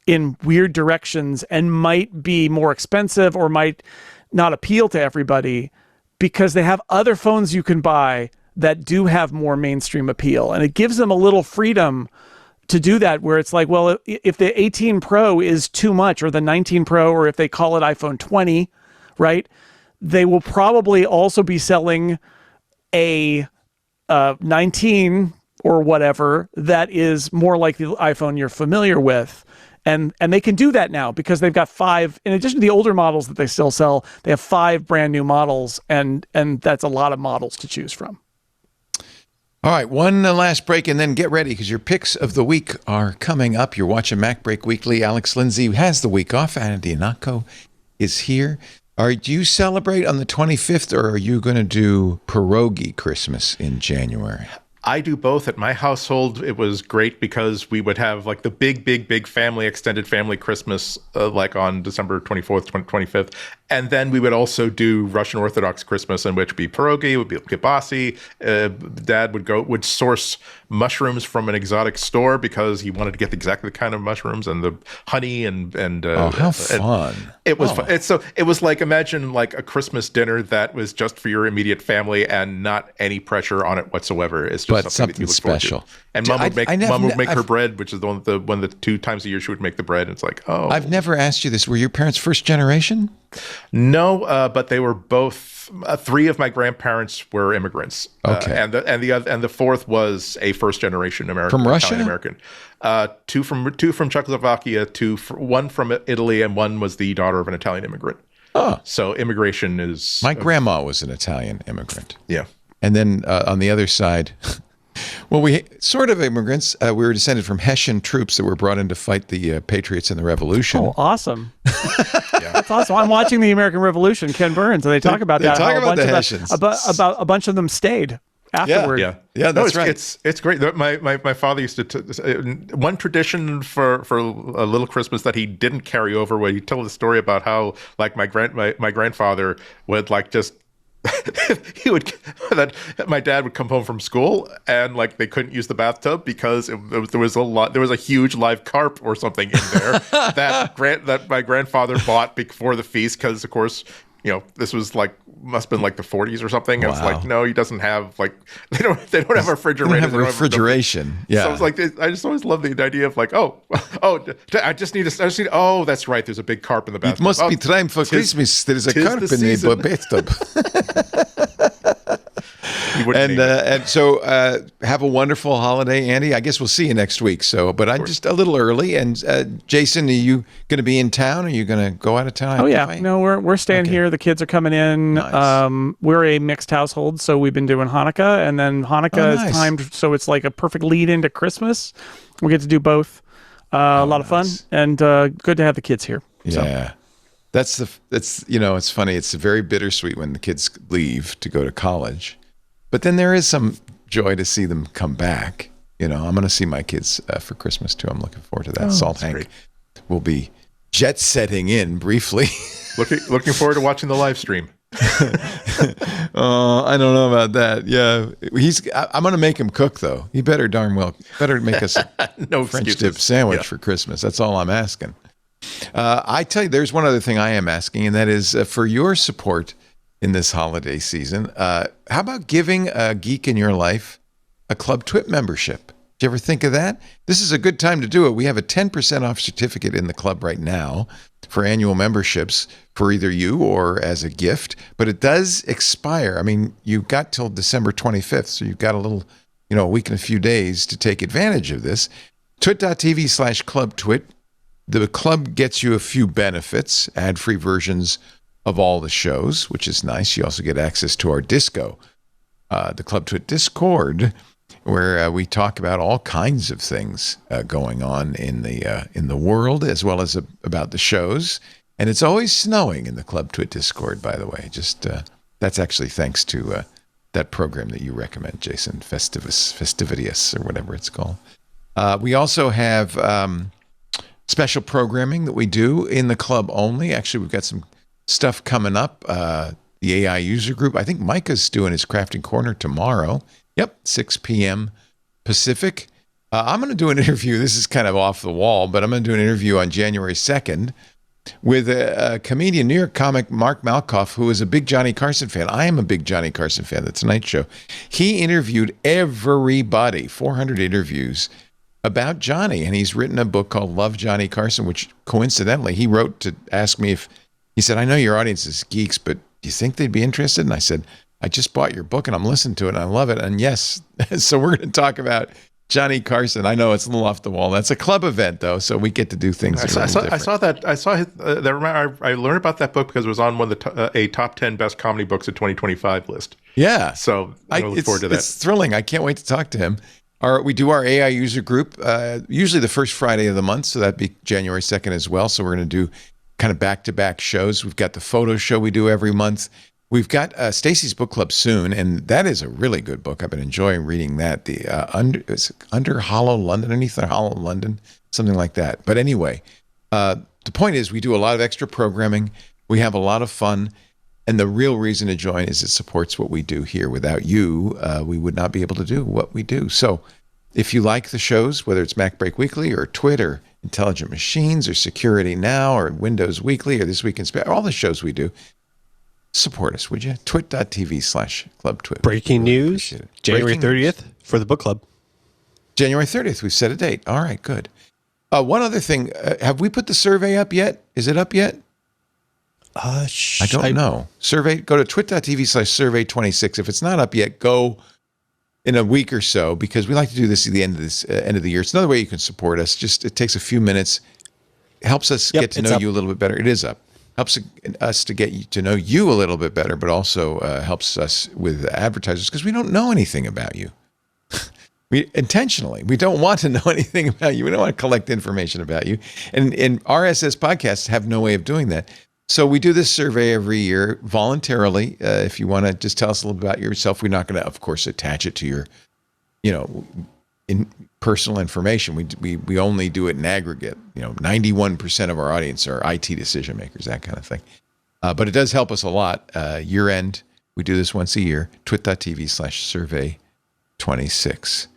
Speaker 5: in weird directions and might be more expensive or might not appeal to everybody because they have other phones you can buy that do have more mainstream appeal. And it gives them a little freedom to do that where it's like, well, if the 18 Pro is too much or the 19 Pro, or if they call it iPhone 20, right, they will probably also be selling a 19 or whatever that is more like the iPhone you're familiar with. And they can do that now because they've got 5, in addition to the older models that they still sell, they have 5 brand new models, and that's a lot of models to choose from.
Speaker 1: All right, one last break and then get ready because your picks of the week are coming up. You're watching MacBreak Weekly. Alex Lindsay has the week off. Anna Dianaco is here. Do you celebrate on the 25th or are you going to do pierogi Christmas in January?
Speaker 4: I do both. At my household, it was great because we would have like the big family, extended family Christmas like on December 24th, 25th. And then we would also do Russian Orthodox Christmas, in which would be pierogi, would be kibasi. Dad would source mushrooms from an exotic store because he wanted to get exactly the kind of mushrooms and the honey and
Speaker 1: how fun.
Speaker 4: It was fun. It was like, imagine like a Christmas dinner that was just for your immediate family and not any pressure on it whatsoever. It's just something that you look
Speaker 1: special.
Speaker 4: forward to. And Mom would make her bread, which is the one that 2 times a year she would make the bread. And it's like, oh.
Speaker 1: I've never asked you this. Were your parents first generation?
Speaker 4: No, but they were both. 3 of my grandparents were immigrants.
Speaker 1: Okay,
Speaker 4: and the 4th was a first generation American
Speaker 1: from Russia.
Speaker 4: Italian American. 2 from Czechoslovakia, 1 from Italy, and 1 was the daughter of an Italian immigrant.
Speaker 1: Oh,
Speaker 4: so immigration is.
Speaker 1: My grandma was an Italian immigrant.
Speaker 4: Yeah,
Speaker 1: and then on the other side. Well, we sort of immigrants. We were descended from Hessian troops that were brought in to fight the Patriots in the Revolution.
Speaker 5: Oh, awesome! That's awesome. I'm watching the American Revolution. Ken Burns, and they talk about that.
Speaker 1: Talk about the Hessians.
Speaker 5: About a bunch of them stayed afterward.
Speaker 4: Yeah.
Speaker 1: That's right.
Speaker 4: It's great. My father used to one tradition for a little Christmas that he didn't carry over. Where he told the story about how like my grandfather would like just. My dad would come home from school and like they couldn't use the bathtub because there was a huge live carp or something in there that my grandfather bought before the feast because of course this was like must have been like the 40s or something.
Speaker 1: Wow.
Speaker 4: And it's like no, he doesn't have like they don't have a refrigerator.
Speaker 1: They don't have refrigeration. Yeah.
Speaker 4: So it's like I just always love the idea of like I just need oh that's right, there's a big carp in the bathtub.
Speaker 1: It must be time for Christmas. There is a carp in the bathtub. And so have a wonderful holiday, Andy. I guess we'll see you next week. But I'm just a little early. And Jason, are you going to be in town? Are you going to go out of town?
Speaker 5: Oh yeah, no, we're staying here. The kids are coming in. Nice. We're a mixed household, so we've been doing Hanukkah, and then Hanukkah is timed so it's like a perfect lead into Christmas. We get to do both. A lot of fun, and good to have the kids here.
Speaker 1: Yeah. That's it's funny. It's very bittersweet when the kids leave to go to college, but then there is some joy to see them come back. I'm going to see my kids for Christmas too. I'm looking forward to that. Salt Hank
Speaker 4: great.
Speaker 1: will be jet setting in briefly.
Speaker 4: Looking forward to watching the live stream.
Speaker 1: I don't know about that. Yeah, I'm going to make him cook though. He better make us a
Speaker 4: No
Speaker 1: French
Speaker 4: excuses.
Speaker 1: dip sandwich for Christmas. That's all I'm asking. I tell you, there's one other thing I am asking, and that is for your support in this holiday season. How about giving a geek in your life a Club Twit membership? Did you ever think of that? This is a good time to do it. We have a 10% off certificate in the club right now for annual memberships for either you or as a gift, but it does expire. I mean, you've got till December 25th, so you've got a week and a few days to take advantage of this. twit.tv/clubtwit. The club gets you a few benefits, ad-free versions of all the shows, which is nice. You also get access to our Disco, the Club Twit Discord, where we talk about all kinds of things going on in the world, as well as about the shows. And it's always snowing in the Club Twit Discord, by the way. Just that's actually thanks to that program that you recommend, Jason, Festivitius, or whatever it's called. We also have special programming that we do in the club only. Actually, we've got some stuff coming up. The AI user group. I think Micah's doing his crafting corner tomorrow. Yep, 6 p.m. Pacific. I'm going to do an interview. This is kind of off the wall, but I'm going to do an interview on January 2nd with a comedian, New York comic Mark Malkoff, who is a big Johnny Carson fan. I am a big Johnny Carson fan, The Tonight Show. He interviewed everybody, 400 interviews about Johnny, and he's written a book called Love Johnny Carson, which coincidentally he wrote to ask me he said, I know your audience is geeks, but do you think they'd be interested? And I said, I just bought your book and I'm listening to it and I love it. And yes, so we're going to talk about Johnny Carson. I know it's a little off the wall. That's a club event though, so we get to do things a little different.
Speaker 4: I learned about that book because it was on one of a top 10 best comedy books of 2025 list.
Speaker 1: Yeah.
Speaker 4: So I look forward to that.
Speaker 1: It's thrilling. I can't wait to talk to him. We do our AI user group, usually the first Friday of the month, so that'd be January 2nd as well. So we're going to do kind of back-to-back shows. We've got the photo show we do every month. We've got Stacy's Book Club soon, and that is a really good book. I've been enjoying reading that. The Under Hollow London, Underneath the Hollow London, something like that. But anyway, the point is we do a lot of extra programming. We have a lot of fun. And the real reason to join is it supports what we do here. Without you, we would not be able to do what we do. So if you like the shows, whether it's MacBreak Weekly or Twitter, Intelligent Machines or Security Now or Windows Weekly or This Week in Spam, all the shows we do, support us, would you? twit.tv/clubtwit.
Speaker 6: Breaking news, January 30th for the book club.
Speaker 1: January 30th, we've set a date. All right, good. One other thing, have we put the survey up yet? Is it up yet? I don't know. Go to twit.tv/survey26. If it's not up yet, go in a week or so, because we like to do this at the end of the year. It's another way you can support us. Just it takes a few minutes. It helps us get to know you a little bit better. It is up. Helps us to get to know you a little bit better, but also helps us with advertisers because we don't know anything about you. We don't want to know anything about you. We don't want to collect information about you. And RSS podcasts have no way of doing that. So we do this survey every year voluntarily. If you want to just tell us a little about yourself, we're not going to, of course, attach it to your, personal information. We only do it in aggregate. 91% of our audience are IT decision makers, that kind of thing. But it does help us a lot. Year end, we do this once a year. twit.tv/survey26.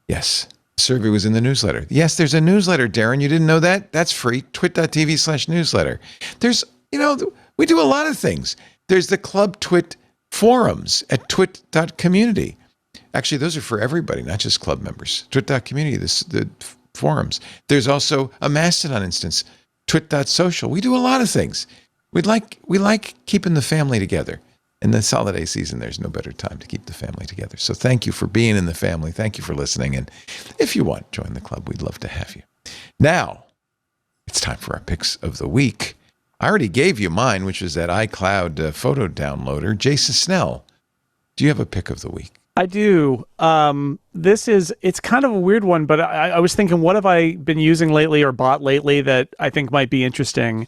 Speaker 1: Yes. Survey was in the newsletter. Yes, there's a newsletter, Darren. You didn't know that? That's free. twit.tv/newsletter. There's, we do a lot of things. There's the Club Twit forums at twit.community. Actually, those are for everybody, not just club members. Twit.community, the forums. There's also a Mastodon instance, twit.social. We do a lot of things. We like keeping the family together. In this holiday season, there's no better time to keep the family together. So thank you for being in the family. Thank you for listening. And if you want, join the club. We'd love to have you. Now, it's time for our picks of the week. I already gave you mine, which is that iCloud photo downloader. Jason Snell, do you have a pick of the week?
Speaker 5: I do. It's kind of a weird one, but I was thinking, what have I been using lately or bought lately that I think might be interesting?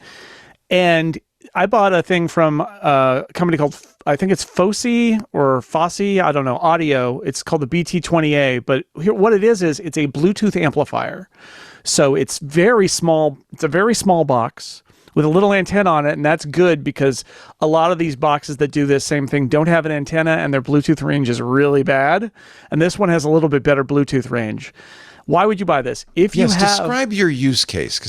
Speaker 5: And I bought a thing from a company called, I think it's Fosse or Fosse, I don't know, audio. It's called the BT20A, but here, what it is it's a Bluetooth amplifier. So it's very small. It's a very small box with a little antenna on it, and that's good because a lot of these boxes that do this same thing don't have an antenna, and their Bluetooth range is really bad. And this one has a little bit better Bluetooth range. Why would you buy this? If you
Speaker 1: describe your use case.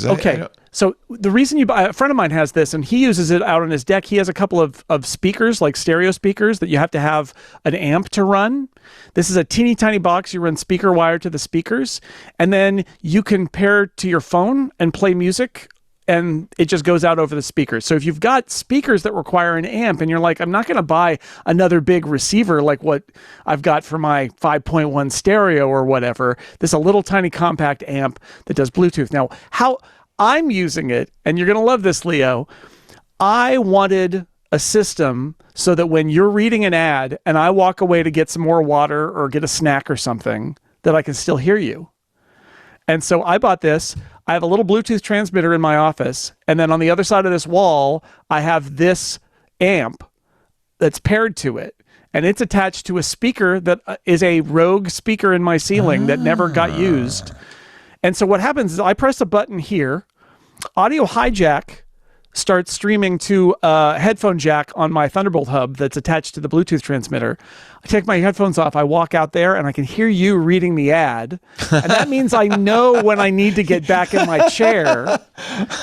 Speaker 5: So the reason you buy, a friend of mine has this, and he uses it out on his deck. He has a couple of speakers, like stereo speakers, that you have to have an amp to run. This is a teeny tiny box. You run speaker wire to the speakers, and then you can pair to your phone and play music, and it just goes out over the speakers. So if you've got speakers that require an amp and you're like, I'm not going to buy another big receiver like what I've got for my 5.1 stereo or whatever, this is a little tiny compact amp that does Bluetooth. Now, how I'm using it, and you're going to love this, Leo, I wanted a system so that when you're reading an ad and I walk away to get some more water or get a snack or something, that I can still hear you. And so I bought this. I have a little Bluetooth transmitter in my office, and then on the other side of this wall, I have this amp that's paired to it, and it's attached to a speaker that is a rogue speaker in my ceiling that never got used. And so what happens is I press a button here, Audio Hijack starts streaming to a headphone jack on my Thunderbolt hub that's attached to the Bluetooth transmitter. I take my headphones off, I walk out there, and I can hear you reading the ad. And that means I know when I need to get back in my chair.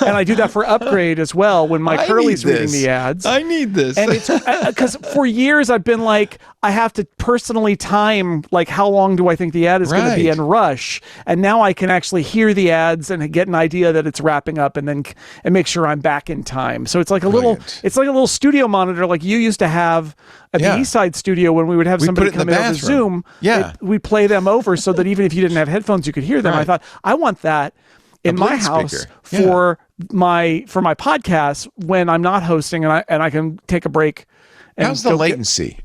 Speaker 5: And I do that for Upgrade as well when my Curly's reading the ads.
Speaker 1: I need this.
Speaker 5: And it's because for years I've been like, I have to personally time, like, how long do I think the ad is going to be and rush. And now I can actually hear the ads and get an idea that it's wrapping up and make sure I'm back in time. So it's like a little studio monitor like you used to have at the East Side studio when we would have somebody come in over Zoom. We play them over so that even if you didn't have headphones, you could hear them. I thought, I want that in my house for my podcast when I'm not hosting and I can take a break. And
Speaker 1: how's the latency?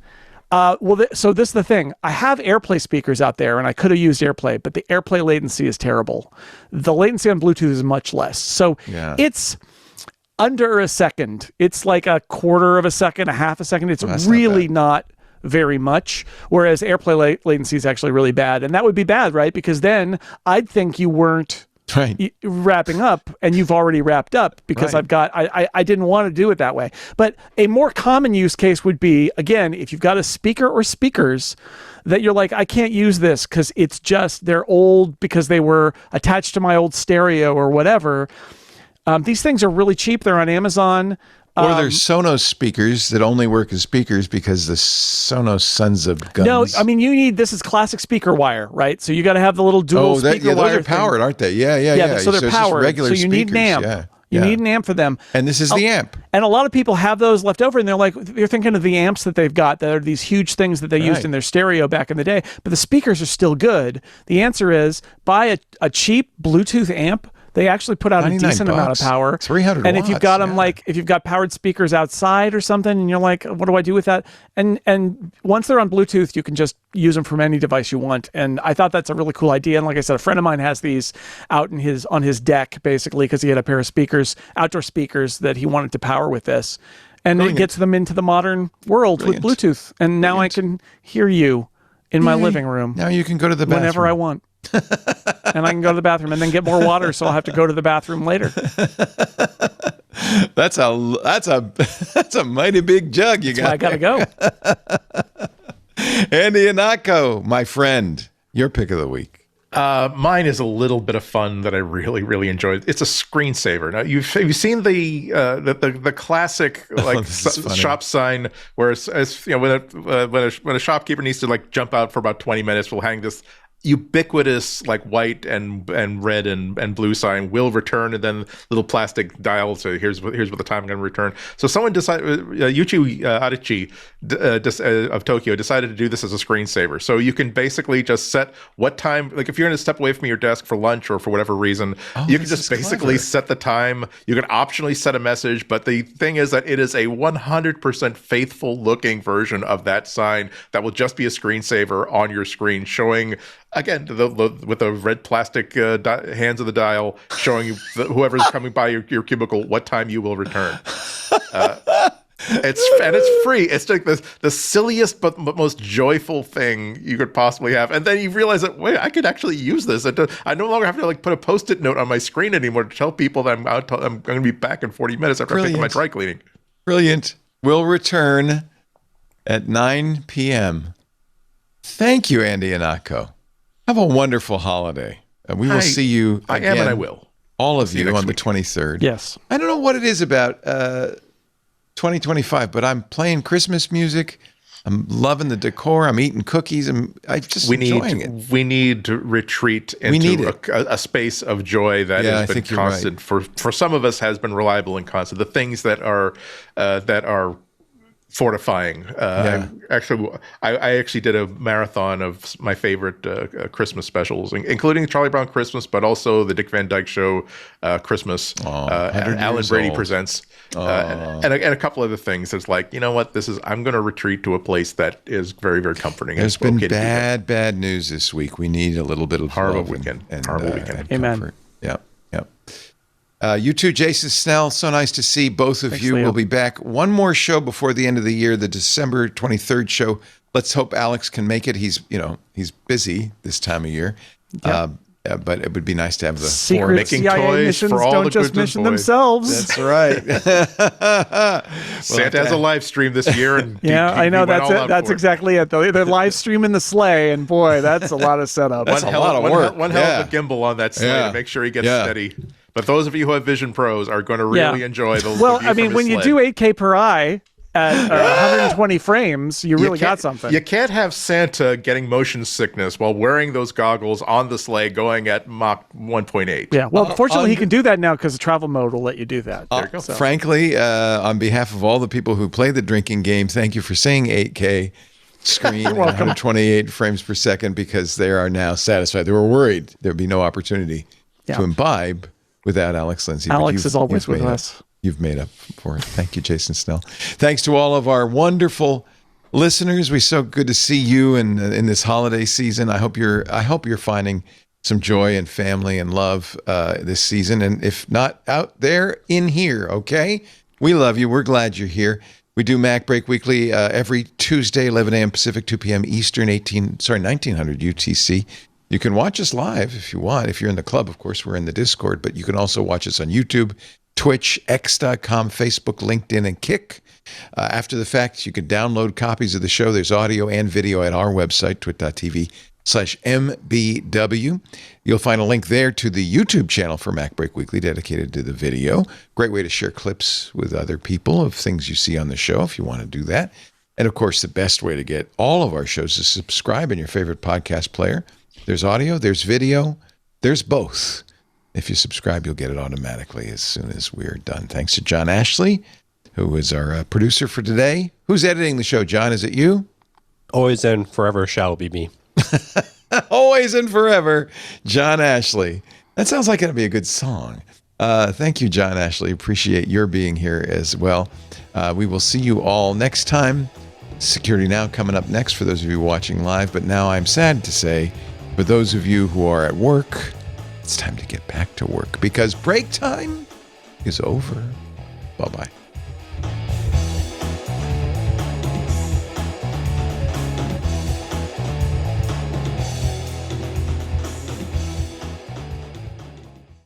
Speaker 5: So this is the thing. I have AirPlay speakers out there, and I could have used AirPlay, but the AirPlay latency is terrible. The latency on Bluetooth is much less. So it's under a second. It's like a quarter of a second, a half a second. It's really not very much, whereas AirPlay latency is actually really bad. And that would be bad, right? Because then I'd think you weren't wrapping up, and you've already wrapped up because I didn't want to do it that way. But a more common use case would be, again, if you've got a speaker or speakers that you're like, I can't use this because it's just, they're old because they were attached to my old stereo or whatever. These things are really cheap. They're on Amazon.
Speaker 1: Or there's Sonos speakers that only work as speakers because the Sonos sons of guns.
Speaker 5: No, I mean, this is classic speaker wire, right? So you got to have the little dual speaker wire.
Speaker 1: Those are powered, aren't they? Yeah.
Speaker 5: So they're powered.
Speaker 1: Regular
Speaker 5: so you need an amp. You need an amp for them.
Speaker 1: And this is the amp.
Speaker 5: And a lot of people have those left over, and they're thinking of the amps that they've got that are these huge things that they used in their stereo back in the day, but the speakers are still good. The answer is buy a cheap Bluetooth amp. They actually put out a decent amount of power.
Speaker 1: 300
Speaker 5: and if you've got them, like if you've got powered speakers outside or something, and you're like, what do I do with that? And once they're on Bluetooth, you can just use them from any device you want. And I thought that's a really cool idea. And like I said, a friend of mine has these out on his deck, basically, because he had a pair of speakers, outdoor speakers, that he wanted to power with this. And it gets them into the modern world with Bluetooth. And now I can hear you in my living room.
Speaker 1: Now you can go to the bathroom
Speaker 5: whenever I want. And I can go to the bathroom and then get more water, so I'll have to go to the bathroom later.
Speaker 1: That's a mighty big jug you got.
Speaker 5: I gotta go.
Speaker 1: Andy Anako, my friend, your pick of the week.
Speaker 4: Mine is a little bit of fun that I really, really enjoyed. It's a screensaver. Now, you've seen the classic shop sign where it's you know when a shopkeeper needs to like jump out for about 20 minutes, we'll hang this ubiquitous like white and red and blue sign will return, and then little plastic dial. So here's what the time I'm going to return. So someone decided, Yuichi Adichie of Tokyo decided to do this as a screensaver. So you can basically just set what time, like if you're going to step away from your desk for lunch or for whatever reason, you can just basically set the time. You can optionally set a message, but the thing is that it is a 100% faithful looking version of that sign that will just be a screensaver on your screen, showing again with the red plastic hands of the dial, showing you whoever's coming by your cubicle what time you will return. It's free. It's like the silliest but most joyful thing you could possibly have. And then you realize that, wait, I could actually use this. I no longer have to like put a Post-it note on my screen anymore to tell people that I'm going to be back in 40 minutes after I pick up my dry cleaning.
Speaker 1: Brilliant. We'll return at 9 p.m. Thank you, Andy and Akko. Have a wonderful holiday. We will see you again.
Speaker 4: I am and I will.
Speaker 1: All of you on the 23rd.
Speaker 5: Yes.
Speaker 1: I don't know what it is about 2025, but I'm playing Christmas music. I'm loving the decor. I'm eating cookies. I'm just enjoying it.
Speaker 4: We need to retreat into a space of joy that has been constant for some of us, has been reliable and constant. The things that are fortifying. I actually did a marathon of my favorite Christmas specials, including Charlie Brown Christmas, but also the Dick Van Dyke Show Christmas, Alan Brady Presents, and a couple other things. It's like, you know what, I'm going to retreat to a place that is very, very comforting.
Speaker 1: There's been bad news this week. We need a little bit of
Speaker 4: horrible weekend.
Speaker 1: Amen. Comfort. Yep. You too, Jason Snell. So nice to see both of you. Leo. We'll be back. One more show before the end of the year, the December 23rd show. Let's hope Alex can make it. He's busy this time of year. Yep. But it would be nice to have the
Speaker 5: secret
Speaker 4: making
Speaker 5: CIA
Speaker 4: toys
Speaker 5: missions
Speaker 4: for all
Speaker 5: don't
Speaker 4: the
Speaker 5: just
Speaker 4: good
Speaker 5: mission
Speaker 4: boys.
Speaker 5: Themselves.
Speaker 1: That's right.
Speaker 4: Santa has a live stream this year, and
Speaker 5: I know that's it. That's exactly it. They're live streaming the sleigh, and boy, that's a lot of setup.
Speaker 1: That's a lot of work.
Speaker 4: One hell of a gimbal on that sleigh to make sure he gets steady. But those of you who have Vision Pros are going to really enjoy the.
Speaker 5: Well, I mean, when you do 8K per eye at 120 frames, you really got something.
Speaker 4: You can't have Santa getting motion sickness while wearing those goggles on the sleigh going at Mach 1.8.
Speaker 5: Yeah, well, fortunately, he can do that now because the travel mode will let you do that.
Speaker 4: There you go.
Speaker 1: Frankly, on behalf of all the people who play the drinking game, thank you for saying 8K screen at 128 frames per second, because they are now satisfied. They were worried there would be no opportunity to imbibe without Alex Lindsay.
Speaker 5: Alex is always with us.
Speaker 1: You've made up for it. Thank you, Jason Snell. Thanks to all of our wonderful listeners. We're so good to see you in this holiday season. I hope you're finding some joy and family and love this season. And if not out there, in here, okay? We love you. We're glad you're here. We do MacBreak Weekly every Tuesday, 11 a.m. Pacific, 2 p.m. Eastern, 1900 UTC. You can watch us live if you want. If you're in the club, of course, we're in the Discord, but you can also watch us on YouTube, Twitch, X.com, Facebook, LinkedIn, and Kick. After the fact, you can download copies of the show. There's audio and video at our website, twit.tv/MBW. You'll find a link there to the YouTube channel for MacBreak Weekly dedicated to the video. Great way to share clips with other people of things you see on the show if you want to do that. And, of course, the best way to get all of our shows is subscribe in your favorite podcast player. There's audio, there's video, there's both. If you subscribe, you'll get it automatically as soon as we're done. Thanks to John Ashley, who is our producer for today. Who's editing the show, John? Is it you?
Speaker 6: Always and forever shall be me.
Speaker 1: Always and forever, John Ashley. That sounds like it'll be a good song. Thank you, John Ashley. Appreciate your being here as well. We will see you all next time. Security Now coming up next for those of you watching live. But now I'm sad to say, for those of you who are at work, it's time to get back to work because break time is over. Bye-bye.